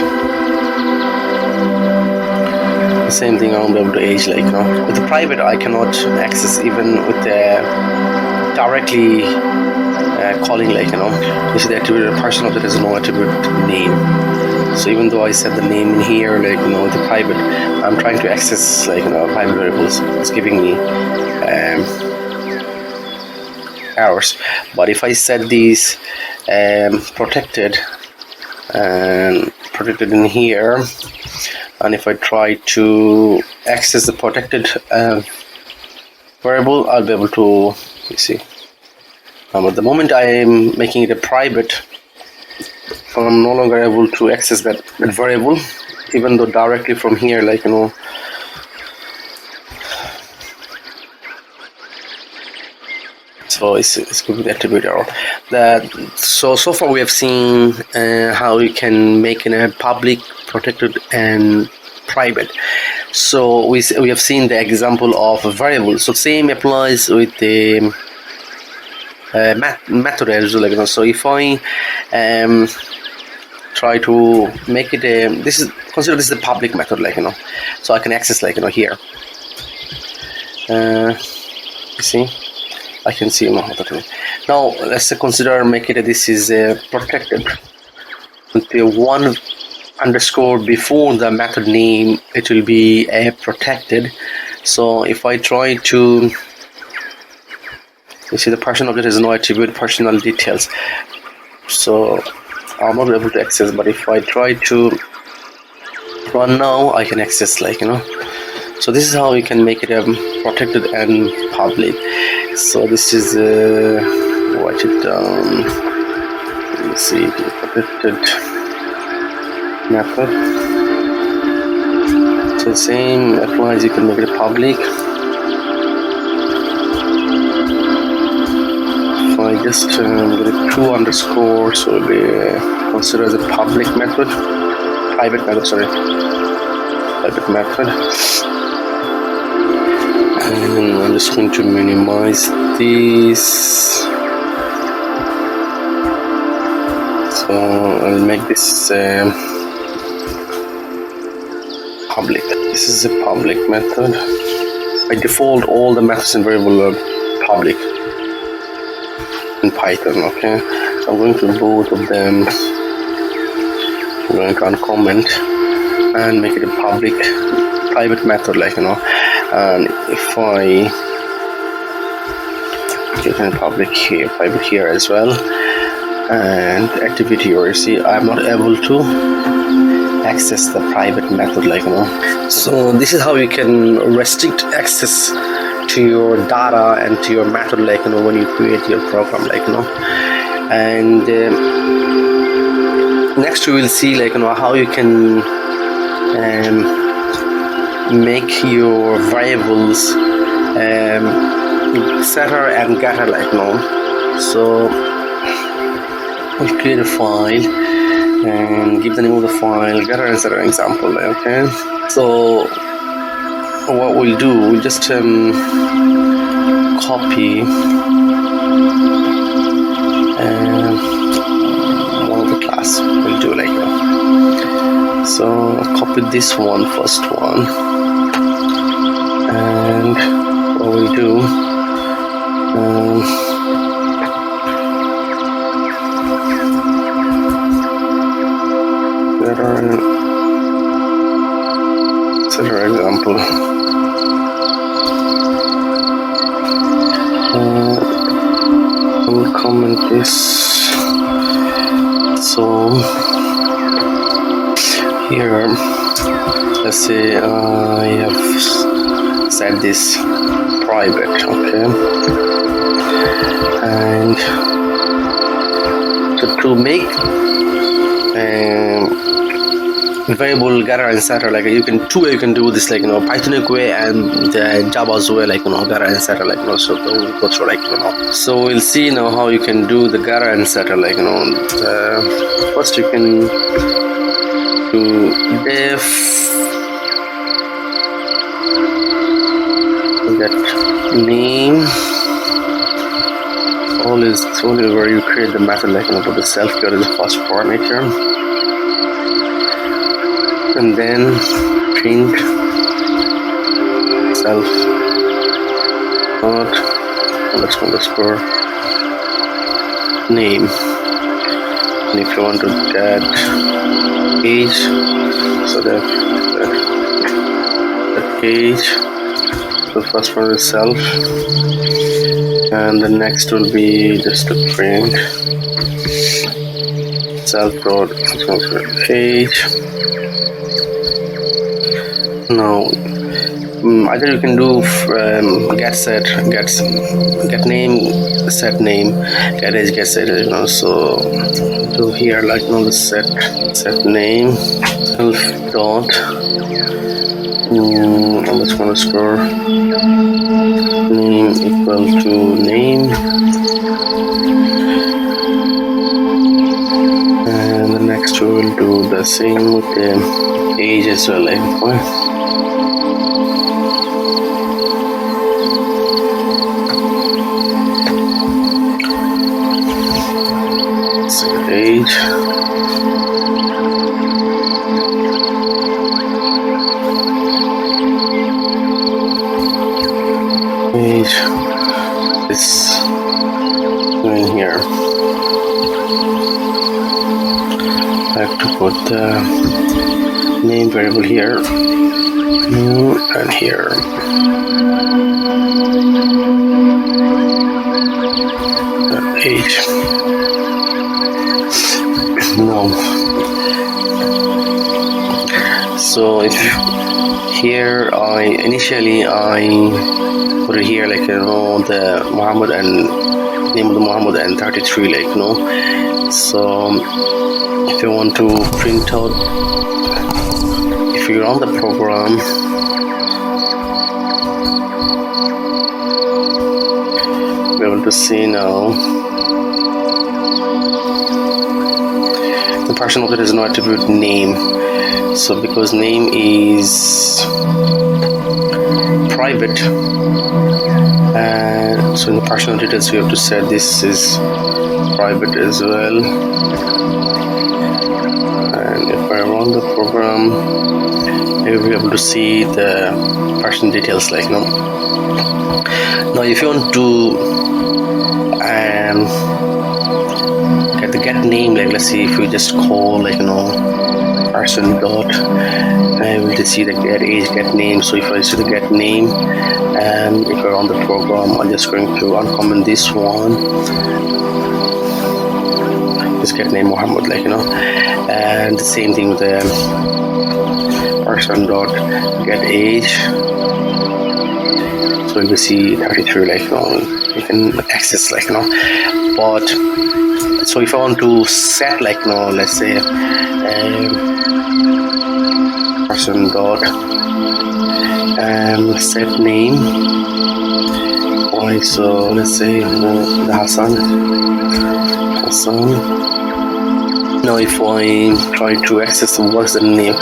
The same thing on the age, like, with the private I cannot access even with the directly calling, like, you see the attribute of the person object has no attribute name. So even though I set the name in here, like, with the private, I'm trying to access, like, private variables, it's giving me errors. But if I set these protected and protected in here, and if I try to access the protected variable, I'll be able to, you see. But the moment I'm making it a private, I'm no longer able to access that variable, even though directly from here, like, so it's going to be attribute error. So far we have seen how you can make a public, protected, and private. So we have seen the example of a variable. So same applies with the method as well, like, so if I try to make it consider this is a public method, like, so I can access, like, here, you see, I can see now. Let's consider make it this is protected with the one underscore before the method name, it will be protected. So if I try to, you see, the person object has no attribute personal details, so I'm not able to access. But if I try to run now, I can access, like, so this is how you can make it protected and public. So this is write it down. Let me see, protected method. So the same applies, you can make it public. If I just get it 2 underscore, so it'll be considered as a public method, private method, sorry, private method. And I'm just going to minimize this. So I'll make this public. This is a public method. By default, all the methods and variables are public in Python. Okay, so I'm going to both of them. I'm going to uncomment and make it a public, private method, like, and if I get in public here, private here as well, and activity here, you see, I'm not able to access the private method, like, So this is how you can restrict access to your data and to your method, like, when you create your program, like, and next we will see, like, how you can make your variables setter and getter, like, so we'll create a file and give the name of the file getter and setter example, okay. So what we'll do, we'll just copy one of the class, we'll do like that. So I'll copy this one, first one, and what we'll do, Consider example. I'll comment this. So here, let's say I have set this private, okay, and to make variable getter and setter, like you can do this, like Pythonic way and Java's way, like getter and setter, like so we'll go through, like so we'll see now how you can do the getter and setter, like first you can do def get name. All is only where you create the method, like for the self care is the first parameter, and then print self not underscore name. And if you want to get age, so that age, the first one is self, and the next will be just to print self dot age. Now either you can do get name, set name, get age, get set, so do here like the set name self dot underscore name equal to name, and the next we will do the same with the age as well, like age. Age is going here. I have to put the name variable here and here. Age. No. So if here I initially put it here, like the Muhammad and name of the Muhammad and 33, like so if you want to print out, if you run the program, be able to see now the person object is no attribute name. So because name is private, so in the personal details we have to set this is private as well. And if I run the program, you'll be able to see the person details, like now if you want to get the get name, like let's see if we just call person dot, and we'll just see the get age, get name. So if I see the get name, and if I run the program, I'm just going to uncomment this one, just get name Muhammad, and the same thing with the person dot get age. So you will see 33, you can access, but so if I want to set, let's say person dot and set name, so let's say the Hassan. Now if I try to access what's the name,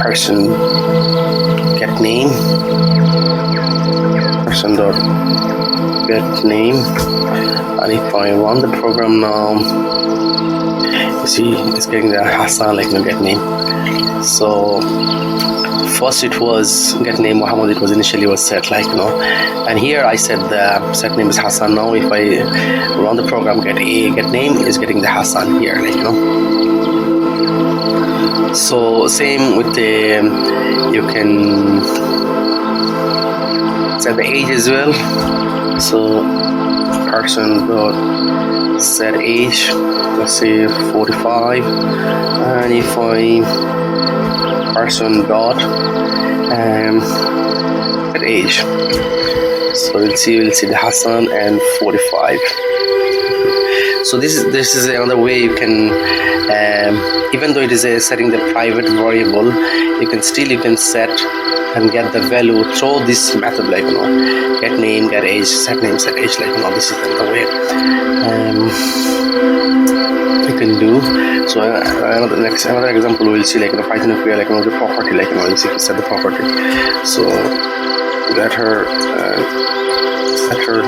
person get name, person dot get name, and if I run the program now, you see it's getting the Hassan, get name. So first it was get name Muhammad, it was initially set, and here I said the set name is Hassan. Now if I run the program, get name is getting the Hassan here, So same with the, you can set the age as well. So person dot set age, let's say 45, and if I person dot set age, so we'll see the Hassan and 45. So this is another way you can, even though it is setting the private variable, you can set and get the value through this method, like get name, get age, set name, set age, like this is another way you can do. So another example we'll see, like Pythonic way, like the property, like you see, set the property. So get her set her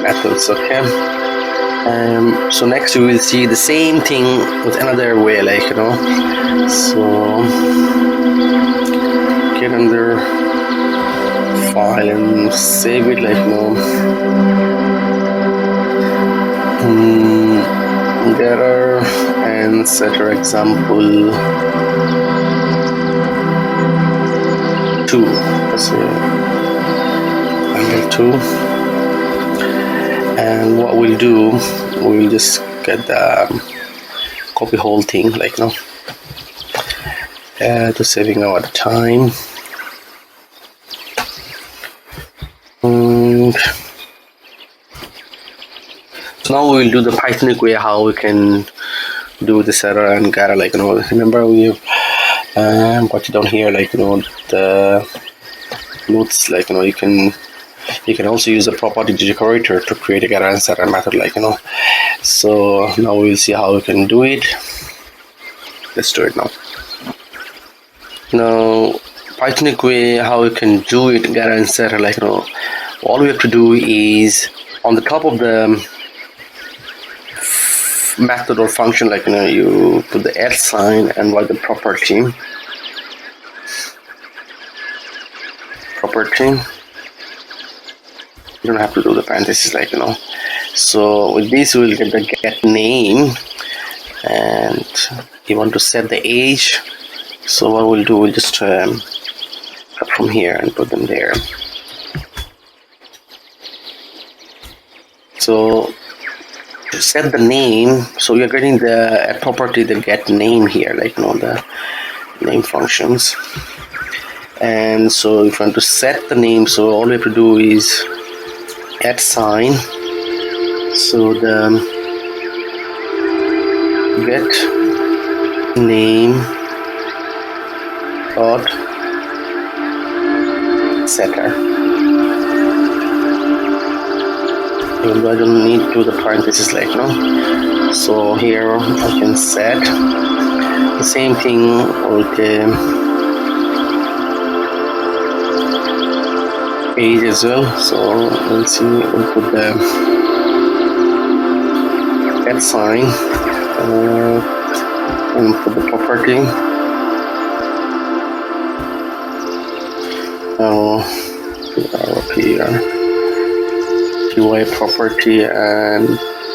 methods. Okay. So next we will see the same thing with another way, like so get under file and save it, like getter and setter example 2. Let's see, under 2. And what we'll do, we'll just get the copy whole thing, like to saving our time. And so now we will do the Pythonic way, how we can do the setter and getter, like remember we got it down here, like the notes, like you can also use the property decorator to create a getter and setter method, like so now we'll see how we can do it. Let's do it now. Pythonic way, how we can do it, getter and setter, like all we have to do is on the top of the method or function, like you put the @ sign and write the property. You don't have to do the parentheses, like so with this we'll get the get name, and you want to set the age. So what we'll do, we'll just cut from here and put them there. So to set the name, so you're getting the property, the get name here, like the name functions. And so if you want to set the name, so all we have to do is @ sign, so the get name dot setter. Even though I don't need to do the parentheses, like so here I can set the same thing with the age as well. So let's see, we'll put the @ sign and put the property. Now put up here UI property, and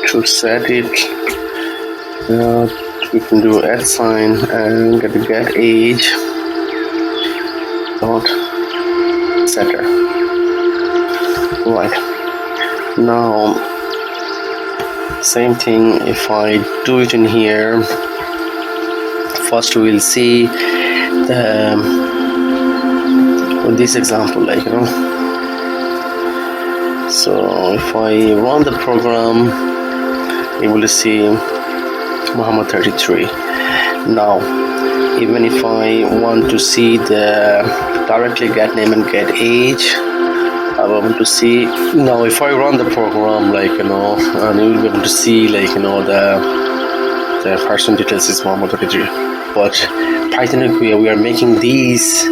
to set it we can do @ sign and get the get age dot setter. Right, now same thing, if I do it in here, first we'll see the with this example, like so if I run the program, you will see Muhammad 33. Now even if I want to see the directly get name and get age, I want to see, now if I run the program, like and you will be able to see, like the person details is Muhammad 33, but Pythonic we are making these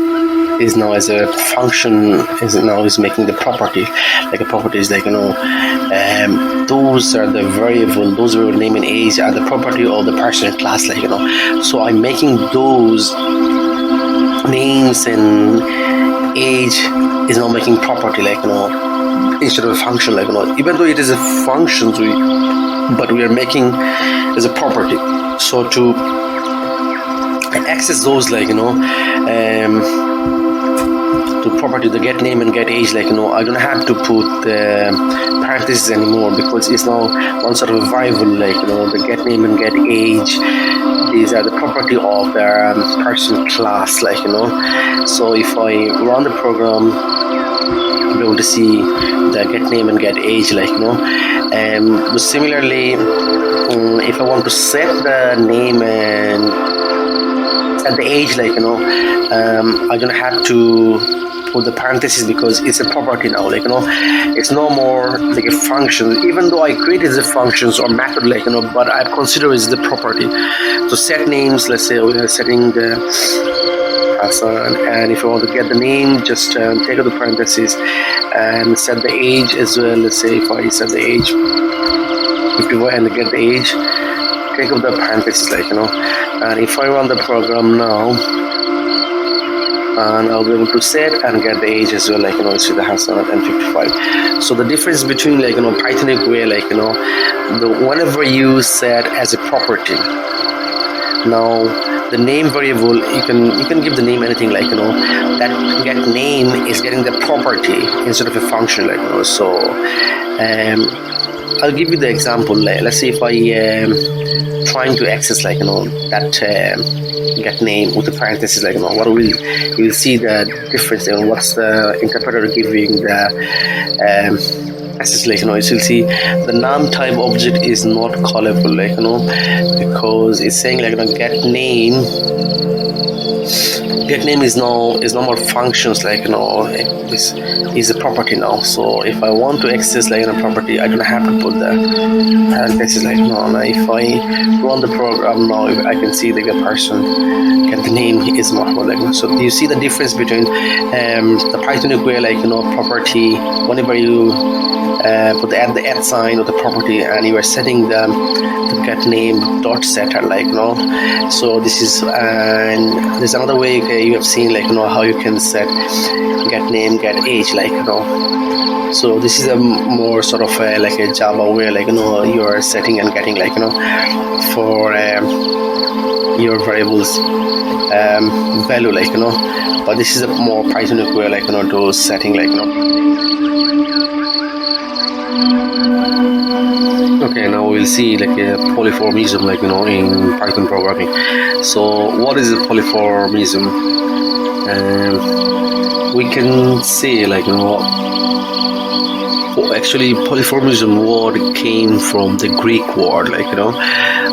is now as a function, is making the property, like a property is like those are the variable, those variable name and age are the property of the person class, like so I'm making those names and age is now making property, like instead of a function, like even though it is a function, but we are making as a property. So to access those, like to property, the get name and get age, like I don't have to put parentheses anymore, because it's now one sort of variable, like the get name and get age. These are the property of the person class, like so if I run the program, you'll be able to see the get name and get age, like similarly, if I want to set the name and set the age, like I don't have to put the parentheses, because it's a property now, like it's no more like a function, even though I created the functions or method, like but I consider it the property. So set names, let's say we are setting the Hassan, and if I want to get the name, just take out the parentheses and set the age as well. Let's say if I set the age 51 and get the age, take out the parentheses, like and if I run the program now, and I'll be able to set and get the age as well, like it's with the Hassan and 55. So the difference between, like Pythonic way, like whenever you set as a property, now the name variable, you can give the name anything, like that get name is getting the property instead of a function, like so I'll give you the example. Let's say if I trying to access, like that get name with the parentheses, like what you'll see the difference, what's the interpreter giving the access, like you'll see the num type object is not callable, like because it's saying, like get name is no more functions, like is a property now. So if I want to access, like a property, I don't have to put the parentheses, like now if I run the program now, I can see the person get the name is Mohammed, like so you see the difference between the Pythonic way, like property, whenever you put the add sign or the property, and you are setting the get name dot setter, like so this is, and there's another way you have seen, like how you can set get name get age, like so this is a more sort of like a Java way, like you are setting and getting, like for your variables value, like but this is a more Pythonic way, like to setting, like Okay, now we'll see like a polymorphism, like in Python programming. So what is a polymorphism? We can say, like actually polymorphism word came from the Greek word, like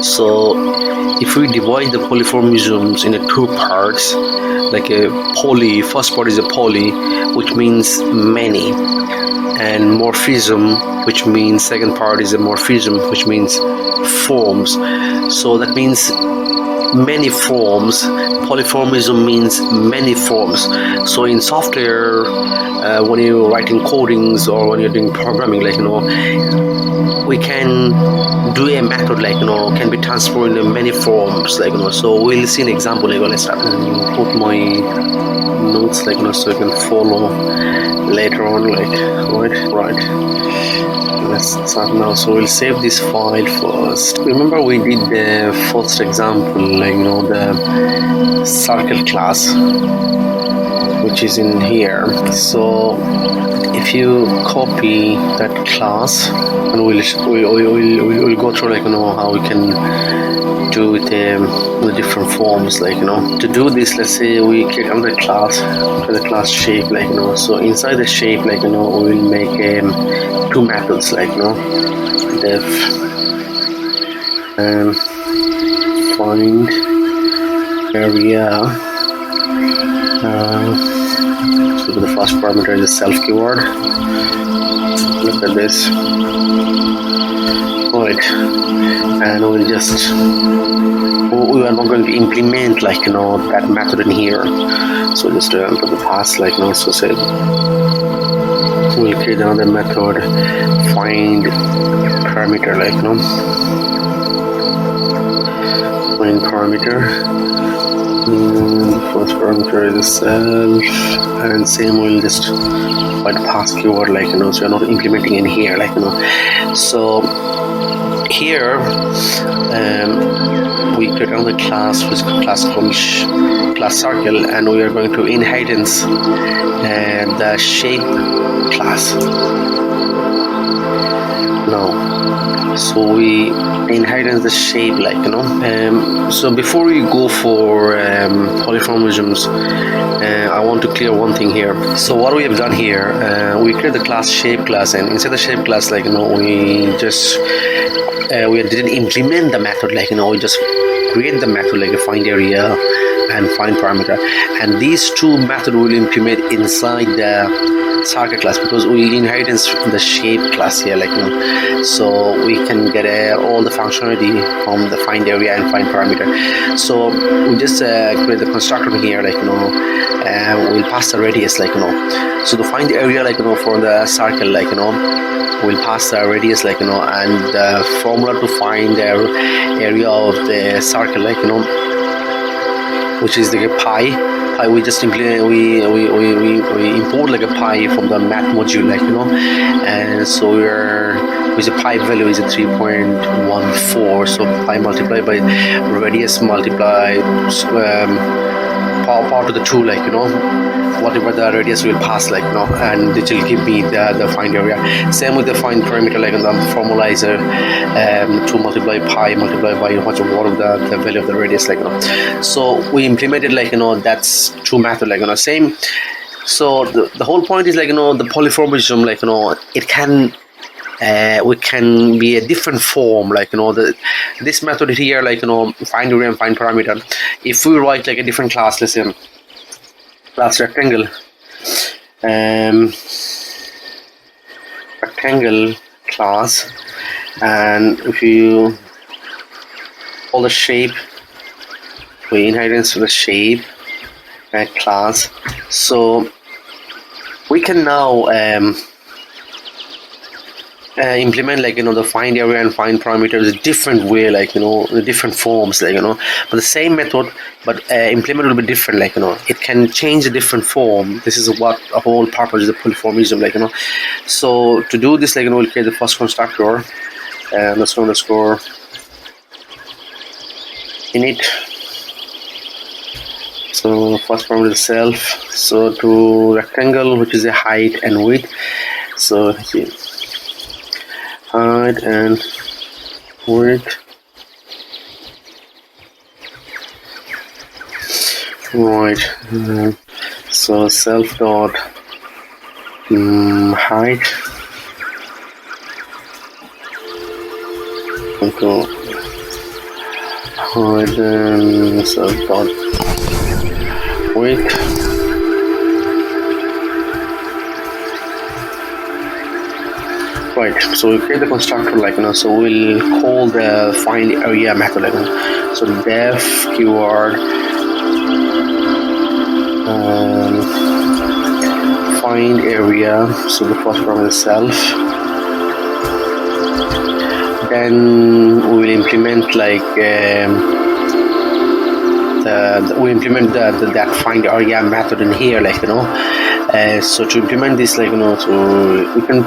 so if we divide the polymorphisms into two parts, like a poly, first part is a poly, which means many, and morphism, which means second part is a morphism, which means forms. So that means many forms. Polymorphism means many forms. So in software, when you're writing codings or when you're doing programming, like we can do a method, like can be transformed in many forms, like so we'll see an example, like let's start and put my notes, like so you can follow later on, like right. Let's start now. So we'll save this file first. Remember we did the first example, like the circle class, which is in here. So if you copy that class, and we'll go through, like how we can do with the different forms, like to do this, let's say we click on the class, the class shape, like so inside the shape, like we'll make two methods, like def and find area. So the first parameter is the self keyword. Look at this. Right, and we'll just, we are not going to implement, like that method in here. So just enter the pass, like so say we'll create another method, find parameter, like find parameter. First parameter is the self, and same we'll just find pass keyword, like so you're not implementing in here, like so here we create another class which is class circle, and we are going to inheritance the shape class now. So we inherit the shape, so before we go for polymorphisms, I want to clear one thing here. So what we have done here, we create the class shape class, and inside the shape class, we just we didn't implement the method, we just create the method like a find area and find parameter, and these two methods will implement inside the circle class, because we inherit the shape class here, so we can get all the functionality from the find area and find parameter. So we just create the constructor here, we'll pass the radius, so the find area, for the circle, we'll pass the radius, and the formula to find the area of the circle, which is pi. We just implement, we import a pi from the math module, and so with the pi value is a 3.14. So pi multiplied by radius multiplied power to the 2, whatever the radius will pass, and it will give me the find area. Same with the find parameter, the formula is 2 multiplied pi multiplied by what of the value of the radius, so we implemented, that's two method, same. So the whole point is, the polymorphism, it can we can be a different form, this method here, find area and find parameter. If we write a different class, let's say class rectangle class, and if you call the shape, we inherit the shape class, so we can now implement the find area and find parameters a different way, the different forms, but the same method, but implement will be different, it can change a different form. This is what the whole purpose of the polymorphism, so to do this, we'll create the first constructor, underscore init. So first parameter is self, so to rectangle, which is a height and width, so height and width, right, so self dot height, okay, height and self dot width, right. So we create the constructor, so we'll call the find area method, so def keyword find area, so the first parameter is self, then we will implement we implement that find area method in here, so to implement this, so we can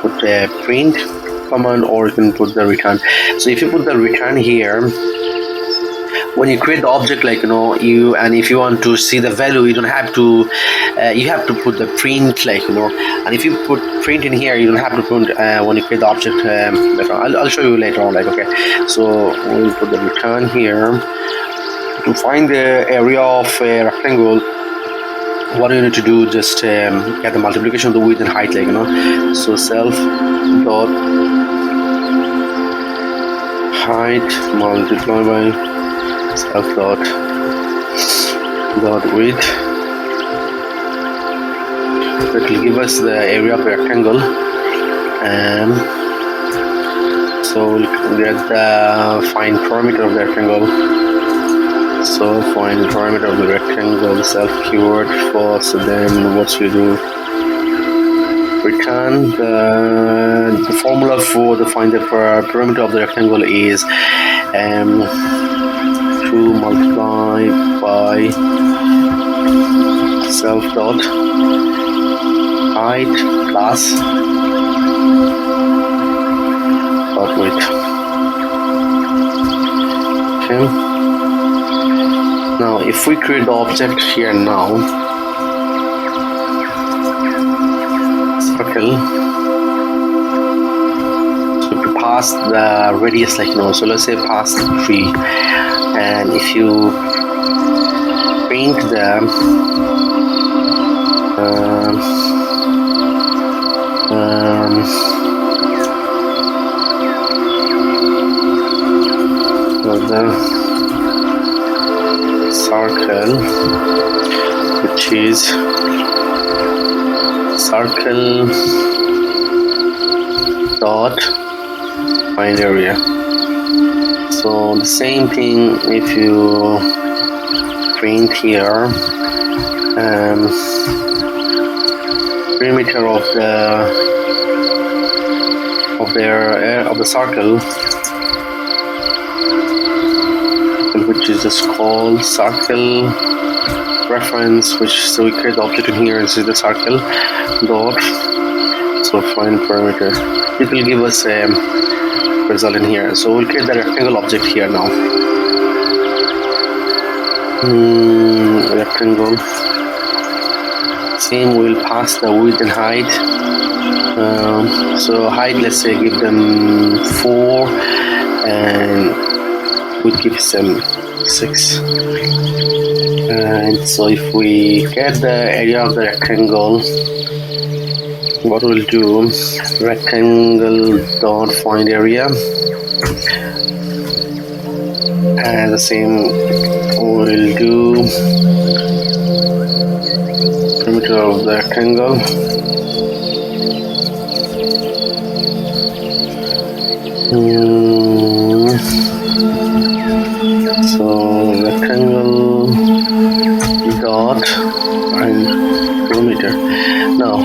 put the print command, or you can put the return. So if you put the return here, when you create the object, and if you want to see the value, you don't have to you have to put the print, and if you put print in here, you don't have to put when you create the object later on. I'll show you later on, okay. So we'll put the return here. To find the area of a rectangle, what you need to do, just get the multiplication of the width and height, so self dot height multiplied by self dot width. That will give us the area of a rectangle, and so we'll get the find parameter of the rectangle. So find parameter of the rectangle, self keyword first, so then what we do, return the formula for the find the parameter of the rectangle is 2 multiplied by self dot height plus dot width. if we create the object here now, circle, so to pass the radius, like, so let's say pass 3, and if you paint the circle, which is circle dot find area. So the same thing if you print here perimeter of the circle, which is just called circle reference, so we create the object in here and see the circle dot, so find perimeter. It will give us a result in here. So we'll create the rectangle object here now. Rectangle, same, we'll pass the width and height. So height, let's say give them 4, and we give them 6. And so if we get the area of the rectangle, what we'll do, rectangle dot find area, and the same we'll do perimeter of the rectangle. So rectangle dot and perimeter. Now,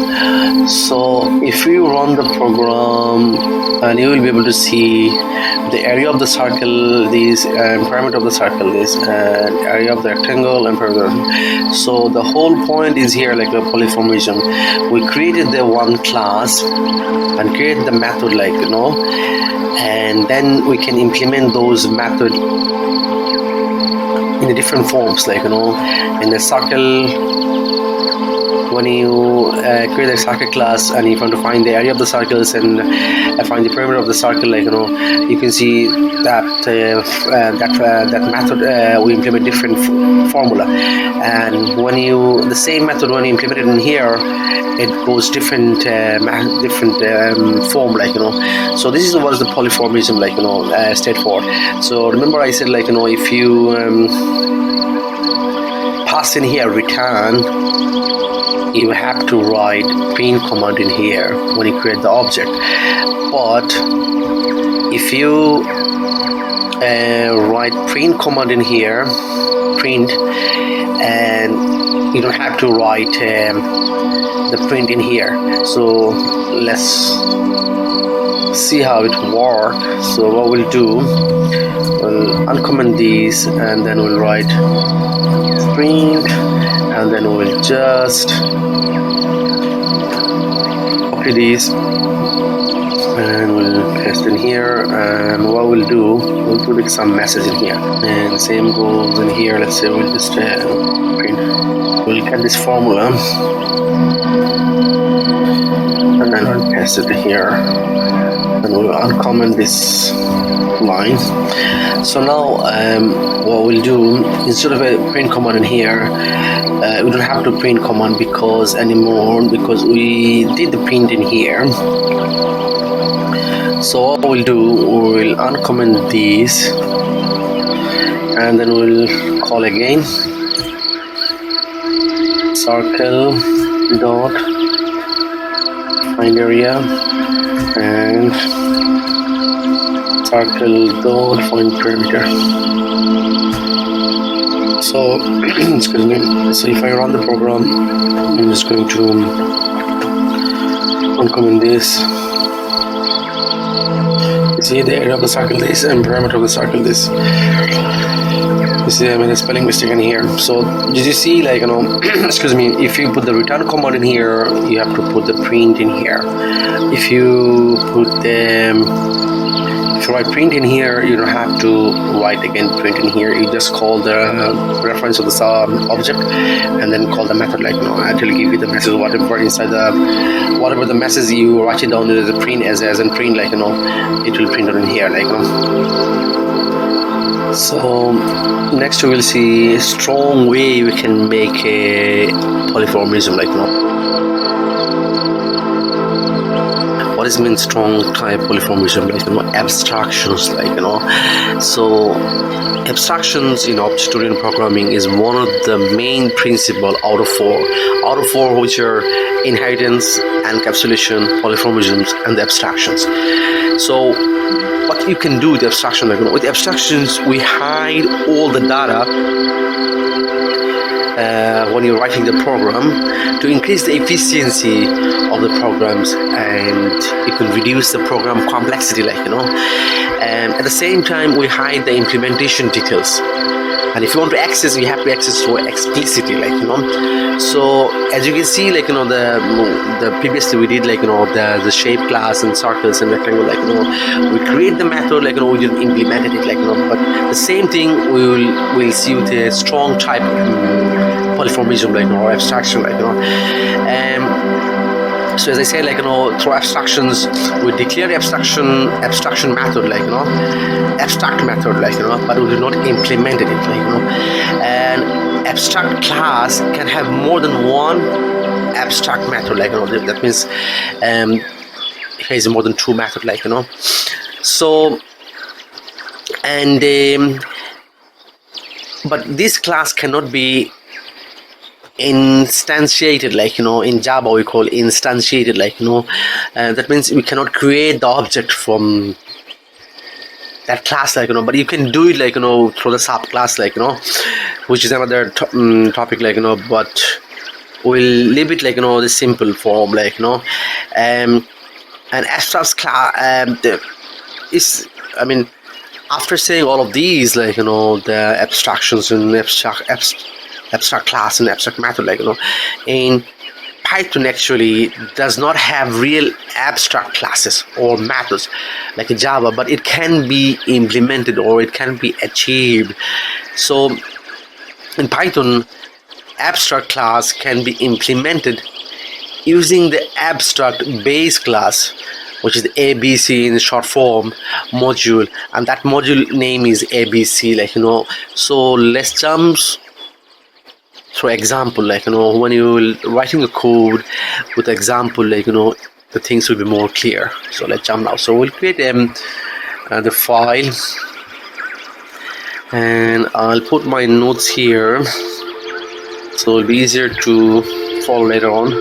so if you run the program, and you will be able to see the area of the circle, this, and perimeter of the circle, this, and area of the rectangle and perimeter. So the whole point is here, like the polymorphism. We created the one class and create the method, like, and then we can implement those methods in the different forms, like, in the circle. When you create a circle class and you want to find the area of the circles and find the perimeter of the circle, like, you can see that that method we implement different formula, and when you the same method when you implement it in here, it goes different form, like, so this is was the polymorphism, like, straightforward. So remember I said, like, if you pass in here return, you have to write print command in here when you create the object. But if you write print command in here, print, and you don't have to write the print in here. So let's see how it works. So what we'll do, we'll uncomment these, and then we'll write print, and then we'll just copy these and we'll paste in here. And what we'll do, we'll put some message in here, and same goes in here. Let's say we'll just print, we'll get this formula and then we'll paste it here, and we'll uncomment this line. So now what we'll do, instead of a print command in here, we don't have to print command anymore because we did the print in here. So what we'll do, we'll uncomment these, and then we'll call again circle dot find area and circle dot find perimeter. So excuse me. So if I run the program, I'm just going to uncomment this. You see the area of the circle this and parameter of the circle this. You see I made a spelling mistake in here. So did you see, like, excuse me, if you put the return command in here, you have to put the print in here. If you put the If you write print in here, you don't have to write again print in here. You just call the reference of the object and then call the method, like, until you give you the message, whatever inside whatever the message you write it down as a print, as in print, like, it will print it in here, like, So next we will see a strong way we can make a polymorphism, like, what does it mean strong type polymorphism, like, abstractions, like, so abstractions in object-oriented programming is one of the main principle out of four, which are inheritance, encapsulation, polymorphisms, and the abstractions. So what you can do with the abstraction, like, with the abstractions we hide all the data when you're writing the program to increase the efficiency of the programs, and you can reduce the program complexity, like, and at the same time we hide the implementation details, and if you want to access, you have to access so explicitly, like, so as you can see, like, the previously we did, like, the shape class and circles and rectangle, like, we create the method, like, we didn't implement it, like, but the same thing we'll see with a strong type polymorphism, like, or abstraction, like, so as I say, like, through abstractions we declare the abstraction method, like, abstract method, like, but we do not implement it, like, and abstract class can have more than one abstract method, like, that means here is more than two method, like, so, and but this class cannot be instantiated, like, in Java we call instantiated, like, that means we cannot create the object from that class, like, but you can do it, like, through the subclass, like, which is another topic, like, but we'll leave it, like, the simple form, like, and abstract class is, I mean, after saying all of these, like, the abstractions and abstract class and abstract method, like, in Python actually does not have real abstract classes or methods like in Java, but it can be implemented or it can be achieved. So in Python, abstract class can be implemented using the abstract base class, which is the ABC in short form module, and that module name is ABC, like, so let's jump through example, like, when you're writing a code with example, like, the things will be more clear. So let's jump now. So we'll create the file, and I'll put my notes here so it'll be easier to follow later on.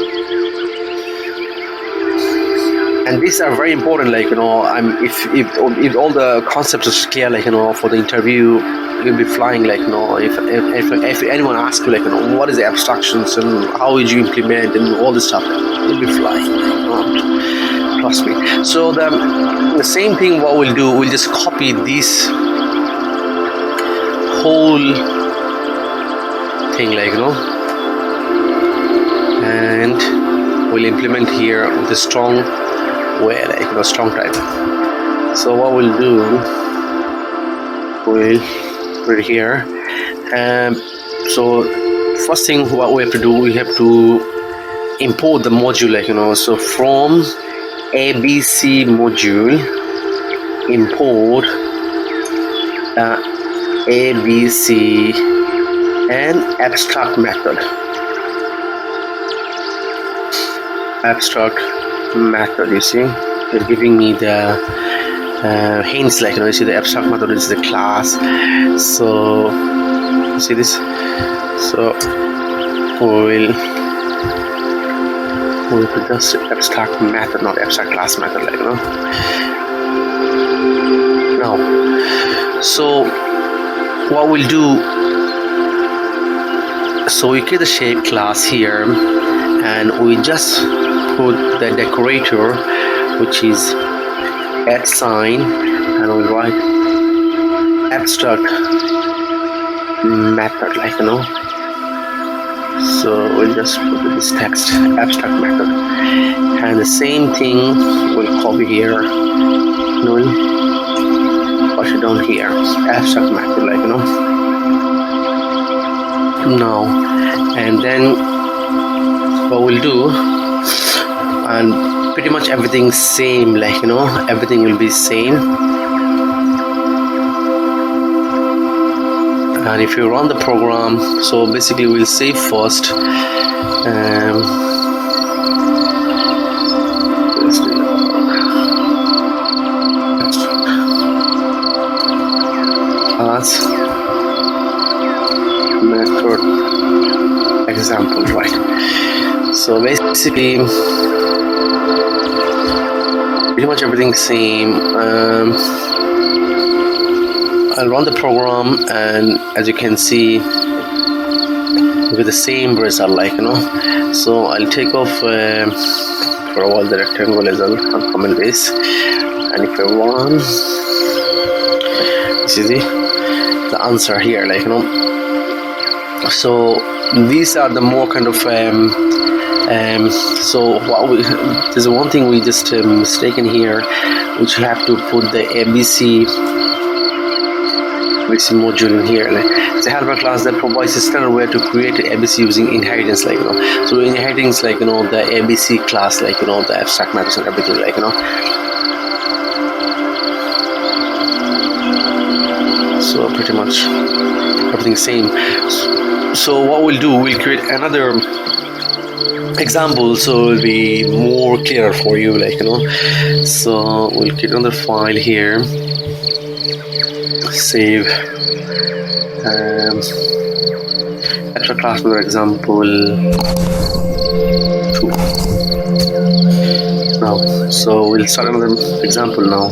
And these are very important, like, if all the concepts are clear, like, for the interview you'll be flying, like, if anyone asks you, like, what is the abstractions and how would you implement and all this stuff, you'll be flying, like, trust me. So the same thing what we'll do, we'll just copy this whole thing, like, and we'll implement here with a strong way, like, strong type. So what we'll do, we'll put it here. So first thing what we have to do, we have to import the module, like, so from ABC module import ABC and abstract method. You see, they're giving me the hints, like, you see the abstract method is the class. So you see this, so we'll put just abstract method, not abstract class method, like, now. So what we'll do, so we create the shape class here, and we just put the decorator, which is @ sign, and we'll write abstract method, like, so we'll just put this text abstract method, and the same thing we'll copy here, put it down here, abstract method, like now, and then what we'll do, and pretty much everything's same, like everything will be same. And if you run the program, so basically we'll save first. Class method example, right? So basically pretty much everything same. I'll run the program, and as you can see, with the same result, like so I'll take off for all the rectangle as well. I'll comment this, and if I run, you see the answer here, like so these are the more kind of so there's one thing we just mistaken here, which you have to put the ABC module in here. Like, it's a helper class that provides a standard way to create an ABC using inheritance, like so inheritance, like the ABC class, like the abstract methods and everything, like so pretty much everything same. So what we'll do, we'll create another example, so it'll be more clear for you, like so we'll create another file here, save extra class, for example 2 now. So we'll start another example now.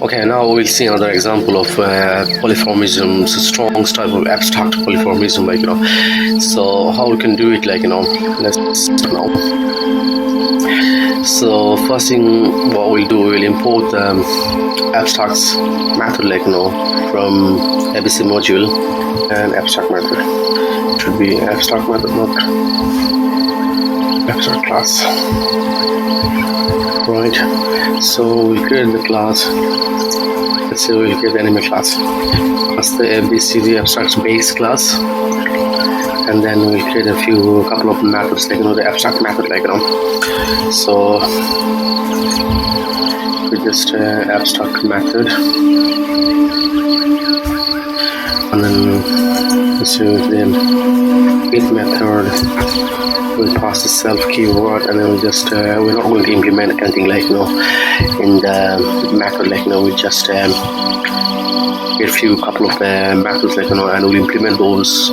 Okay, now we'll see another example of polymorphism, so strong type of abstract polymorphism, like so how we can do it, like let's now. So first thing what we'll do, we'll import the abstracts method, like from ABC module, and abstract method should be abstract method, not abstract class, right? So we'll create the class. Let's say we'll create the animal class. That's the ABCD abstract base class, and then we'll create a couple of methods, like the abstract method, like so we just abstract method, and then let's do the get method. We'll pass the self keyword, and then we'll just we're not going to implement anything, like in the method, like we just get a couple of methods, like and we'll implement those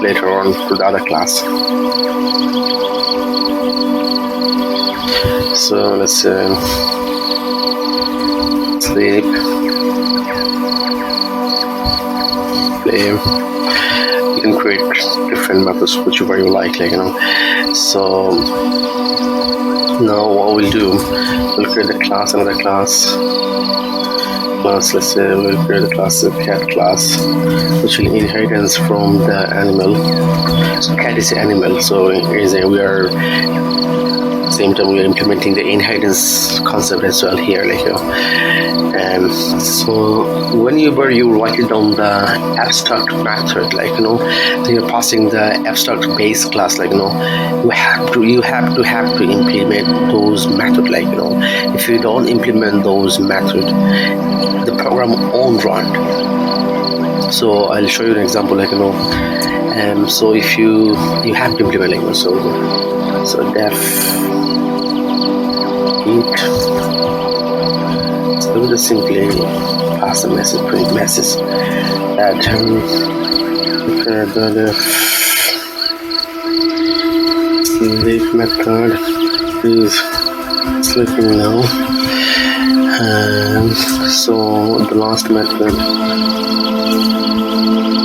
later on to the other class. So let's sleep, play. You can create different methods, whichever you like, so now what we'll do, we'll create the class, another class. Let's say we'll create a class, a cat class, which will inheritance from the animal. So cat is an animal, so we are same time we are implementing the inheritance concept as well here, and so whenever you write it down the abstract method, so you're passing the abstract base class, you have to implement those methods, if you don't implement those methods, the program won't run. So I'll show you an example, so if you have to implement, so def it, so we'll just simply pass the message, print message that the sleep method is sleeping now, and so the last method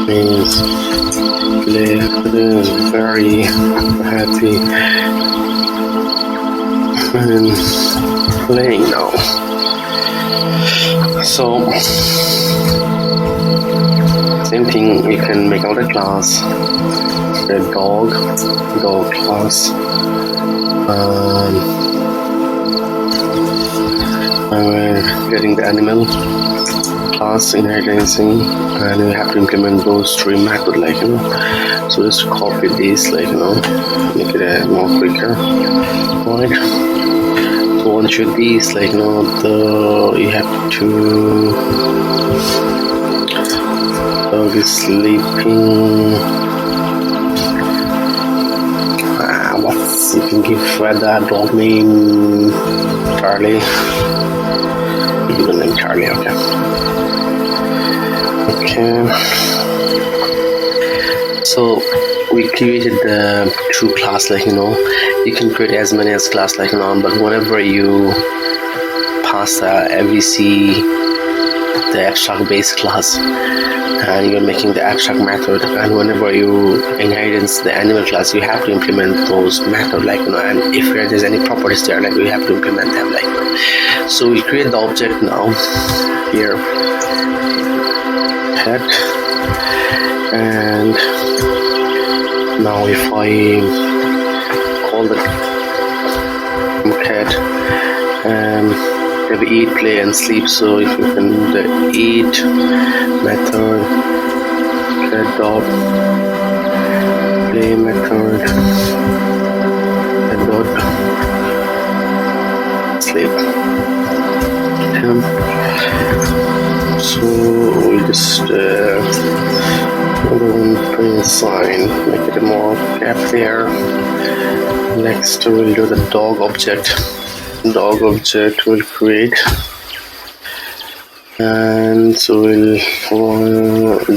is play. It is very happy and playing now. So same thing, you can make out a class, a dog class, getting the animal class inheritance, and we have to implement those three methods, like so just copy this, like make it more quicker, right? So once you do this, like you have to dog is sleeping. What's you can give that dog name? Charlie. Give the name Charlie. Okay. So we created the true class, like you can create as many as class, like but whenever you pass the MVC, the abstract base class, and you're making the abstract method, and whenever you inherit the animal class, you have to implement those methods, like and if there's any properties there, like we have to implement them, like so we create the object now here, head, and now if I call the head, have eat, play, and sleep. So if you can the eat method, get dot play method, and dot sleep. So we just print sign, make it more gap there. Next we'll do the dog object. Dog object will create, and so we'll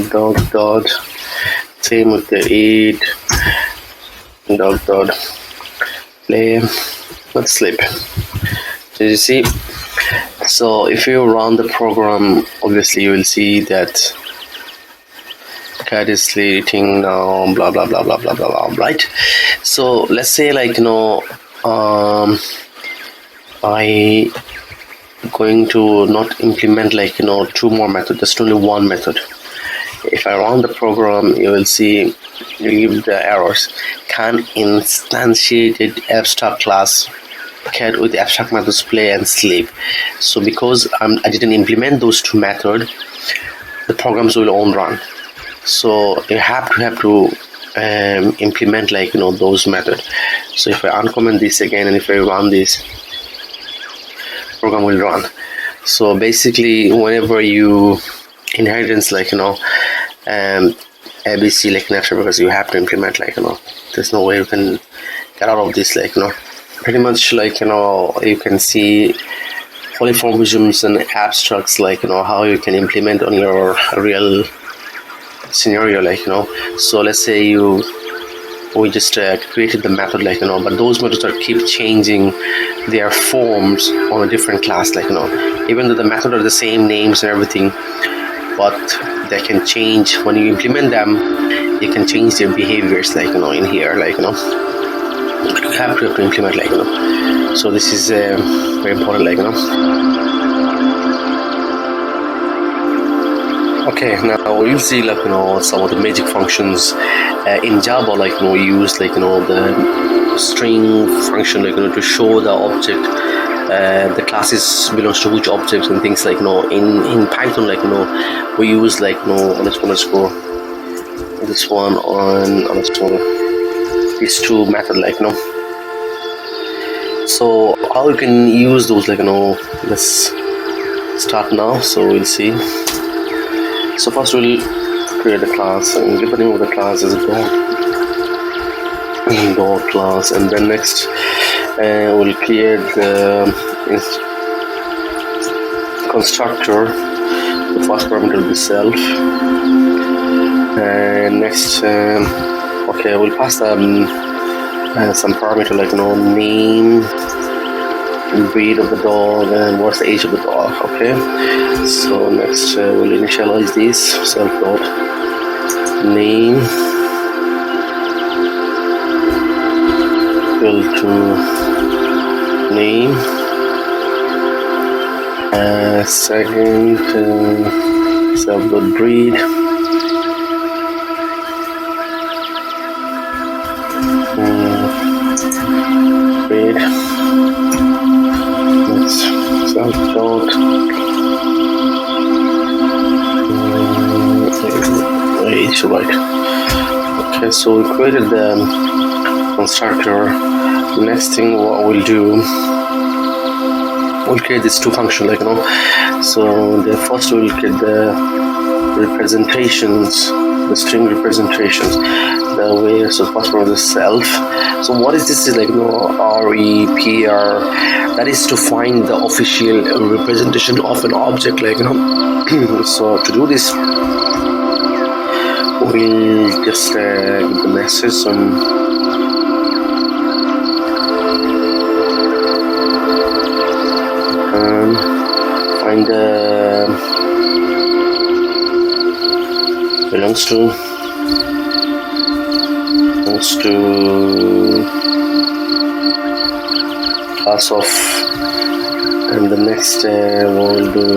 dog dot, same with the eat, dog dot play, let's sleep. Did you see? So if you run the program, obviously you will see that cat is sleeping now, blah blah blah blah blah blah blah, right? So let's say, like I going to not implement, like two more methods, just only one method. If I run the program, you will see you give the errors. Can instantiated abstract class cat with abstract methods play and sleep. So because I didn't implement those two methods, the programs will all run. So you have to implement, like those methods. So if I uncomment this again, and if I run this, program will run. So basically, whenever you inheritance, like ABC, like after, because you have to implement, like there's no way you can get out of this, like pretty much, like you can see polymorphisms and abstracts, like how you can implement on your real scenario, like so let's say we just created the method, like but those methods are keep changing their forms on a different class, like even though the method are the same names and everything, but they can change when you implement them. You can change their behaviors, like in here, like but you have to implement, like so this is very important, like Okay, now we'll see, like some of the magic functions in Java, like we use, like the string function, like to show the object, the classes belongs to which objects and things, like in Python, like we use, like underscore this one on underscore these two methods, like so how you can use those, like let's start now. So we'll see. So first we'll create a class and give the name of the class as a dog class, and then next we'll create the constructor. The first parameter will be self, and next okay, we'll pass some parameter, like name, breed of the dog, and what's the age of the dog. Okay, so next we'll initialize this self dot name equal to name, second self dot breed, breed. self dot age, right? Okay, so we created the constructor. Next thing what we'll do, we'll create these two functions, like, you know. So the first we'll get the representations, the string representations, the way. So first one is the self. So what is this? Is like, you know, repr. That is to find the official representation of an object, like, you know. So to do this, we'll just give the message find the belongs to class of, and the next we'll do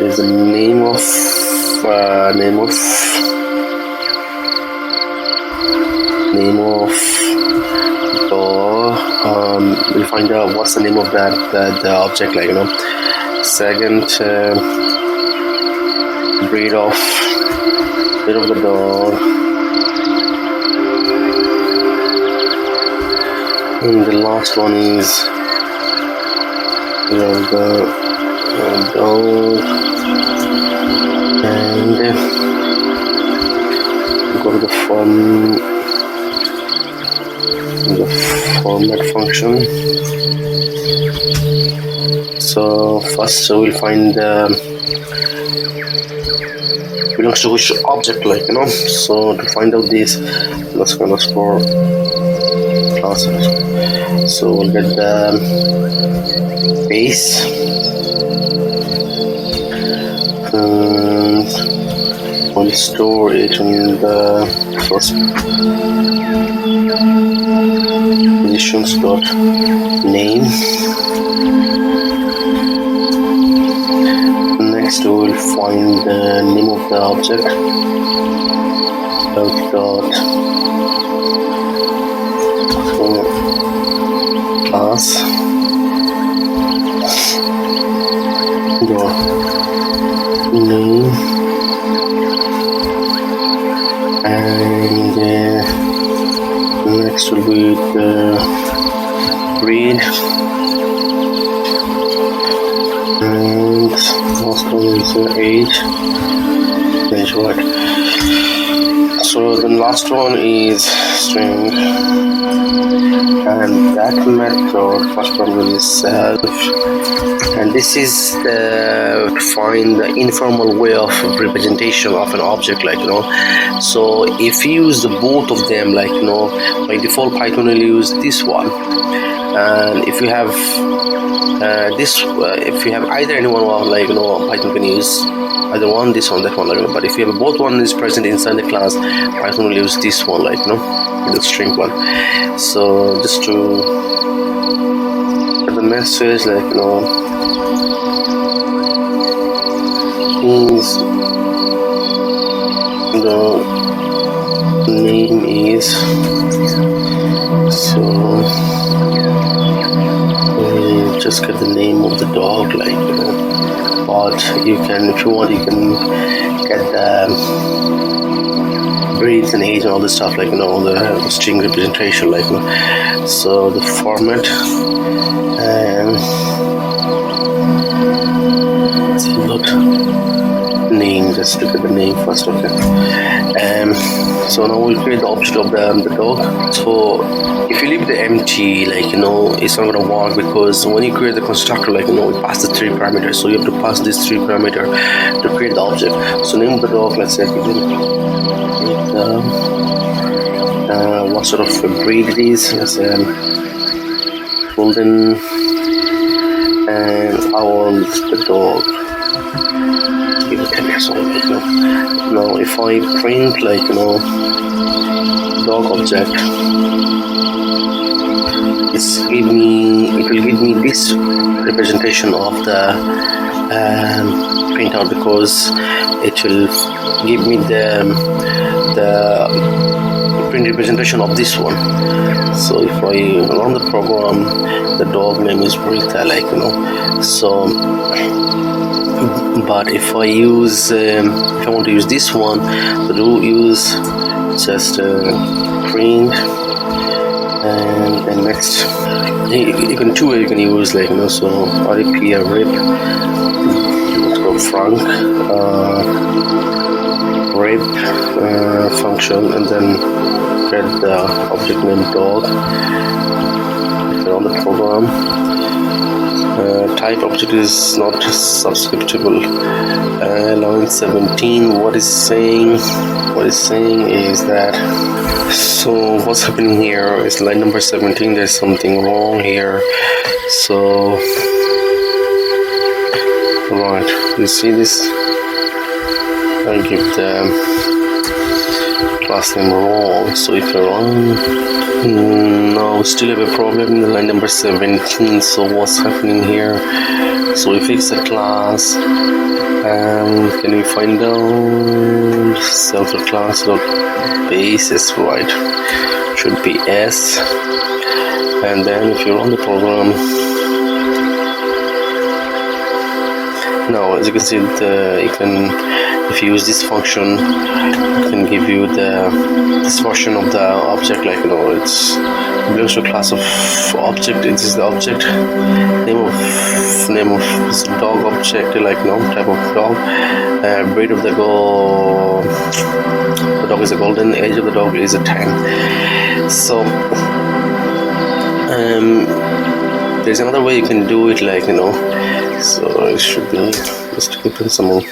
is the name of we'll find out what's the name of the object, like, you know. Second, breed of the dog, and the last one is the dog, and go to the format function. So first we'll find belongs to which object, like, you know. So to find out this, let's go for classes. So we'll get the base, and we'll store it in the first positions dot name. Next we will find the name of the object, self dot class dot name, and next will be the breed, and last one is the age, right? So the last one is string, and that method first one is self, and this is to find the informal way of representation of an object, like, you know. So if you use the both of them, like, you know, by default Python will use this one, and if you have if you have either anyone, like, you know, Python can use either one, this one, that one, like, you know. But if you have both one is present inside the class, Python will use this one, like, you know, the string one. So just to get the message, like, you know, is the name is, so just get the name of the dog, like, you know. But you can, if you want, you can get the breeds and age and all this stuff, like, you know, all the string representation, like, you know. So the format, and let's look name, just look at the name first, okay. So now we'll create the object of the dog. So if you leave the empty, like, you know, it's not gonna work, because when you create the constructor, like, you know, it passes the 3 parameters, so you have to pass this 3 parameter to create the object. So name of the dog, let's say what sort of breed it is, let's golden, and how old is the dog? Give it 10 years old, like, you know. Now if I print, like, you know, dog object, it will give me this representation of the printout, because it will give me the print representation of this one. So if I run the program, the dog name is Rita, like, you know. So but if I use if I want to use this one, so do use just print, and then next you can two way you can use, like, you know. So repr rip, let's go Frank rip function, and then get the object name dog. On the program, type object is not subscriptable. Line 17, what is saying is that, so what's happening here is line number 17, there's something wrong here. So right, you see this, I give the class name wrong. So if I run, now we still have a problem in the line number 17. So what's happening here? So we fix the class, can we find out self class dot base is right, should be s, and then if you run the program, now as you can see, if you use this function, it can give you this version of the object, like, you know, it's belongs to a class of object. It is the object name of this dog object, like, you know, type of dog. Breed of the dog is a golden, age of the dog is a 10. So there's another way you can do it, like, you know. So it should be just keep in some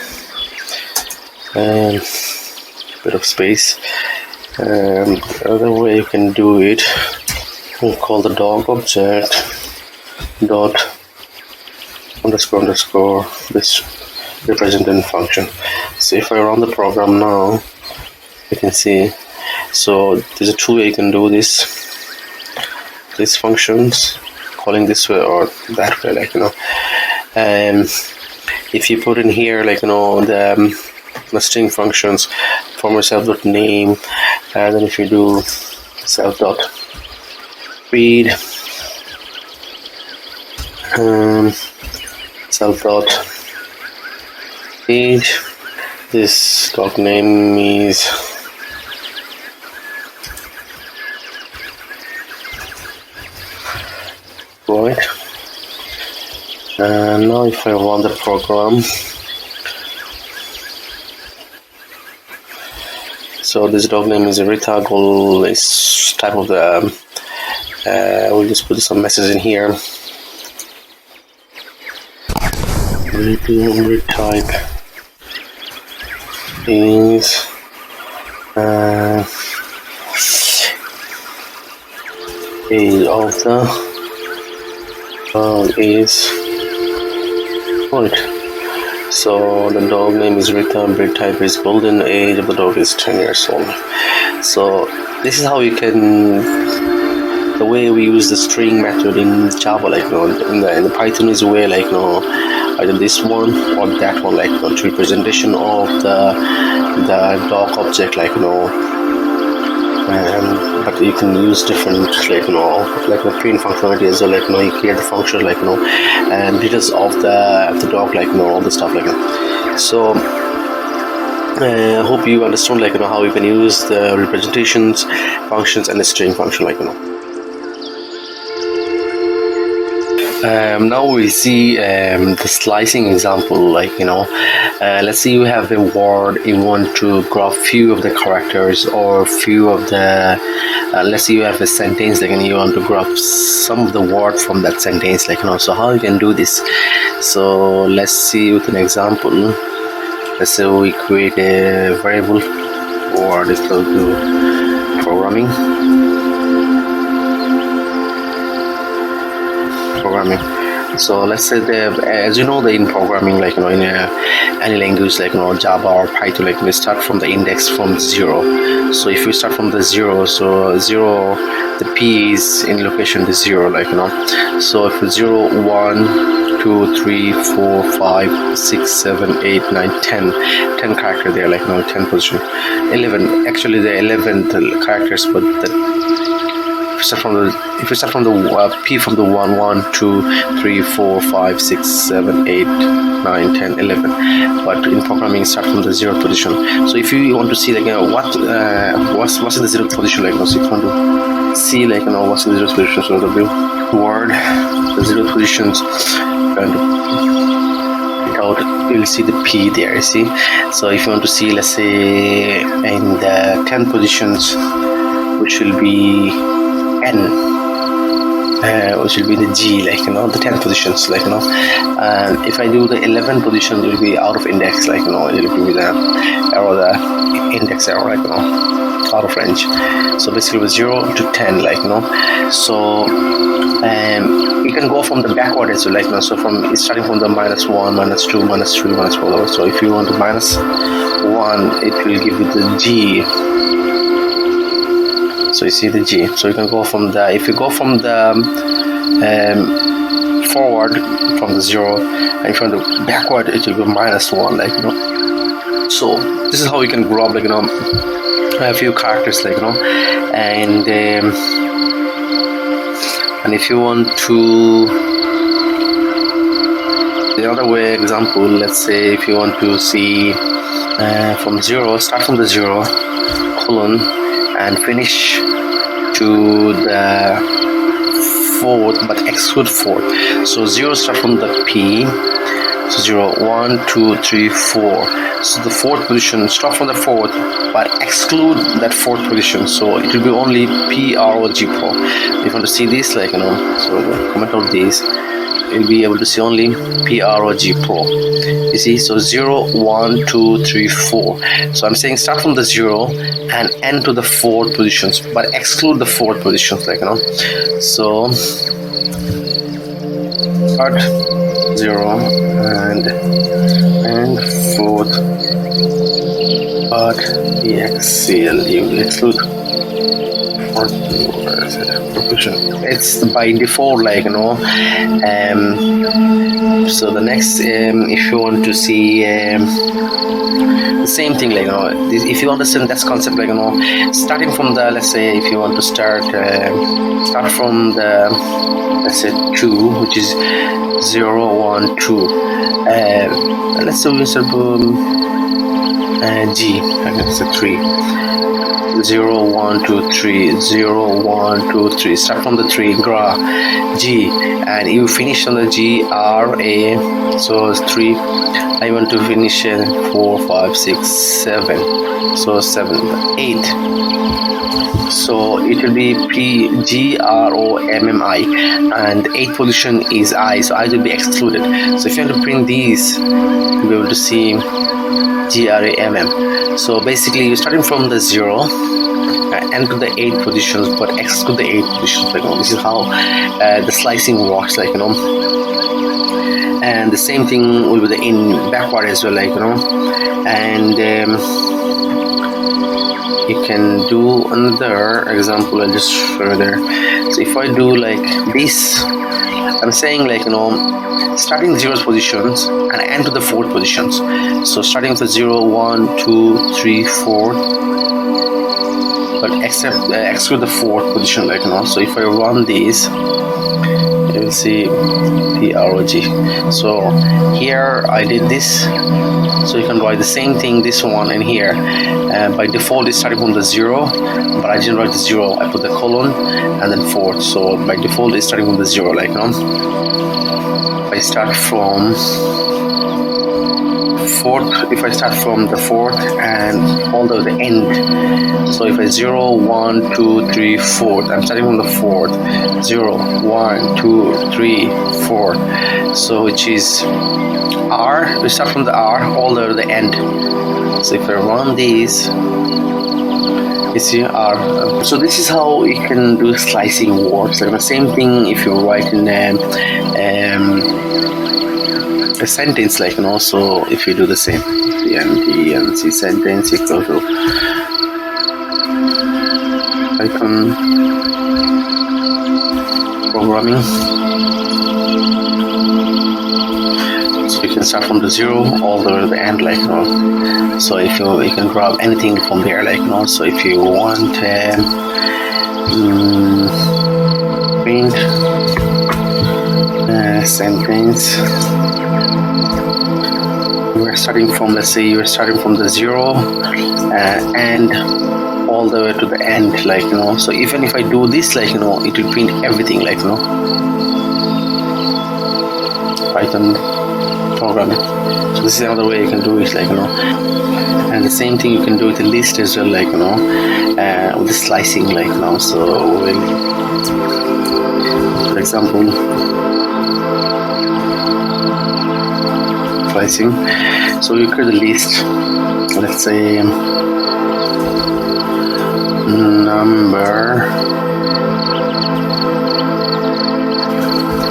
bit of space. Other way you can do it, we'll call the dog object dot underscore this representing function. So if I run the program now, you can see, so there's a two way you can do this, these functions, calling this way or that way, like, you know. If you put in here, like, you know, the string functions, former self.name, and then if you do self.read, self.read, this dog name is right. And now if I run the program, so this dog name is Hierarchical, is type of the we'll just put some message in here, retype is age of the dog is right. So the dog name is Rita, breed type is golden, age of the dog is 10 years old. So this is how you can, the way we use the string method in Java, like, you know, in the Python is way, like, you know, either this one or that one, like, you know, representation of the dog object, like, you know. But you can use different, like, you know, like the print functionality as well, like, you know, you create the function, like, you know, and details of the dog, like, you know, all the stuff, like, you know. So I hope you understand, like, you know, how you can use the representations functions and the string function, like, you know. Now we see the slicing example, like, you know, let's say you have a word, you want to grab few of the characters or few of the let's say you have a sentence, like, and you want to grab some of the word from that sentence, like, you know. So how you can do this? So let's see with an example. Let's say we create a variable or it's equal to programming. So let's say as you know, in programming, like, you know, in any language, like, you know, Java or Python, like, we start from the index from 0. So if you start from the 0, so 0, the P is in location to 0, like, you know. So if 0, 1, 2, 3, 4, 5, 6, 7, 8, 9, 10. 10 character there, like 10 position. 11. Actually, the 11th characters, but if you start from the P from the 1, 1, 2, 3, 4, 5, 6, 7, 8, 9, 10, 11. But in programming, start from the 0th position. So if you want to see like what's in the 0th position, like so if you want to see like what's in the 0th position, so the word the 0th positions, and out, you will see the P there. You see. So if you want to see, let's say in the 10th positions, which will be N, which will be the G, like the 10 positions, like and if I do the 11 position, it will be out of index, like it will be the error, the index error, like out of range. So basically with 0 to 10, like so you can go from the backward as well, like so from starting from the -1, -2, -3, -4. So if you want to -1, it will give you the G. So you see the G. So you can go from the, if you go from the forward from the 0, and from the backward, it will be -1, like So this is how you can grow up, like a few characters, like and if you want to, the other way example, let's say if you want to see from 0, start from the 0, colon, and finish to the 4th, but exclude 4th. So 0 start from the P, so 0, 1, 2, 3, 4. So the 4th position, start from the 4th, but exclude that 4th position. So it will be only P, R, O, G, Pro. If you want to see this, like so comment out these, you'll be able to see only P, R, O, G, Pro. You see, so 0, 1, 2, 3, 4. So I'm saying start from the 0 and end to the 4th positions, but exclude the 4th positions, like so start 0 and 4th, but you exclude 4th. It's by default, like so the next, if you want to see the same thing, like if you understand this concept, like starting from the, let's say if you want to start from the, let's say 2, which is 0, 1, 2, let's say we start G, and it's a 3, 0, 1, 2, 3, 0, 1, 2, 3. Start from the 3, gra, G, and you finish on the G, R, A. So it's 3. I want to finish 4, 5, 6, 7. So 7, 8. So it will be P, G, R, O, M, M, I, and 8th position is I. So I will be excluded. So if you want to print these, you'll be able to see G, R, A, M, M. So basically, you're starting from the 0 and to the 8th positions, but exclude the 8th positions. Like this is how the slicing works. Like and the same thing will be the in backward as well. Like and you can do another example. I'll just show you there. So if I do like this, I'm saying like starting 0th positions and end to the 4th positions. So starting with 0, 1, 2, 3, 4, but exclude the 4th position, like so if I run these, you will see PROG. So here I did this, so you can write the same thing, this one and here. By default it's starting from the 0, but I didn't write the 0, I put the colon and then 4th. So by default it's starting from the 0, like I start from 4th, if I start from the 4th and all the end. So if I 0, 1, 2, 3, 4, I'm starting from the 4th. 0, 1, 2, 3, 4. So which is R, we start from the R all the way to the end. So if I run these, you see R. So this is how you can do slicing works. Like the same thing if you write in a sentence, like so if you do the same, the C sentence equal to Python programming you can start from the 0 all the way to the end, like, you know. So if you can grab anything from there, like, you know. So if you want print sentence, we're starting from, let's say you're starting from the 0 and all the way to the end, like, you know. So even if I do this, like, you know, it will print everything, like, you know. Python programming. So this is another way you can do it, like, you know. And the same thing you can do with the list as well, like, you know, with the slicing, like, you know. So for example, slicing. So you create a list, let's say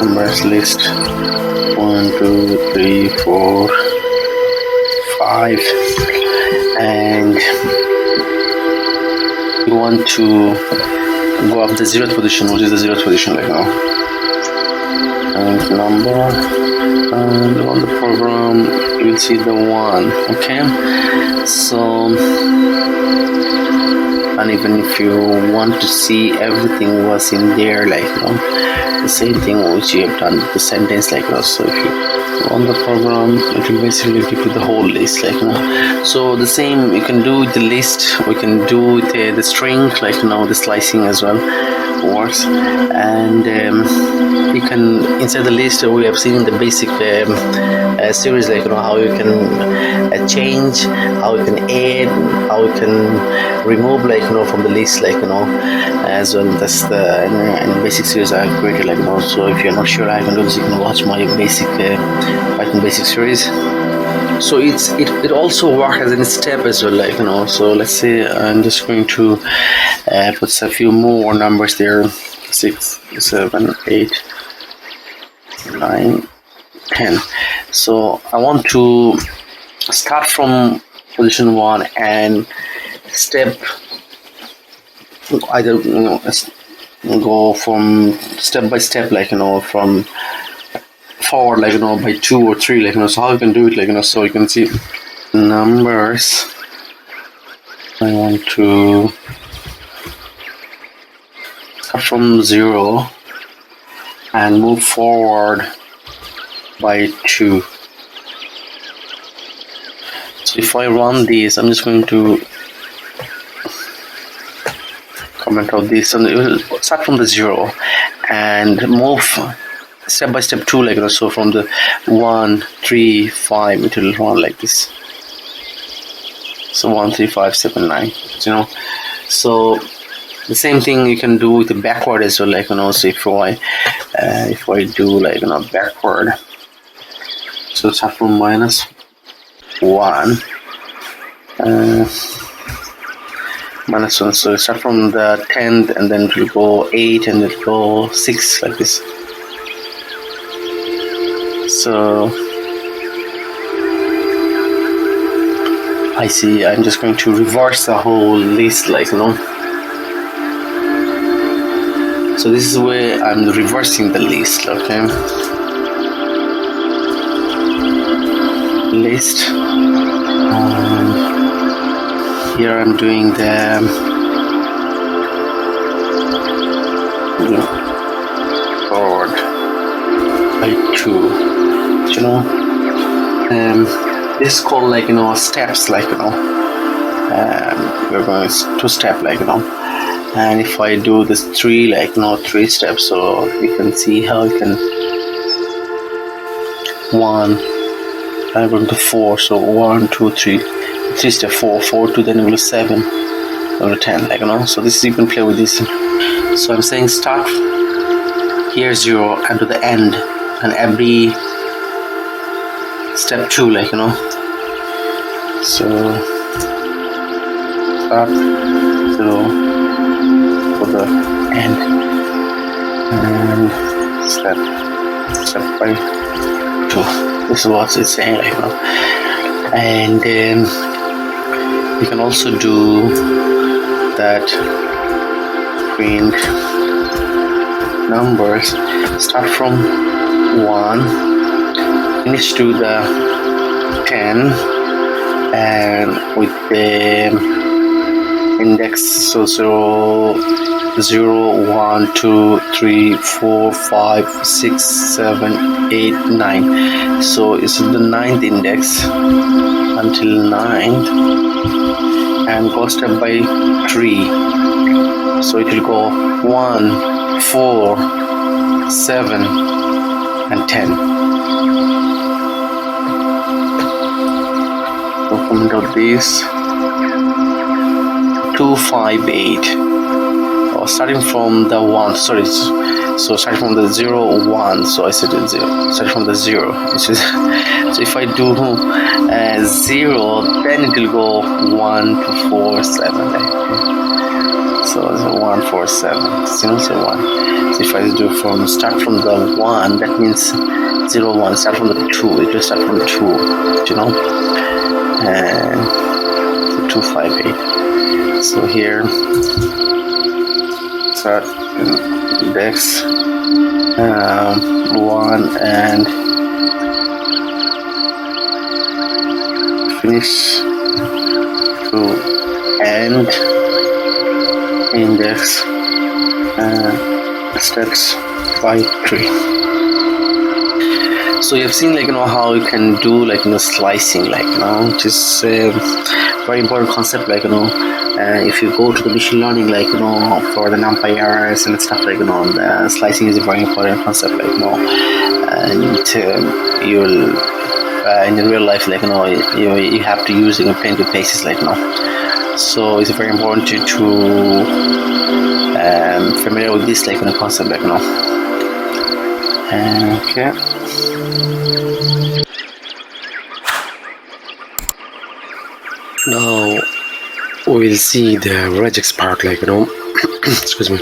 numbers list 1 2 3 4 5, and you want to go up the 0th position, which is the 0th position, like now. And number, and on the program you will see the 1. Okay, so, and even if you want to see everything was in there, like, you know, the same thing which you have done with the sentence, like, you know. So if you on the program, it will basically give you the whole list, like, you know. So the same you can do with the list, we can do with the string, like, you know, the slicing as well works. And you can, inside the list, we have seen in the basic series, like, you know, how you can change, how you can add, how you can remove, like, you know, from the list, like, you know, as well. That's the basic series I created, like, you know. So if you're not sure how you can do this, you can watch my basic Python basic series. So it also works as a step as well, like, you know. So let's say I'm just going to put a few more numbers there, 6 7 8 9 10. So I want to start from position 1 and step, either, you know, go from step by step, like, you know, from forward, like, you know, by 2 or 3, like, you know. So how you can do it, like, you know. So you can see numbers, I want to start from 0 and move forward by 2. So if I run this, I'm just going to comment out this, and it will start from the 0 and move step by step 2, like, you know. So from the 1 3 5 it will run like this. So 1 3 5 7 9, you know. So the same thing you can do with the backward as well, like, you know. So if I do, like, you know, backward, so start from -1 -1, so start from the 10th, and then it will go 8, and it will go 6, like this. So I see I'm just going to reverse the whole list, like, you know. So this is where I'm reversing the list, okay. List, here I'm doing the forward by 2, you know. This is called, like, you know, steps, like, you know. We're going to step, like, you know. And if I do this 3, like, you know, 3 steps, so you can see how you can 1, I'm going to 4, so 1 2 3 step 4 to then go 7 to 10, like, you know. So this, you can play with this. So I'm saying start here 0 and to the end, and every step 2, like, you know. So start 0 for the end, and step by 2. This is what it's saying, like, you know. And then you can also do that print numbers, start from 1, finish to the 10, and with the index, so 0, 1, 2, 3, 4, 5, 6, 7, 8, 9. So it's the 9th index until 9th, and go step by 3. So it will go 1, 4, 7, and 10. So comment out this 2, 5, 8. Or starting from the 1. Sorry. So starting from the 0, 1. So I said 0. Starting from the 0. Which is, so if I do 0, then it will go 1, 2, 4, 7. So it's 1, 4, 7. 0, 1. So if I do start from the 1, that means 0, 1. Start from the 2. It will start from the 2. You know, and 2, 5, 8. So here. Start index 1 and finish to end index steps by 3. So you've seen how you can do slicing, which is very important concept, if you go to the machine learning, for the NumPy errors and stuff, the slicing is a very important concept, and you'll in real life, you have to use plenty of places, so it's very important to familiar with this concept, okay. Now we'll see the regex part, excuse me.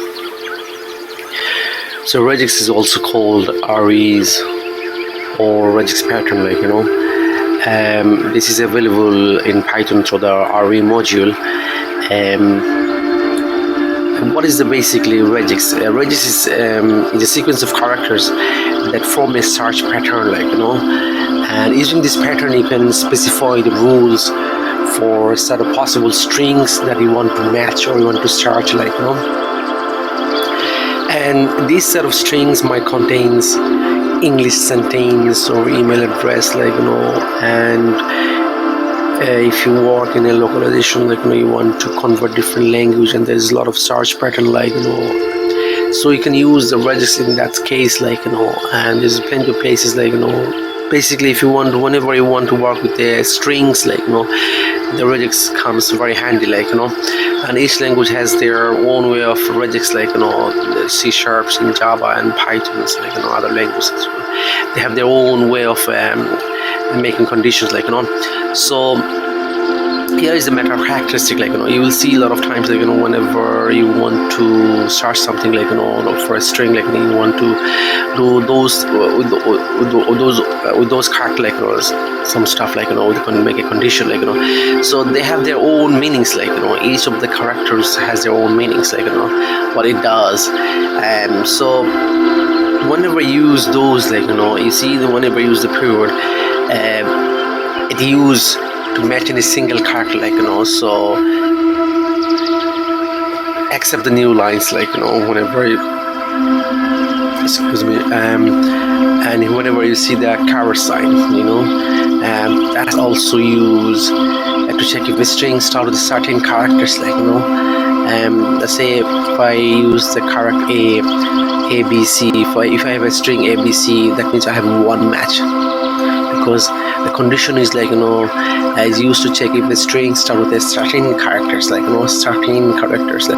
So regex is also called REs or regex pattern, this is available in Python through the RE module. And what is basically regex? Regex is a sequence of characters that form a search pattern, and using this pattern you can specify the rules for a set of possible strings that you want to match or you want to search, and this set of strings might contains English sentence or email address, and if you work in a localization, you want to convert different language, and there's a lot of search pattern, so you can use the regex in that case, and there's plenty of places, basically if you want, whenever you want to work with the strings, the regex comes very handy, and each language has their own way of regex, the C# and Java and Python, other languages, they have their own way of making conditions, so here is the matter of characteristic, you will see a lot of times, whenever you want to search something, for a string, you want to do those with those characters, some stuff, you can make a condition, so they have their own meanings, each of the characters has their own meanings, what it does, so whenever you use those, you see whenever you use the period, it use to match in a single character, so except the new lines, whenever you, excuse me, and whenever you see the caret sign, that's also used to check if the string start with certain characters, let's say if I use the character ABC, if I have a string ABC, that means I have one match, because the condition is is used to check if the string start with a certain characters, certain characters,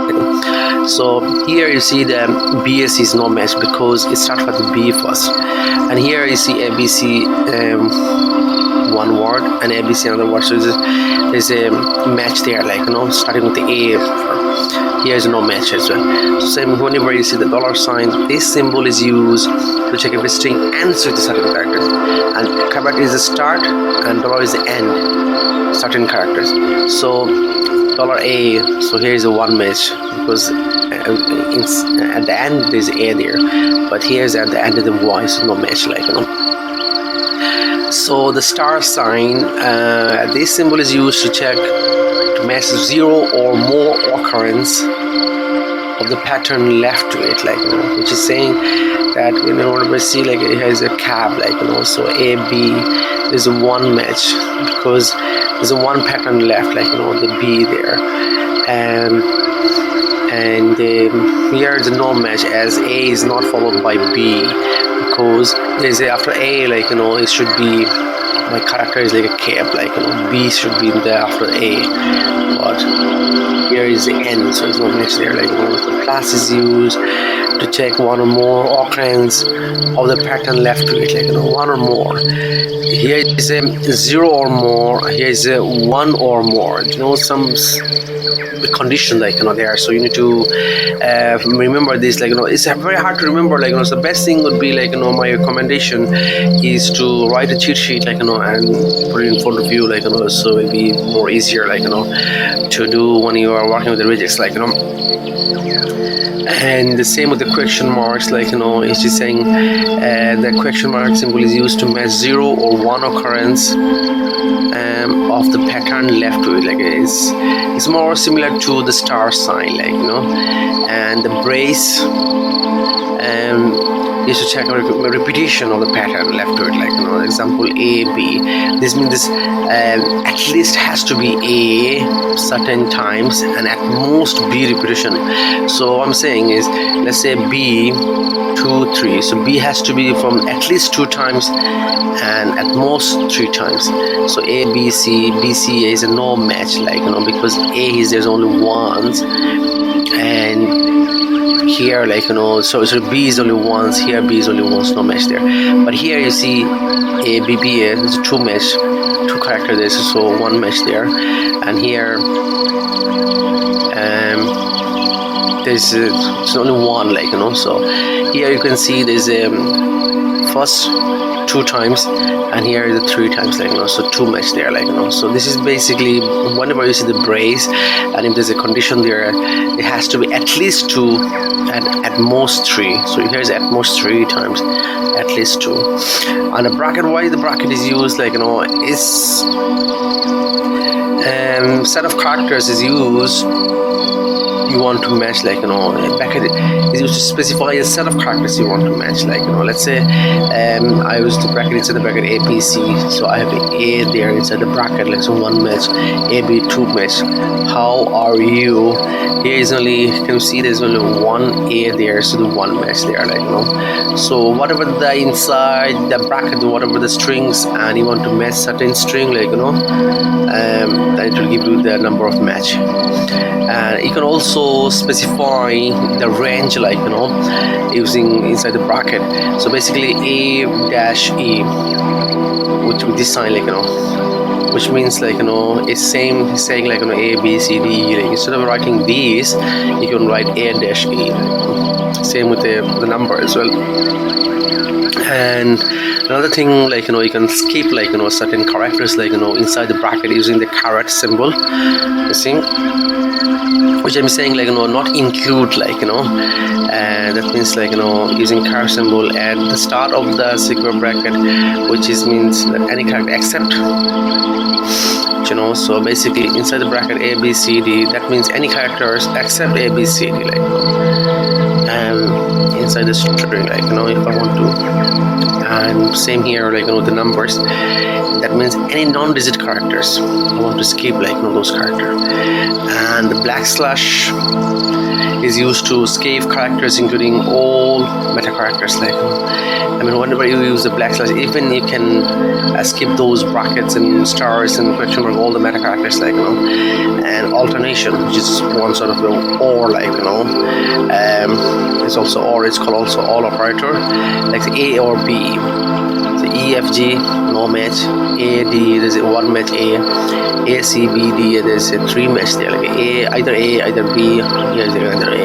so here you see the BS is no match because it starts with the B first, and here you see ABC one word and ABC another word, so there's a match there, starting with the A. here's no match as well. So same whenever you see the $sign, this symbol is used to check if a string ends with a certain character, and caret is the start and $ is the end certain characters. So $A, so here is a one match because at the end there's A there, but here's at the end of the Y, so no match, like, you know. So the $sign, this symbol is used to check to match 0 or more occurrence of the pattern left to it, like, you know, which is saying that, you know, whenever we see like it has a cab, like, you know, so A, B, there's a one match because there's a one pattern left, like, you know, the B there, and here is no match as A is not followed by B, because there's a, after A, like, you know, it should be, my character is like a cab, like, you know, B should be there after A, but here is the N, so there's no match there, like, you know. The class is used to check one or more occurrence of the pattern left to it, like, you know, one or more. Here is a 0 or more, here is a 1 or more, you know, some condition, like, you know, there. So you need to remember this, like, you know, it's very hard to remember, like, you know. So the best thing would be, like, you know, my recommendation is to write a cheat sheet, like, you know, and put it in front of you, like, you know, so it'll be more easier, like, you know, to do when you are working with the Regex, like, you know. And the same with the question marks, like, you know, it's just saying the question mark symbol is used to match 0 or 1 occurrence of the pattern left to it, like it's more similar to the $sign, like, you know. And the brace is to check a repetition of the pattern left to it, like, you know, example A, B. This means this at least has to be A certain times and at most B repetition. So what I'm saying is, let's say B 2, 3, so B has to be from at least 2 times and at most 3 times. So A, B, C, B, C is a no match, like, you know, because A is there's only once, and here, like, you know, so B is only once, here B is only once, no match there. But here you see A, B, B, A, there's 2 match, 2 characters there, so 1 match there. And here there's it's only 1, like, you know. So here you can see there's first 2 times and here is 3 times, like, you know, so 2 match there, like, you know. So this is basically whenever you see the brace and if there's a condition there, it has to be at least 2 and at most 3. So here's at most 3 times, at least 2. And the bracket, why the bracket is used, like, you know, is set of characters is used you want to match, like, you know. Bracket is used to specify a set of characters you want to match, like, you know. Let's say I use the bracket inside the bracket A, B, C, so I have A there inside the bracket, like, so 1 match, A, B 2 match. How are you? Here is only, you can see there's only 1 A there, so the 1 match there, like, you know. So whatever the inside the bracket, whatever the strings, and you want to match certain string, like, you know, then it will give you the number of match. And you can also specify the range, like, you know, using inside the bracket. So basically A-E, which with this sign, like, you know, which means, like, you know, it's same saying, like, you know, A, B, C, D, like, instead of writing these, you can write A-E. Same with the number as well. And another thing, like, you know, you can skip, like, you know, certain characters, like, you know, inside the bracket using the caret symbol, you see, which I'm saying, like, you know, not include, like, you know, and that means, like, you know, using caret symbol at the start of the square bracket, which is means that any character except, you know. So basically inside the bracket A, B, C, D, that means any characters except A, B, C, D, like, inside the string, like, you know, if I want to. And same here, like, you know, the numbers, that means any non-digit characters I want to skip, like, you know, those characters. And the \/ is used to skip characters including all meta characters, like, you know. I mean, whenever you use the \/ even you can skip those brackets and stars and question mark, all the meta characters, like, you know. And alternation, which is one sort of the or, like, you know, it's also or, it's called also all operator, like A or B. So E, F, G, no match. A, D, there's a one match. A, C, B, D, there's a three match there. Like either B, here's either A.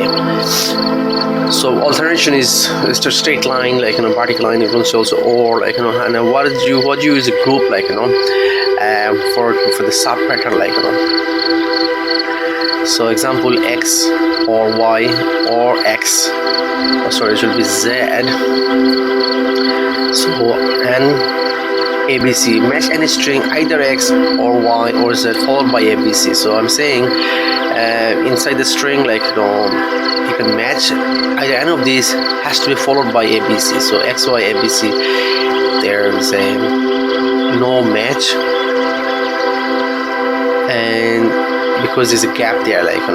So alternation is just a straight line, like vertical line. You can also or like and what you use a group like for the sub pattern like So example X or Y or X. Oh, sorry, it should be Z. So and ABC, match any string either X or Y or Z followed by ABC. So I'm saying inside the string like you can match either any of these has to be followed by ABC. So X, Y, ABC, there's a no match, and because there's a gap there like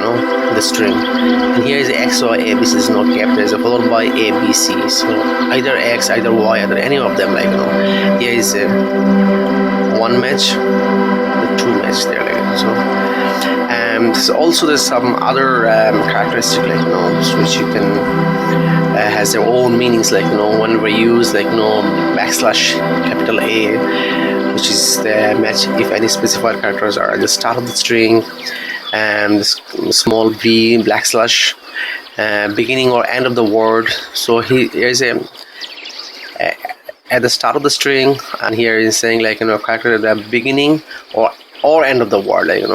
the string, and here is the X, Y, ABC, there's no gap, there's a followed by ABC. So either X, either Y, either any of them like here is a one match, the two match there like so. So also there's some other characteristic like which you can has their own meanings like when we use like backslash capital A, which is the match if any specified characters are at the start of the string, and small v backslash beginning or end of the word. So here's a at the start of the string, and here is saying like character at the beginning or end of the word like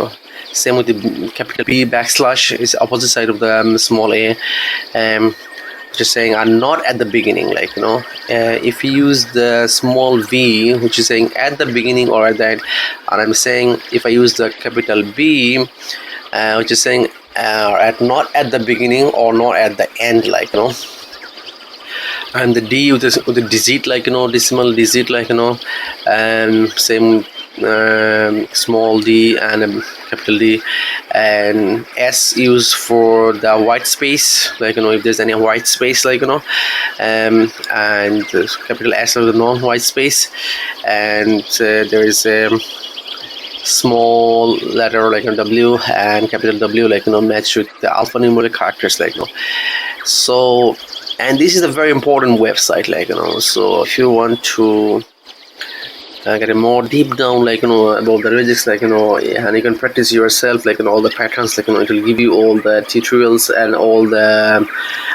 Same with the capital B backslash is opposite side of the small a, just saying are not at the beginning like if you use the small v, which is saying at the beginning or at the end, and I'm saying if I use the capital B, which is saying not at the beginning or not at the end like and the D with the digit like decimal digit like same small d and capital D, and S used for the white space like if there's any white space like and capital S for the non-white space, and there is a small letter like W and capital W like match with the alphanumeric characters like so. And this is a very important website like so if you want to get a more deep down like about the Regex like and you can practice yourself like all the patterns like it will give you all the tutorials and all the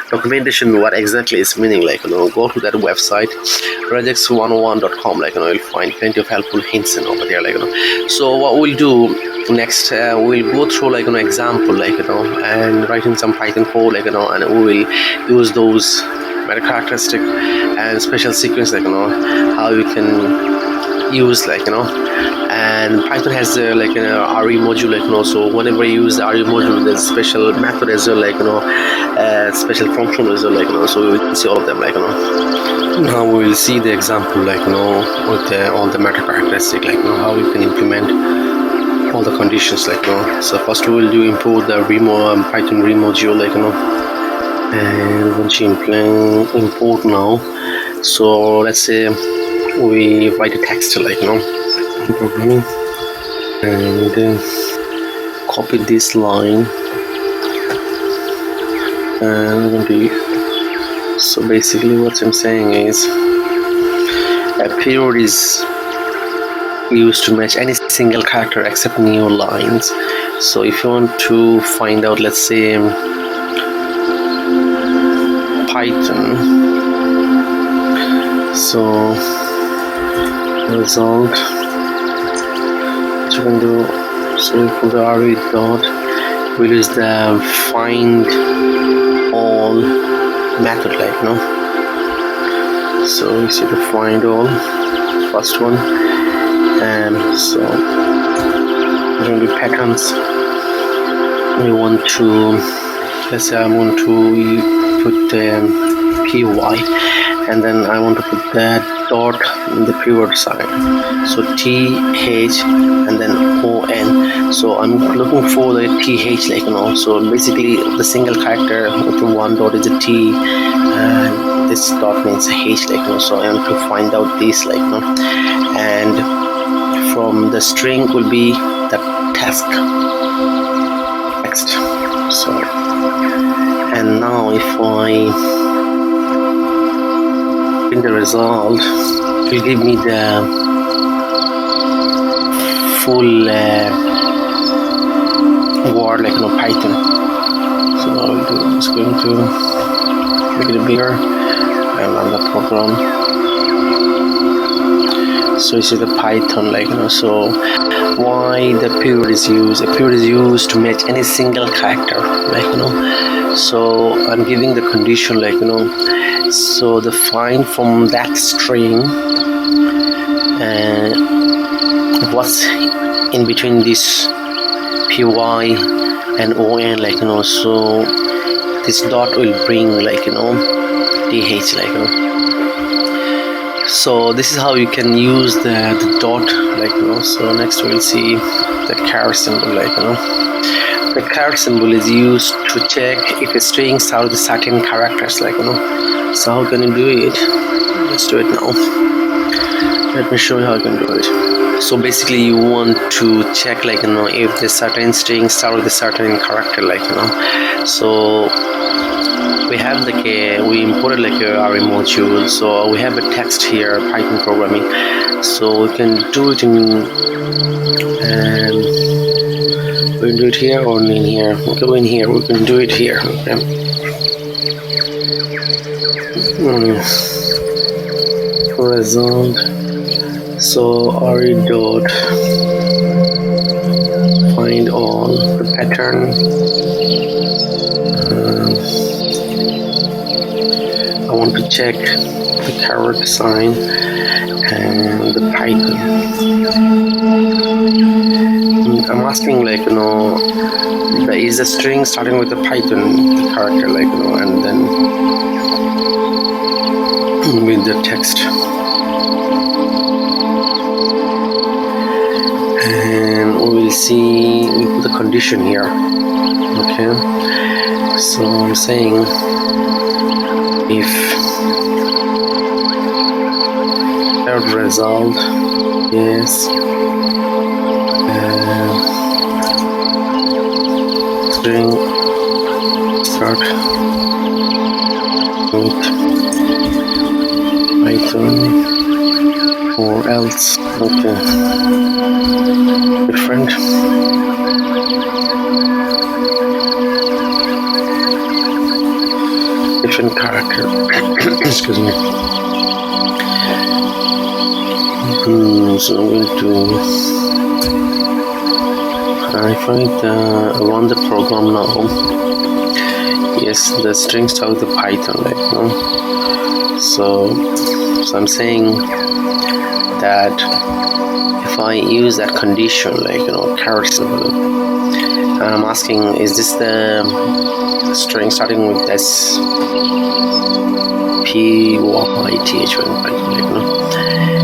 documentation what exactly is meaning like go to that website regex101.com like you'll find plenty of helpful hints and over there like so what we'll do next we'll go through like example like and writing some Python code like and we will use those meta characteristic and special sequence like how you can use like and Python has like RE module like so whenever you use the RE module there's special method as well like special function as well like so we will see all of them like now we will see the example like with all the meta characteristic like how you can implement all the conditions like so first we will do import the Python RE module like and once you import now, so let's say we write a text like programming and copy this line and I'm going to so basically what I'm saying is a period is used to match any single character except new lines. So if you want to find out let's say Python, so result what you can do, so for the RE dot we'll use the find all method like so you see the find all first one, and so we're going to do patterns. We want to let's say I want to put py and then I want to put that dot in the period side, so th and then on, so I'm looking for the th like so basically the single character with the one dot is a t and this dot means h like so I want to find out this like and from the string will be the task text. So and now if I in the result will give me the full word, like Python. So I'm just going to make it bigger and run the program. So you see the Python, so why the period is used. A period is used to match any single character, so I'm giving the condition, so the find from that string what's in between this py and on, so this dot will bring dh, so this is how you can use the dot, so next we'll see the caret symbol, the caret symbol is used to check if a string starts with certain characters, so how can you do it? Let's do it now. Let me show you how you can do it. So basically you want to check if the certain string start with a certain character, so we have we imported our module, so we have a text here, Python programming, so we can do it in we can do it here or in here. We go in here, we can do it here. Okay. Result. So re dot find all the pattern. I want to check the caret sign and the Python. I'm asking is the string starting with the Python character, and then with the text. And we will see, we put the condition here. Okay, so I'm saying if third result is string start with Python or else, okay, different. Different character. Excuse me. So I'm going to if I run the program now. Yes, the string starts with the Python, so I'm saying that if I use that condition, caret symbol, and I'm asking, is this the string starting with this pyth,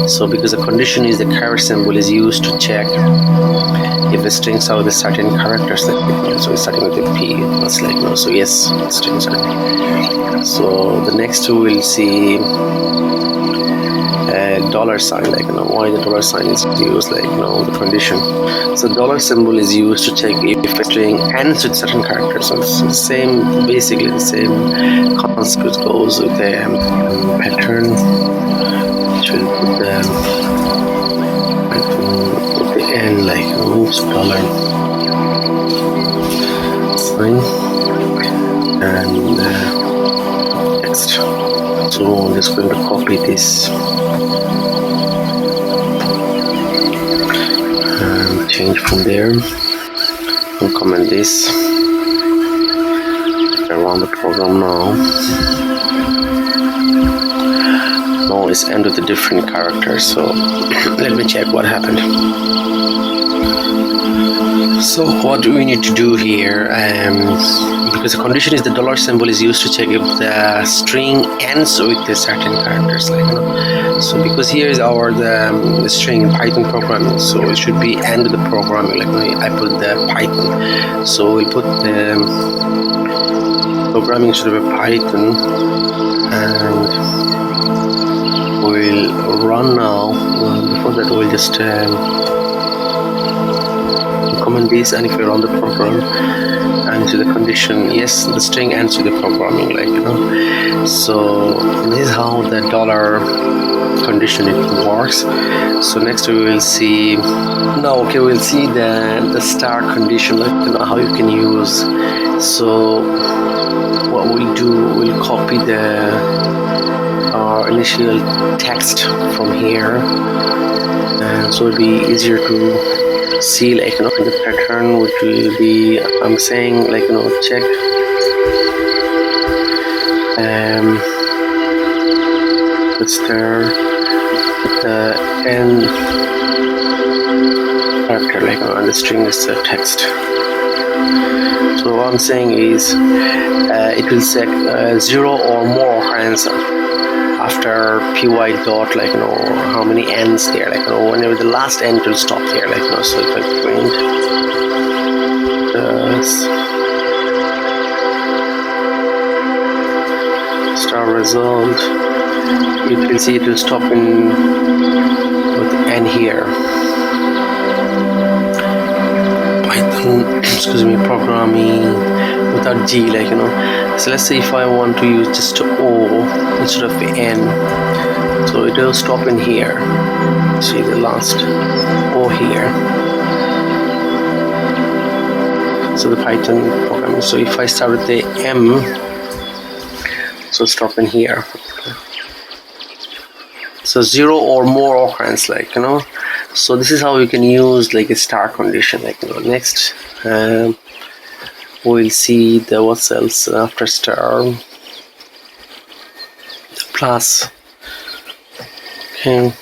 so because the condition is the caret symbol is used to check if the strings are with certain characters, so it's starting with a p, that's so yes, strings are. So the next two we'll see dollar sign, why the dollar sign is used, the condition. So dollar symbol is used to check if a string ends with certain characters. So it's the same, basically the same concept goes with the pattern, which will put the end, oops, dollar sign and text. So I'm just going to copy this and change from there and comment this. I run the program now. Now it's end with a different character, so let me check what happened. So what do we need to do here? Because the condition is the dollar symbol is used to check if the string ends with the certain characters, so because here is the string Python programming, so it should be end with the programming, I put the Python, so we'll put the programming should be Python, and we'll run now. Before that we'll just comment this, and if we run the program and to the condition, yes, the string ends with the programming, so this is how the dollar condition it works. So next we will see we'll see the star condition, like how you can use. So what we'll do, we'll copy our initial text from here, and so it'll be easier to see the pattern, which will be, I'm saying check the star the end character, and the string is the text. So what I'm saying is it will set 0 or more occurrence after py dot, how many ends there, whenever the last end will stop here, so if I print the star result, you can see it will stop in with n here. Python, programming without G, so let's say if I want to use just O instead of n, so it will stop in here. See the last O here. So the Python programming, so if I start with the M, so stop in here. So 0 or more occurrence, so this is how you can use a star condition. Next we'll see the what else after star, the plus. Okay,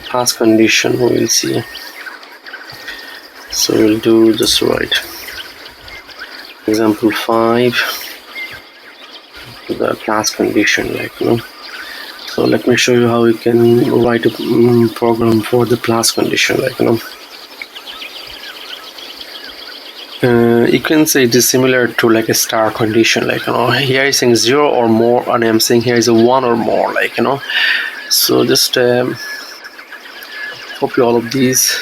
plus condition we'll see. So we'll do just right. Example 5, the plus condition, So let me show you how you can write a program for the plus condition, you can say it is similar to a star condition, here is saying 0 or more, and I'm saying here is a 1 or more, so just copy all of these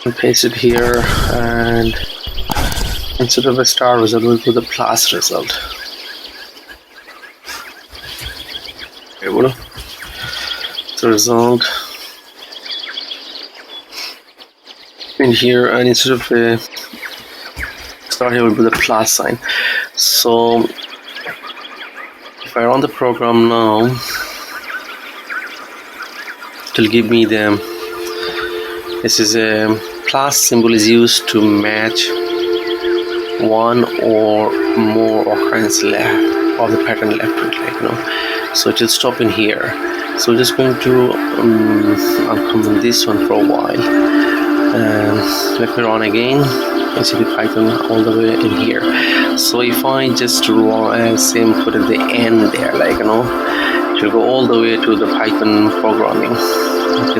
and paste it here, and instead of a star result we'll put the plus result. The result in here, and instead of a star here will be the plus sign. So if I run the program now, it will give me this is a plus symbol is used to match 1 or more occurrence left of the pattern left to it, so it will stop in here. So just going to uncomment this one for a while, let me run again and see the Python all the way in here. So if I just run same put at the end there, it will go all the way to the Python programming, at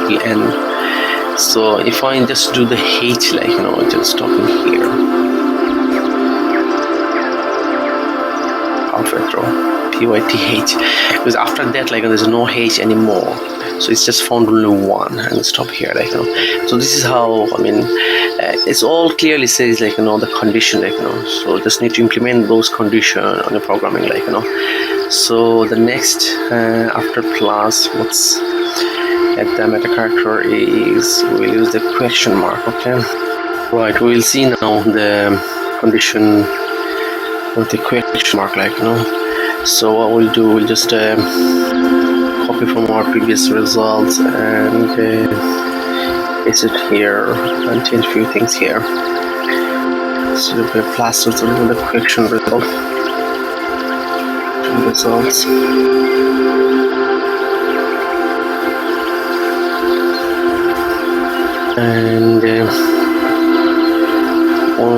the end. So if I just do the H, it will stop in here. Outward throw PYTH, because after that there's no H anymore, so it's just found only 1 and stop here, so this is how, it's all clearly says the condition, so just need to implement those condition on the programming, so the next after plus, what's at the meta character is we'll use the question mark. Okay, right, we'll see now the condition with the question mark, so what we'll do, we'll just copy from our previous results and paste it here and change a few things here. So the plus result with the question result. Results. And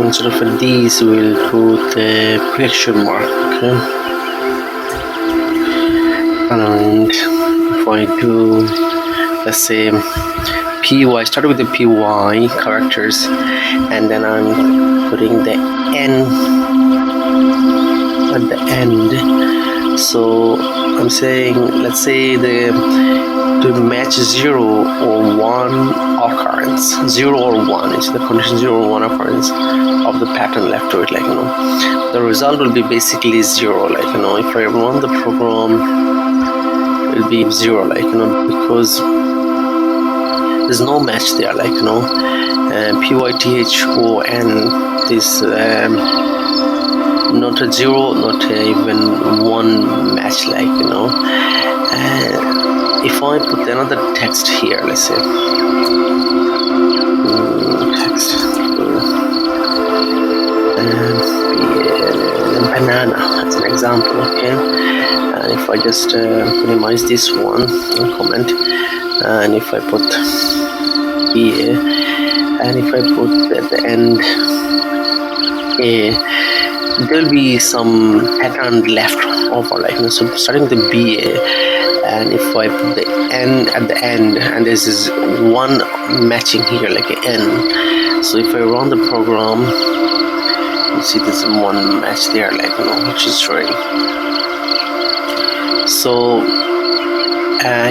instead of these, we'll put the question mark. Okay. And if I do, let's say PY, start with the PY characters, and then I'm putting the N at the end. So I'm saying, let's say to match 0 or 1 occurrence, 0 or 1, it's the condition 0 or 1 occurrence of the pattern left to it, the result will be basically 0, if I run the program will be 0, like, you know, because there's no match there, like, you know, python is not a 0, not even 1 match, like, you know. If I put another text here, let's say text banana as an example, okay. And if I just minimize this one and comment, and if I put here, and if I put at the end there'll be some pattern left over, like, you know. So starting with the BA, and if I put the N at the end, and this is one matching here, like an N. So if I run the program, you see there's one match there, like, you know, which is showing. So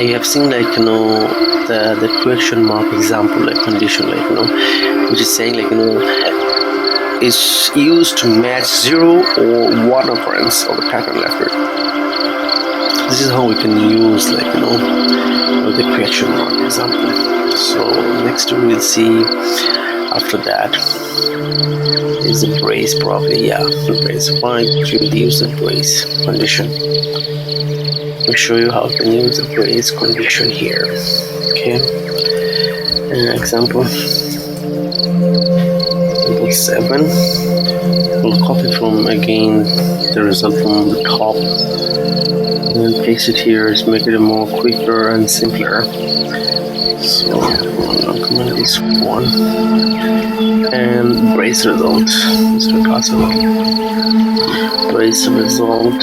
you have seen, like, you know, the question mark example, like condition, like, you know, which is saying, like, you know, is used to match 0 or 1 occurrence of the pattern left. This is how we can use, like, you know, the question mark example. So next we'll see after that is the brace, probably, yeah, the brace. Why should we use the brace condition? I'll show you how we can use the brace condition here. Okay, example 7. We'll copy from again the result from the top and then paste it here to make it more quicker and simpler. So I'll comment this one and brace result. This will possible. Brace result,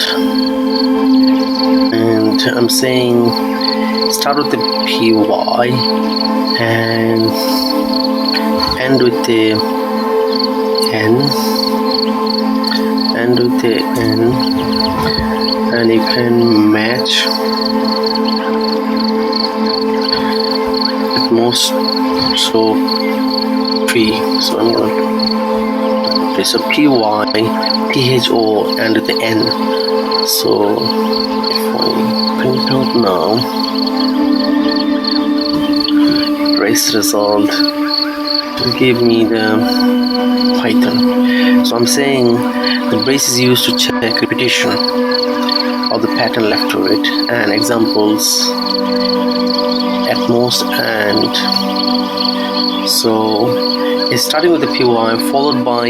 and I'm saying start with the PY and end with the N, and with the N, and you can match at most, so 3. So I'm going to okay, so PY, PHO, and with the N. So if I print out now, brace result to give me the Python. So I'm saying the brace is used to check repetition of the pattern left to it, and examples at most, and so it's starting with the PY followed by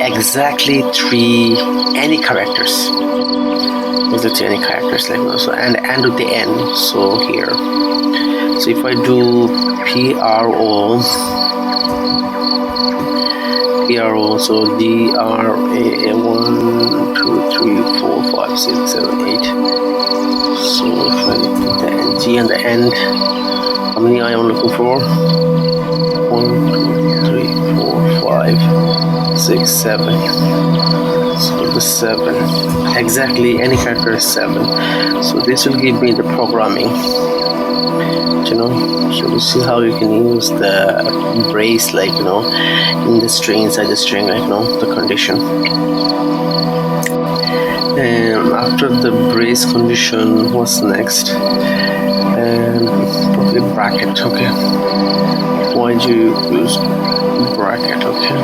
exactly 3 any characters. Exactly any characters, like that. So and with the N. So here. So if I do PRO, so DRA 1, 2, 3, 4, 5, 6, 7, 8. So if I put the G and the end, how many I am looking for? 1, 2, 3, 4, 5, 6, 7. So the 7. Exactly any character is 7. So this will give me the programming. You know, so you see how you can use the brace, like, you know, in the string, inside the string, like, you know, the condition. And after the brace condition, what's next? And probably bracket. Okay, why do you use bracket? Okay,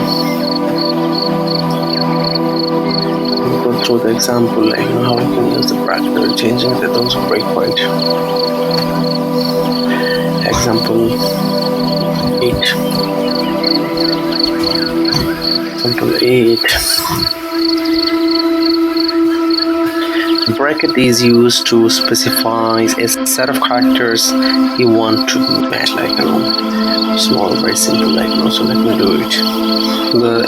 we'll go through the example, like, you know, how we can use the bracket or changing the those breakpoint. Example 8. Example 8. Bracket is used to specify a set of characters you want to match, like, you know, small, very simple, like, you know. So let me do it.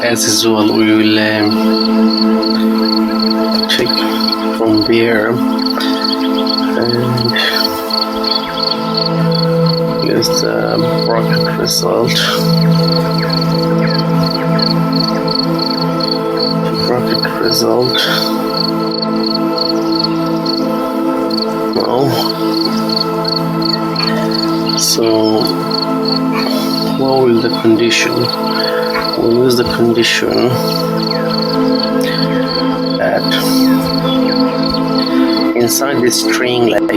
As usual, we will check from there and here's the bracket result. Bracket result. Now, so what will the condition? We'll use the condition that inside this string, like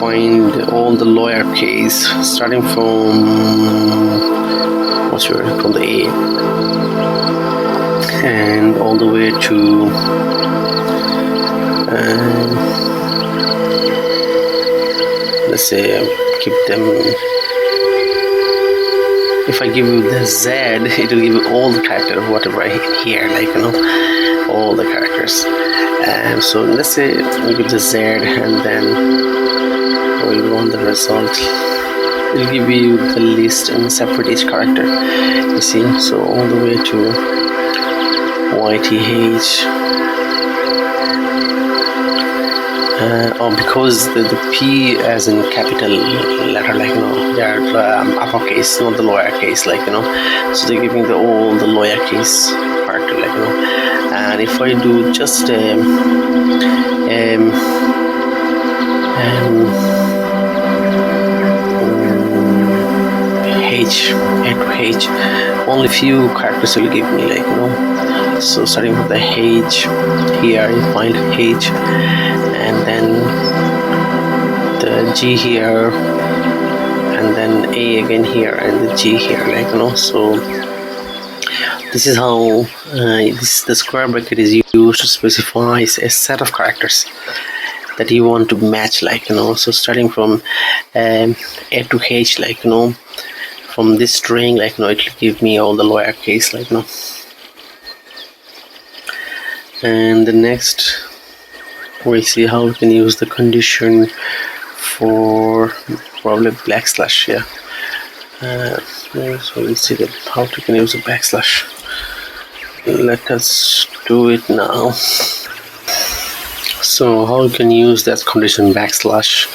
find all the lowercase, starting from from the A and all the way to let's say keep them. If I give you the Z, it will give you all the characters, whatever I hit here, all the characters. So let's say we give the Z, and then we'll run the result. It will give you the list and separate each character. You see, so all the way to YTH. Because the P as in capital letter, they are uppercase, not the lowercase, so they're giving all the lowercase character, and if I do just H, A to H, only few characters will give me, so starting with the H, here you find H, and then the G here, and then A again here, and the G here, so this is how the square bracket is used to specify a set of characters that you want to match, so starting from A to H, from this string, it will give me all the lowercase, and the next we'll see how we can use the condition for probably backslash. So we'll see how we can use a backslash. Let us do it now. So how you can use that condition backslash.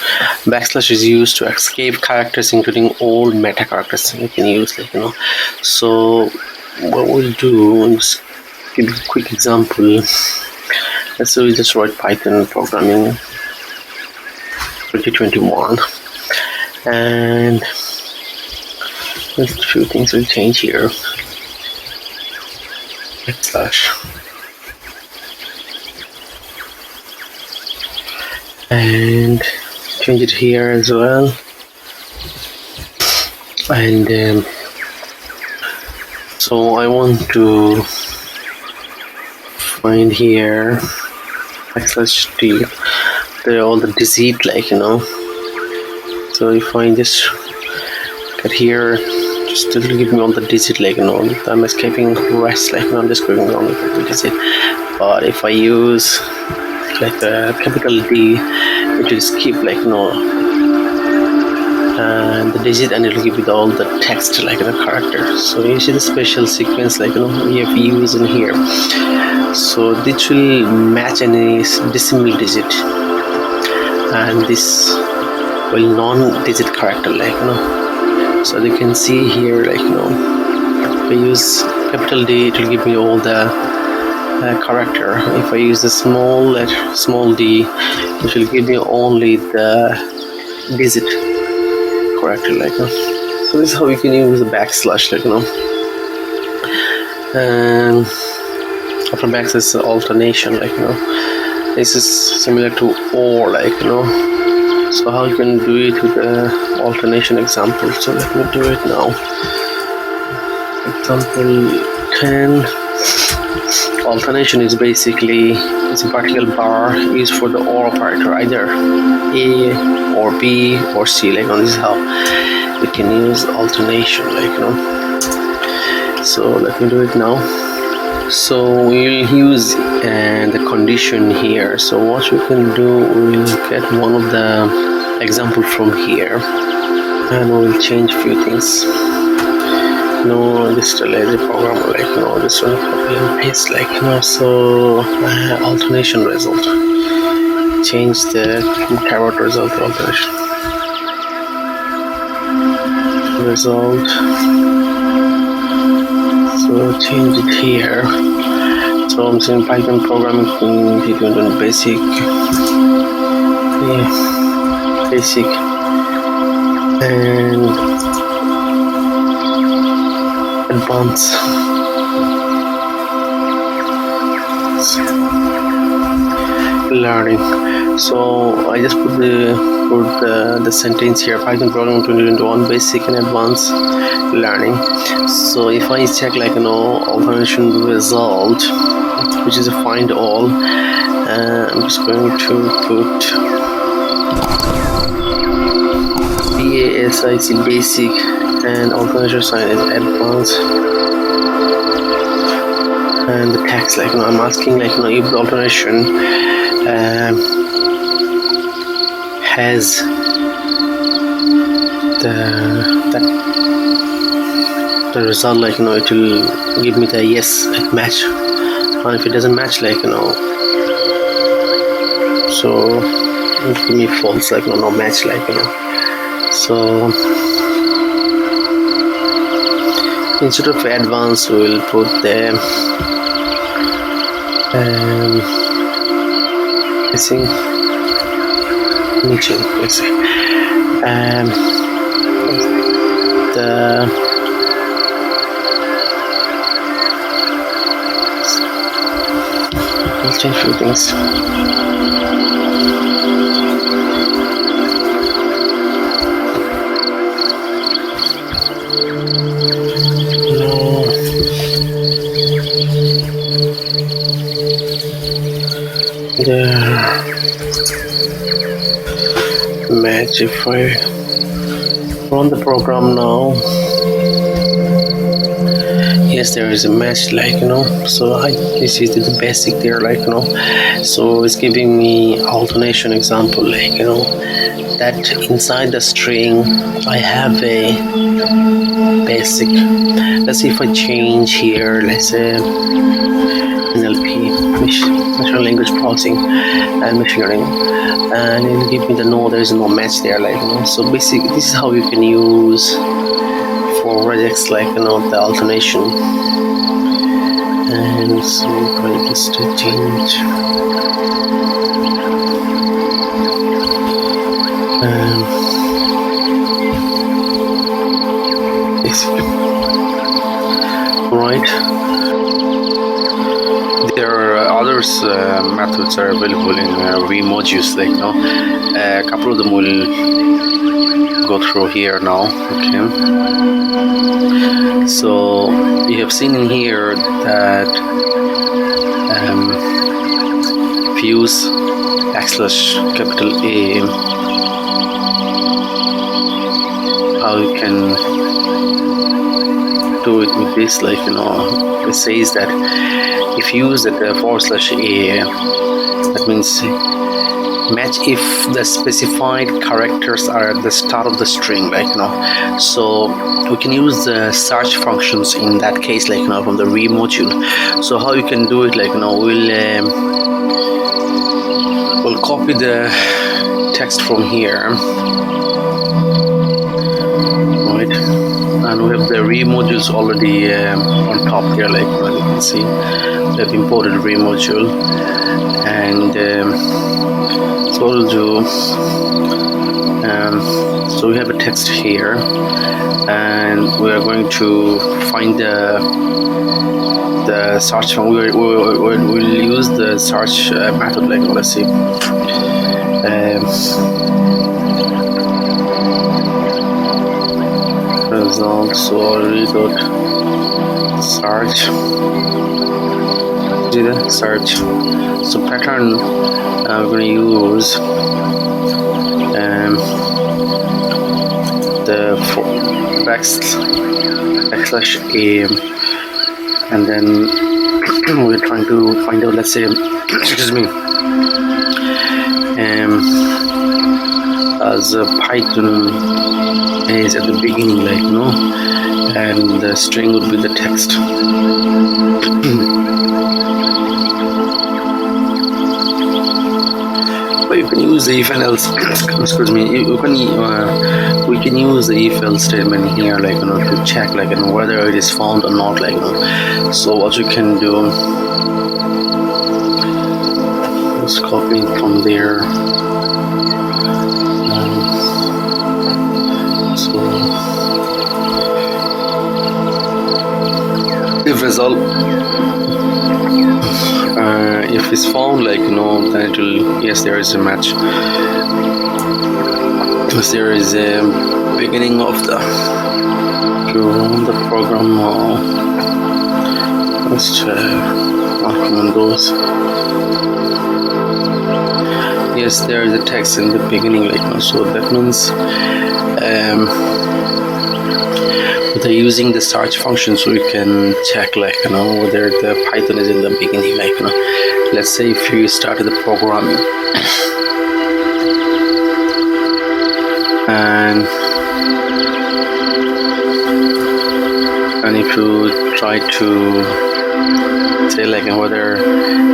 Backslash is used to escape characters, including all meta characters you can use, so what we'll do, I'll just give you a quick example. Let's say we just write Python programming 2021, and there's a few things will change here. Backslash, and change it here as well, and so I want to find here backslash D, all the digit, so if I just get here, just to give me all the digit, I'm escaping rest, I'm just going on with the digit. But if I use a capital D, it will skip and the digit, and it will give you all the text, the character. So you see the special sequence, we have used in here. So this will match any decimal digit, and this will non-digit character, so you can see here, if I use capital D, it will give me all the character. If I use the small d, it will give me only the digit character, so this is how you can use the backslash, and after backslash alternation, this is similar to or, so how you can do it with the alternation example. So let me do it now. Example 10. Alternation is basically a particle bar used for the or operator, either A or B or C. This is how we can use alternation, So let me do it now. So we'll use the condition here. So what we can do, we'll get one of the example from here, and we'll change a few things. Just a lazy programmer, just want to copy and paste, so alternation result. Change the carrot result to alternation result. So change it here. So I'm saying Python programming in basic, and advanced. Learning. So I just put the sentence here: Python programming 2021 basic and advanced learning. So if I check alternation result, which is a find all, I'm just going to put BASIC basic and alternation sign is advanced. And the text, I'm asking if the alternation has the result, it will give me the yes match, and if it doesn't match, so it will give me false, no match, so instead of advanced we will put the missing niche, let's say, I'll change a few things. Match. If I run the program now, yes, there is a match, so this is the basic there, so it's giving me alternation example, that inside the string I have a basic. Let's see if I change here, let's say NLP, natural language processing and machine learning, and it will give me there is no match there, so basically this is how you can use for Regex, the alternation. And so I just change right. There are others methods are available in remodules, a couple of them will go through here now. Okay, so you have seen in here that fuse \capital A, how you can do it with this, it says that if you use the /A, that means match if the specified characters are at the start of the string, so we can use the search functions in that case, from the remodule. So how you can do it, we'll copy the text from here, right, and we have the remodules already on top here, you can see we have imported remodule, and so what we'll do, so we have a text here, and we are going to find the search function. We'll use the search method, let's see, result. So already got search. See the search. So pattern we're going to use the \A, and then we're trying to find out, let's say, excuse me, as Python is at the beginning, and the string would be the text. But you can use the if and else. Excuse me. We can use the if else statement here, to check, whether it is found or not, So what you can do, just copy it from there. if result if it's found, like then it will, yes, there is a match, because there is a beginning of the, to run the program now. Let's document those. Yes, there is a text in the beginning, so that means they're using the search function, so we can check whether the Python is in the beginning, let's say if you started the programming and if you try to say whether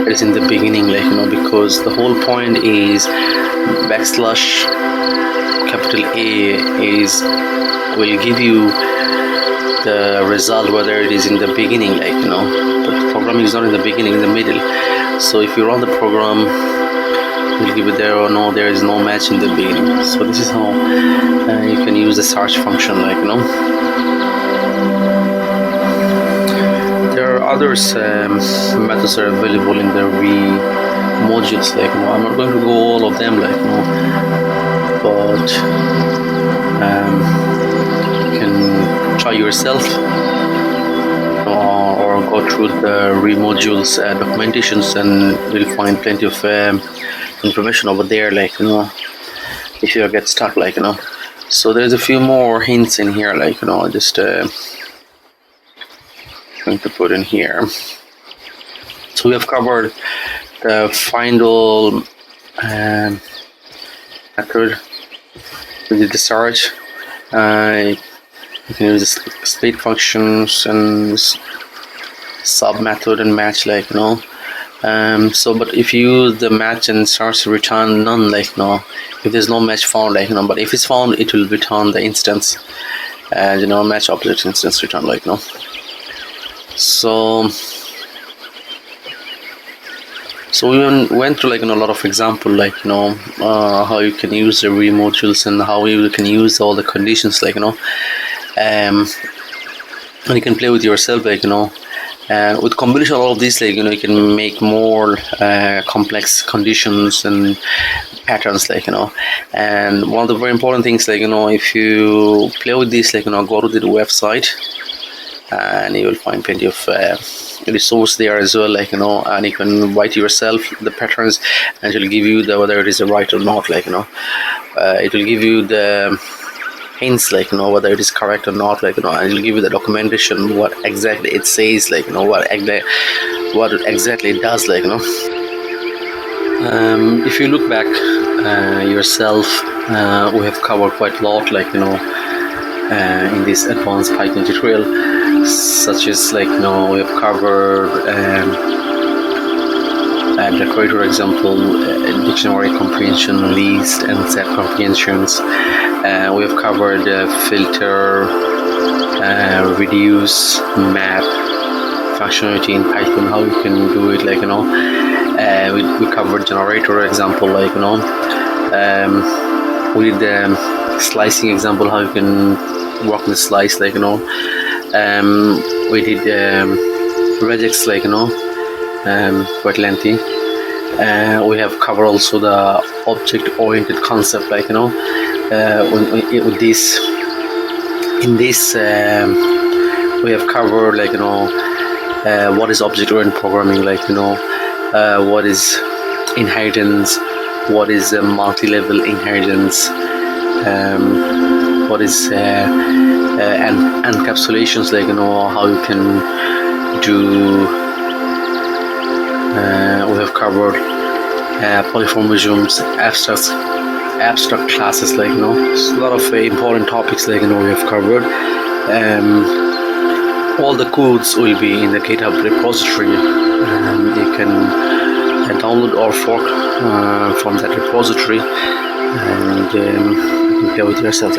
it's in the beginning, because the whole point is backslash capital A will give you the result whether it is in the beginning, but the programming is not in the beginning, in the middle. So if you run the program, it will give it there or no, there is no match in the beginning. So this is how you can use the search function, There are others methods are available in the modules, I'm not going to go all of them, but you can try yourself, or go through the modules documentations, and you'll find plenty of information over there, if you get stuck, So there's a few more hints in here, just going to put in here. So we have covered the find all method. We did the search. You can use the split functions and sub method and match, so but if you use the match and search, return none, if there's no match found, but if it's found, it will return the instance, match object instance return, so we went through a lot of example, how you can use the modules and how you can use all the conditions, and you can play with yourself, and with combination of all of these, you can make more complex conditions and patterns, and one of the very important things, if you play with this, go to the website, and you will find plenty of resource there as well, and you can write yourself the patterns, and it will give you whether it is right or not, it will give you the hints, whether it is correct or not, and it will give you the documentation, what exactly it says, what exactly it does, if you look back yourself, we have covered quite a lot, in this advanced Python tutorial, such as we have covered decorator example, dictionary comprehension, list and set comprehensions. We have covered filter, reduce, map functionality in Python, how you can do it, we covered generator example, we did the slicing example, how you can work with slice, we did regex, quite lengthy. We have covered also the object-oriented concept, with this. In this, we have covered, what is object-oriented programming, what is inheritance, what is multi-level inheritance, what is encapsulations, how you can do. We have covered polymorphisms, abstract classes, a lot of important topics, we have covered. All the codes will be in the GitHub repository, you can download or fork from that repository, and you can play with yourself,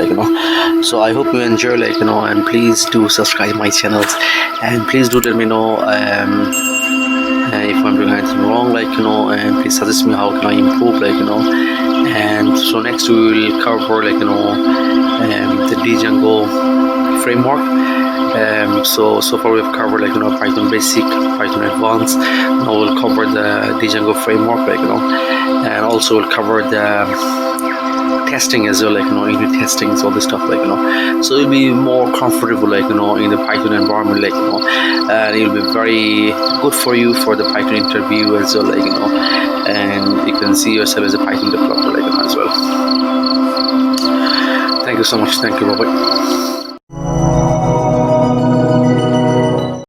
so I hope you enjoy, and please do subscribe my channels, and please do let me know if I'm doing anything wrong, and please suggest me how can I improve, and so next we will cover the Django framework, So far we've covered like Python basic, Python advanced. Now we'll cover the Django framework, and also we'll cover the testing as well, unit testing, so all this stuff, so you'll be more comfortable in the Python environment, and it'll be very good for you for the Python interview as well, and you can see yourself as a Python developer as well. Thank you so much. Thank you, Robert.